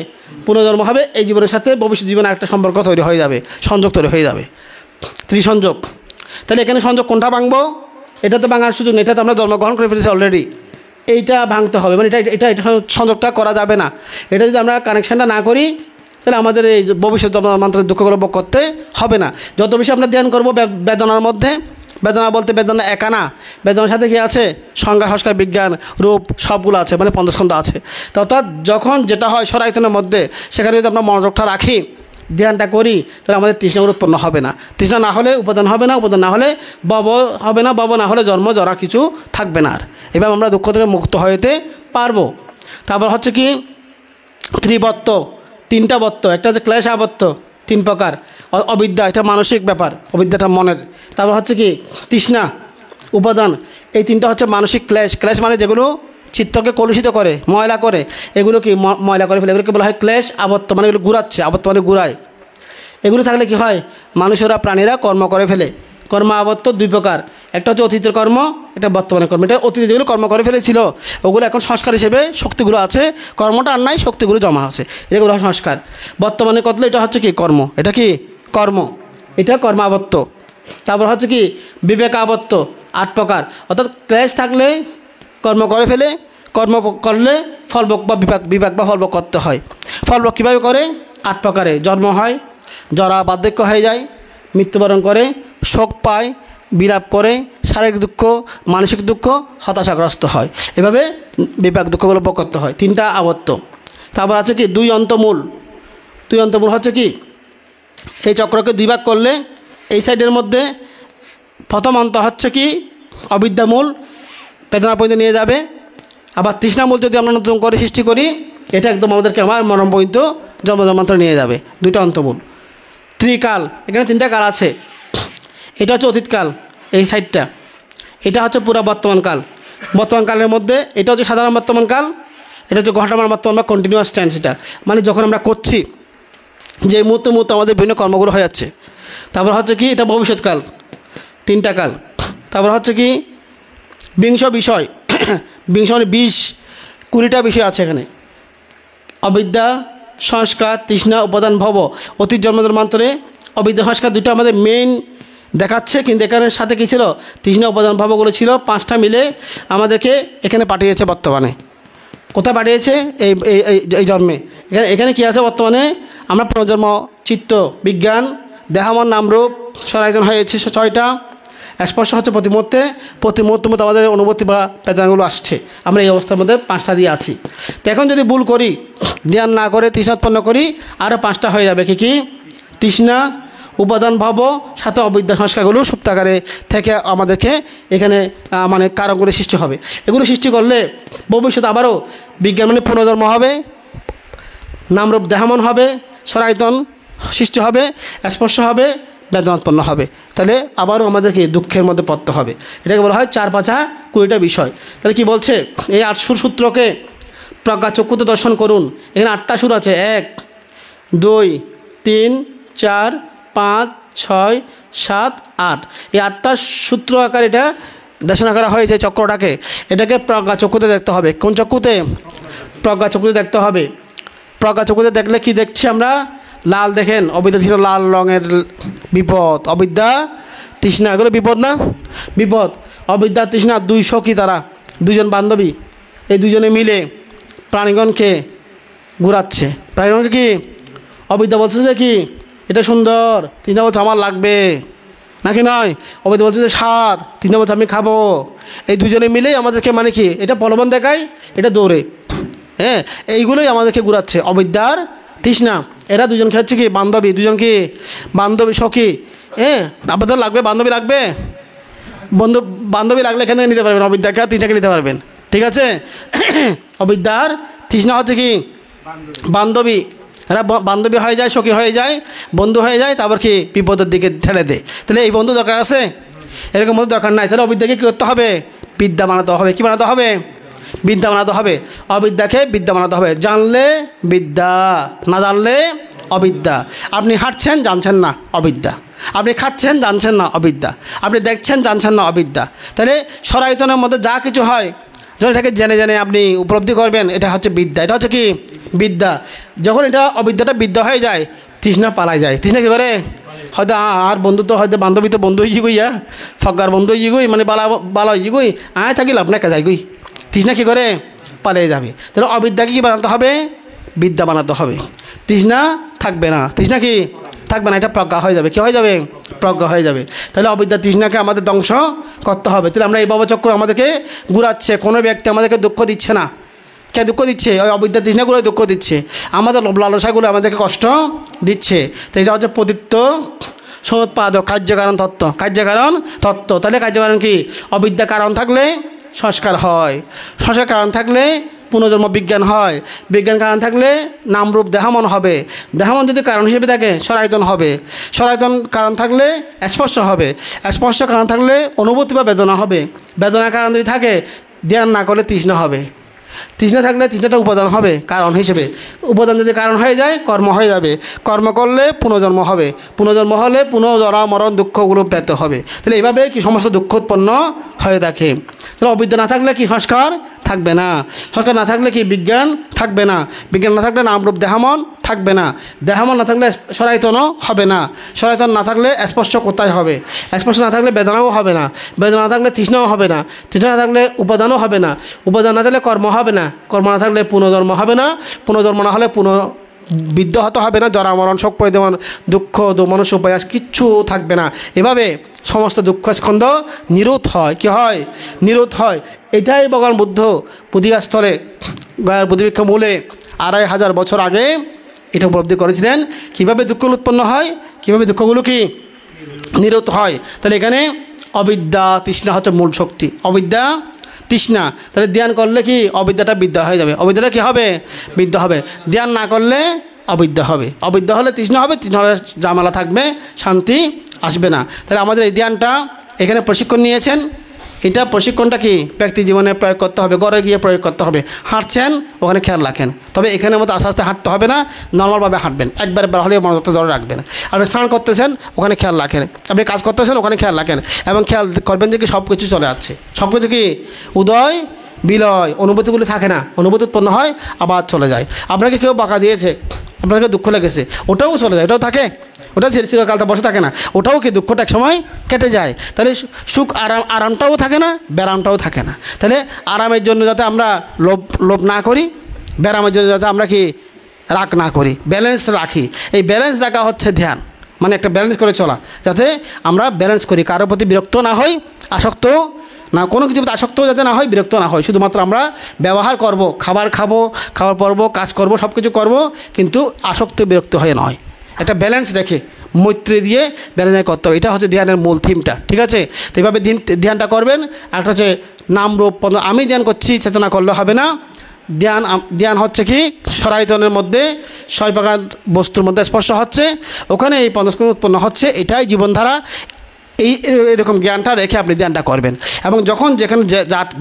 পুনর্জন্ম হবে। এই জীবনের সাথে ভবিষ্যৎ জীবনে একটা সম্পর্ক তৈরি হয়ে যাবে, সংযোগ তৈরি হয়ে যাবে, ত্রিসংযোগ। তাহলে এখানে সংযোগ কোনটা ভাঙবো? এটা তো ভাঙার সুযোগ নেই, এটা তো আমরা জন্মগ্রহণ করে ফেলেছি অলরেডি। এইটা ভাঙতে হবে, মানে এটা সংযোগটা করা যাবে না। এটা যদি আমরা কানেকশানটা না করি, তাহলে আমাদের এই ভবিষ্যৎ জন্মান্তরের দুঃখগুলো ভোগ করতে হবে না। যত বেশি আমরা ধ্যান করবো বেদনার মধ্যে, বেদনা বলতে বেদনা একা না, বেদনার সাথে কি আছে? সংজ্ঞা, সংস্কার, বিজ্ঞান, রূপ, সবগুলো আছে, মানে 50 খণ্ড আছে। তো অর্থাৎ যখন যেটা হয় সরায়তনের মধ্যে, সেখানে যদি আমরা মনোযোগটা রাখি, ধ্যানটা করি, তাহলে আমাদের তৃষ্ণাগুলো উৎপন্ন হবে না। তৃষ্ণা না হলে উপাদান হবে না, উপাদান না হলে ভব হবে না, ভব না হলে জন্ম জরা কিছু থাকবে না। আর এবার আমরা দুঃখ থেকে মুক্ত হইতে পারবো। তারপর হচ্ছে কি ত্রিবত্ত, 3টা বত্ত। একটা হচ্ছে ক্লেশ আবত্ত, 3 প্রকার। অবিদ্যা, এটা মানসিক ব্যাপার, অবিদ্যাটা মনের। তারপর হচ্ছে কি তৃষ্ণা, উপাদান। এই 3টা হচ্ছে মানসিক ক্লেশ। ক্লেশ মানে যেগুলো চিত্তকে কলুষিত করে, ময়লা করে, এগুলো কি ময়লা করে ফেলে, এগুলোকে বলা হয় ক্লেশ আবত্ত, মানে এগুলো ঘুরাচ্ছে, আবত্ত মানে ঘুরায়। এগুলো থাকলে কি হয়? মানুষেরা, প্রাণীরা কর্ম করে ফেলে। কর্ম আবত্ত 2 প্রকার, একটা হচ্ছে অতীতের কর্ম, এটা বর্তমানের কর্ম। এটা অতীতে যেগুলো কর্ম করে ফেলেছিল, ওগুলো এখন সংস্কার হিসেবে শক্তিগুলো আছে, কর্মটা আর নাই, শক্তিগুলো জমা আছে, এগুলো সংস্কার। বর্তমানে কতলে এটা হচ্ছে কি কর্ম, এটা কি কর্ম, এটা কর্ম আবত্ত। তারপর হচ্ছে কি বিবেক আবত্ত, 8 প্রকার। অর্থাৎ ক্লেশ থাকলে কর্ম করে ফেলে, কর্ম করলে ফলভোগ বা বিপাক বা ফলভোগ করতে হয়। ফলভোগ কীভাবে করে? 8 প্রকারে। জন্ম হয়, জরা বার্ধক্য হয়ে যায়, মৃত্যুবরণ করে, শোক পায়, বিলাপ করে, শারীরিক দুঃখ, মানসিক দুঃখ, হতাশাগ্রস্ত হয়। এভাবে বিপাক দুঃখগুলো ভোগ করতে হয়। 3টা আবর্ত। তারপর আছে কি 2 অন্তমূল। 2 অন্তমূল হচ্ছে কি, এই চক্রকে 2 ভাগ করলে এই সাইডের মধ্যে প্রথম অন্ত হচ্ছে কি অবিদ্যামূল, বেদনা পর্যন্ত নিয়ে যাবে। আবার তৃষ্ণামূল যদি আমরা নতুন করে সৃষ্টি করি, এটা একদম আমাদেরকে আমার মরণ পর্যন্ত জন্মান্তর নিয়ে যাবে। 2টা অন্তমূল। ত্রিকাল, এখানে 3টা কাল আছে। এটা হচ্ছে অতীতকাল, এই সাইডটা। এটা হচ্ছে পুরা বর্তমানকাল। বর্তমানকালের মধ্যে এটা হচ্ছে সাধারণ বর্তমানকাল, এটা হচ্ছে ঘটমান বর্তমান বা কন্টিনিউয়াস টেন্স। এটা মানে যখন আমরা করছি, যে মুহূর্তে আমাদের বিভিন্ন কর্মগুলো হয়ে যাচ্ছে। তারপর হচ্ছে কি এটা ভবিষ্যৎকাল, 3টা কাল। তারপর হচ্ছে কি বিংশ বিষয়। বিংশ মানে 20-20টা বিষয় আছে এখানে। অবিদ্যা, সংস্কার, তৃষ্ণা, উপাদান, ভব। অতীত জন্মজন্মান্তরে অবিদ্যা সংস্কার 2টা আমাদের মেইন দেখাচ্ছে, কিন্তু এখানের সাথে কী ছিল, তৃষ্ণা, উপাদান, ভবগুলো ছিল। 5টা মিলে আমাদেরকে এখানে পাঠিয়েছে বর্তমানে। কোথায় পাঠিয়েছে? এই জন্মে। এখানে কী আছে বর্তমানে? আমরা পুনর্জন্ম, চিত্ত, বিজ্ঞান, দেহামন, নামরূপ, সরায়তন হয়েছে 6টা। স্পর্শ হচ্ছে প্রতি মুহূর্তে মধ্যে আমাদের অনুভূতি বা বেদনাগুলো আসছে। আমরা এই অবস্থার মধ্যে 5টা দিয়ে আছি। তো এখন যদি ভুল করি, ধ্যান না করে তৃষ্ণা উৎপন্ন করি, আরও 5টা হয়ে যাবে। কি তৃষ্ণা, উপাদান, ভব, সাথে অবিদ্যা সংস্কারগুলো সুপ্তাকারে থেকে আমাদেরকে এখানে মানে কারণগুলো সৃষ্টি হবে। এগুলো সৃষ্টি করলে ভবিষ্যতে আবারও বিজ্ঞান মানে পুনর্জন্ম হবে, নামরূপ দেহামন হবে, সরায়তন সৃষ্টি হবে, স্পর্শ হবে, বেদনা উৎপন্ন হবে। তাহলে আবারও আমাদেরকে দুঃখের মধ্যে পড়তে হবে। এটাকে বলা হয় 4-5-20টা বিষয়। তাহলে কি বলছে? এই 8 সুর সূত্রকে প্রজ্ঞা চক্ষুতে দর্শন করুন। এখানে 8টা সুর আছে। 1, 2, 3, 4, 5, 6, 7, 8। এই 8টা সূত্র আকার এটা দেশনা করা হয়েছে চক্রটাকে। এটাকে প্রজ্ঞা চক্ষুতে দেখতে হবে। কোন চক্ষুতে? প্রজ্ঞা চক্ষুতে দেখতে হবে। প্রজ্ঞা চক্ষুতে দেখলে কি দেখছি আমরা? লাল দেখেন, অবিদ্যা ছিল লাল রঙের বিপদ, অবিদ্যা তৃষ্ণা, এগুলো বিপদ না? বিপদ। অবিদ্যা তৃষ্ণা 2 সখী, তারা 2জন বান্ধবী। এই 2জনে মিলে প্রাণীগণকে ঘুরাচ্ছে। প্রাণীগণকে কি অবিদ্যা বলছে যে কি এটা সুন্দর, তৃষ্ণা বলছে আমার লাগবে, নাকি নয়? অবিদ্যা বলছে যে স্বাদ, তৃষ্ণা বলছে আমি খাবো। এই 2জনে মিলেই আমাদেরকে মানে কি এটা প্রলোভন দেখায়, এটা দৌড়ে। হ্যাঁ, এইগুলোই আমাদেরকে ঘুরাচ্ছে অবিদ্যার তৃষ্ণা। এরা 2জন হচ্ছে কি বান্ধবী, 2জন কি বান্ধবী সখী। হ্যাঁ, আপনাদের লাগবে বান্ধবী, লাগবে বান্ধবী লাগলে এখানে নিতে পারবেন, অবিদ্যাকে তৃষ্ণাকে নিতে পারবেন। ঠিক আছে? অবিদ্যার তৃষ্ণা হচ্ছে কি বান্ধবী। এরা বান্ধবী হয়ে যায়, সখী হয়ে যায়, বন্ধু হয়ে যায়, তারপর কি বিপদের দিকে ঠেলে দেয়। তাহলে এই বন্ধু দরকার আছে? এরকম বন্ধু দরকার নাই। তাহলে অবিদ্যাকে কী করতে হবে? বিদ্যা বানাতে হবে। কী বানাতে হবে? বিদ্যা বানাতে হবে। অবিদ্যাকে বিদ্যা বানাতে হবে। জানলে বিদ্যা, না জানলে অবিদ্যা। আপনি হাঁটছেন, জানছেন না, অবিদ্যা। আপনি খাচ্ছেন, জানছেন না, অবিদ্যা। আপনি দেখছেন, জানছেন না, অবিদ্যা। তাহলে সরায়তনের মধ্যে যা কিছু হয়, যখন এটাকে জেনে জেনে আপনি উপলব্ধি করবেন, এটা হচ্ছে বিদ্যা। এটা হচ্ছে কি বিদ্যা। যখন এটা অবিদ্যাটা বিদ্যা হয়ে যায়, তৃষ্ণা পালায় যায়। তৃষ্ণা কী করে? হয়তো আর বন্ধু তো হয়তো বান্ধবী তো বন্ধু হয়ে গই, ফগার বন্ধু হয়ে গই, মানে বালা হয়ে গই, আয় থাকি লাভ না যাই গই। তৃষ্ণা কী করে? পালিয়ে যাবে। তাহলে অবিদ্যাকে কী বানাতে হবে? বিদ্যা বানাতে হবে। তৃষ্ণা থাকবে না। তৃষ্ণা কি থাকবে না, এটা প্রজ্ঞা হয়ে যাবে। কী হয়ে যাবে? প্রজ্ঞা হয়ে যাবে। তাহলে অবিদ্যা তৃষ্ণাকে আমাদের ধ্বংস করতে হবে। তাহলে আমরা এই ভবচক্র আমাদেরকে ঘুরাচ্ছে। কোনো ব্যক্তি আমাদেরকে দুঃখ দিচ্ছে না। কে দুঃখ দিচ্ছে? ওই অবিদ্যা তৃষ্ণাগুলো দুঃখ দিচ্ছে। আমাদের লালসাগুলো আমাদেরকে কষ্ট দিচ্ছে। তো এটা হচ্ছে পতিত্ব সমুৎপাদক, কার্যকারণ তত্ত্ব। কার্যকারণ তত্ত্ব। তাহলে কার্যকারণ কি? অবিদ্যা কারণ থাকলে সংস্কার হয়, সংস্কার কারণ থাকলে পুনর্জন্ম বিজ্ঞান হয়, বিজ্ঞান কারণ থাকলে নামরূপ দেহামন হবে, দেহামন যদি কারণ হিসেবে থাকে সরায়তন হবে, সরায়তন কারণ থাকলে স্পর্শ হবে, স্পর্শ কারণ থাকলে অনুভূতি বা বেদনা হবে, বেদনার কারণ যদি থাকে ধ্যান না করলে তৃষ্ণা হবে, তৃষ্ণা থাকলে তৃষ্ণাটা উপাদান হবে কারণ হিসেবে, উপাদান যদি কারণ হয়ে যায় কর্ম হয়ে যাবে, কর্ম করলে পুনর্জন্ম হবে, পুনর্জন্ম হলে পুনর্জরা মরণ দুঃখগুলো পেতে হবে। তাহলে এইভাবে কি সমস্ত দুঃখ উৎপন্ন হয়ে থাকে। তাহলে অবিদ্যা না থাকলে কি সংস্কার থাকবে না, সংস্কার না থাকলে কি বিজ্ঞান থাকবে না, বিজ্ঞান না থাকলে নামরূপ দেহামন থাকবে না, দেহামন না থাকলে সরায়তনও হবে না, সরায়তন না থাকলে স্পর্শ কোথায় হবে, স্পর্শ না থাকলে বেদনাও হবে না, বেদনা না থাকলে তৃষ্ণাও হবে না, তৃষ্ণা না থাকলে উপাদানও হবে না, উপাদান না থাকলে কর্ম হবে না, কর্ম না থাকলে পুনর্জন্ম হবে না, পুনর্জন্ম না হলে বৃদ্ধ হতে হবে না, জরা মরণ শোক পরিদেবন দুঃখ মনুষ্য প্রয়াস কিচ্ছু থাকবে না। এভাবে সমস্ত দুঃখ স্কন্ধ নিরোধ হয়। কি হয়? নিরোধ হয়। এটাই ভগবান বুদ্ধ বুদ্ধিগাস্থলে গয়ার বুদ্ধিবৃক্ষ মূলে 2500 বছর আগে এটা উপলব্ধি করেছিলেন, কীভাবে দুঃখগুলো উৎপন্ন হয়, কীভাবে দুঃখগুলো কি নিরোধ হয়। তাহলে এখানে অবিদ্যা তৃষ্ণা হচ্ছে মূল শক্তি, অবিদ্যা তৃষ্ণা। তাহলে ধ্যান করলে কি অবিদ্যাটা বিদ্যা হয়ে যাবে, অবিদ্যাটা কী হবে? বিদ্যা হবে। ধ্যান না করলে অবিদ্যা হবে, অবিদ্যা হলে তৃষ্ণা হবে, তৃষ্ণা হলে ঝামেলা থাকবে, শান্তি আসবে না। তাহলে আমাদের এই ধ্যানটা এখানে প্রশিক্ষণ নিয়েছেন, এটা প্রশিক্ষণটা কি ব্যক্তি জীবনে প্রয়োগ করতে হবে, ঘরে গিয়ে প্রয়োগ করতে হবে। হাঁটছেন ওখানে খেয়াল রাখেন, তবে এখানের মতো আস্তে আস্তে হাঁটতে হবে না, নর্মালভাবে হাঁটবেন, একবার হলে মনোযোগটা ধরে রাখবেন। আপনি স্নান করতেছেন ওখানে খেয়াল রাখেন, আপনি কাজ করতেছেন ওখানে খেয়াল রাখেন, এবং খেয়াল করবেন যে কি সব কিছু চলে যাচ্ছে, সব কিছু কি উদয় বিলয়, অনুভূতিগুলি থাকে না, অনুভূতি উৎপন্ন হয় আবার চলে যায়। আপনাকে কেউ বকা দিয়েছে, আপনাকে দুঃখ লেগেছে, ওটাও চলে যায়, ওটাও থাকে, ওটা চিরকালটা বসে থাকে না, ওটাও কি দুঃখটা এক সময় কেটে যায়। তাহলে সুখ আরামটাও থাকে না, ব্যারামটাও থাকে না। তাহলে আরামের জন্য যাতে আমরা লোভ না করি, ব্যারামের জন্য যাতে আমরা কি রাগ না করি, ব্যালেন্স রাখি। এই ব্যালেন্স রাখা হচ্ছে ধ্যান, মানে একটা ব্যালেন্স করে চলা, যাতে আমরা ব্যালেন্স করি, কারোর প্রতি বিরক্ত না হই, আসক্ত না, কোনো কিছু আসক্ত যাতে না হয়, বিরক্ত না হয়। শুধুমাত্র আমরা ব্যবহার করব, খাবার খাবো, খাবার পরবো, কাজ করব, সব কিছু করবো, কিন্তু আসক্ত বিরক্ত হয়ে নয়। একটা ব্যালেন্স রেখে মৈত্রী দিয়ে ব্যালেন্স করতে হবে, এটা হচ্ছে ধ্যানের মূল থিমটা। ঠিক আছে? তো এইভাবে ধ্যানটা করবেন। একটা হচ্ছে নাম রূপ আমি ধ্যান করছি চেতনা করলে হবে না। ধ্যান হচ্ছে কি সরায়তনের মধ্যে 6 প্রকার বস্তুর মধ্যে স্পর্শ হচ্ছে, ওখানে এই পঞ্চস্কন্ধ উৎপন্ন হচ্ছে, এটাই জীবনধারা। এরকম জ্ঞানটা রেখে আপনি ধ্যানটা করবেন, এবং যখন যেখানে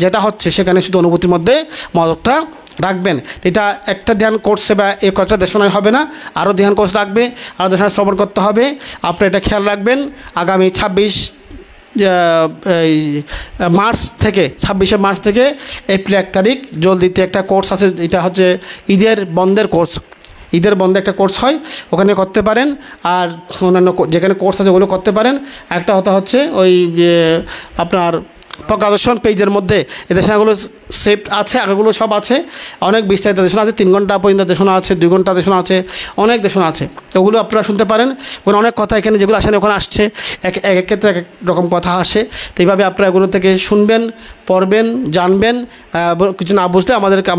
যেটা হচ্ছে সেখানে শুধু অনুভূতির মধ্যে মনোযোগটা রাখবেন। এটা একটা ধ্যান কোর্সে বা এই কয়েকটা দেশনায় হবে না, আরও ধ্যান কোর্স রাখবে, আরও দেশনা শ্রবণ করতে হবে। আপনি এটা খেয়াল রাখবেন। আগামী 26 মার্চ থেকে 26শে মার্চ থেকে এপ্রিল 1 তারিখ জলদিতে একটা কোর্স আছে, এটা হচ্ছে ঈদের বন্ধের কোর্স, ঈদের বন্ধে একটা কোর্স হয়, ওখানে করতে পারেন। আর অন্যান্য যেখানে কোর্স আছে ওগুলো করতে পারেন। একটা হচ্ছে ওই আপনার প্রকাশন পেজের মধ্যে এই দেশনাগুলো সেভ আছে, আগেগুলো সব আছে, অনেক বিস্তারিত দেশনা আছে, 3 ঘন্টা পর্যন্ত দেশনা আছে, 2 ঘন্টা দেশনা আছে, অনেক দেশনা আছে, ওগুলো আপনারা শুনতে পারেন। ওখানে অনেক কথা এখানে যেগুলো আসেন ওখানে আসছে, এক এক ক্ষেত্রে এক এক রকম কথা আসে। তো এইভাবে আপনারা এগুলো থেকে শুনবেন, পড়বেন, জানবেন। কিছু না বুঝলে আপনাদেরকে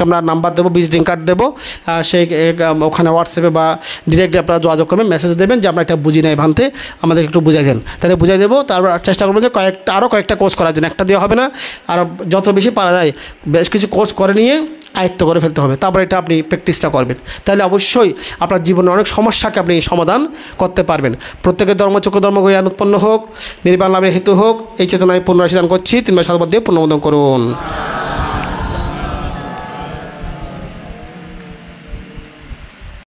আমরা নাম্বার দেবো, ভিজিটিং কার্ড দেবো, সেই ওখানে হোয়াটসঅ্যাপে বা ডিরেক্টলি আপনারা যোগাযোগ করবেন, মেসেজ দেবেন যে আমরা এটা বুঝি নাই ভানতে, আমাদের একটু বুঝাই দেন, তাহলে বুঝাই দেবো। তারপর চেষ্টা করবেন যে আরও কয়েকটা কোর্স করার জন্য, একটা দেওয়া হবে না, আর যত বেশি পারা যায় বেশ কিছু কোর্স করে নিয়ে আয়ত্ত করে ফেলতে হবে, তারপর এটা আপনি প্র্যাকটিসটা করবেন। তাহলে অবশ্যই আপনার জীবনের অনেক সমস্যাকে আপনি সমাধান করতে পারবেন। প্রত্যেকের চক্ষু ধর্ম জ্ঞান উৎপন্ন হোক, নির্বাণ লাভের হেতু হোক, এই চেতনায় পুনরায় দান করছি। 3 সাধুবাদ দিয়ে পুনর্বোধন করুন।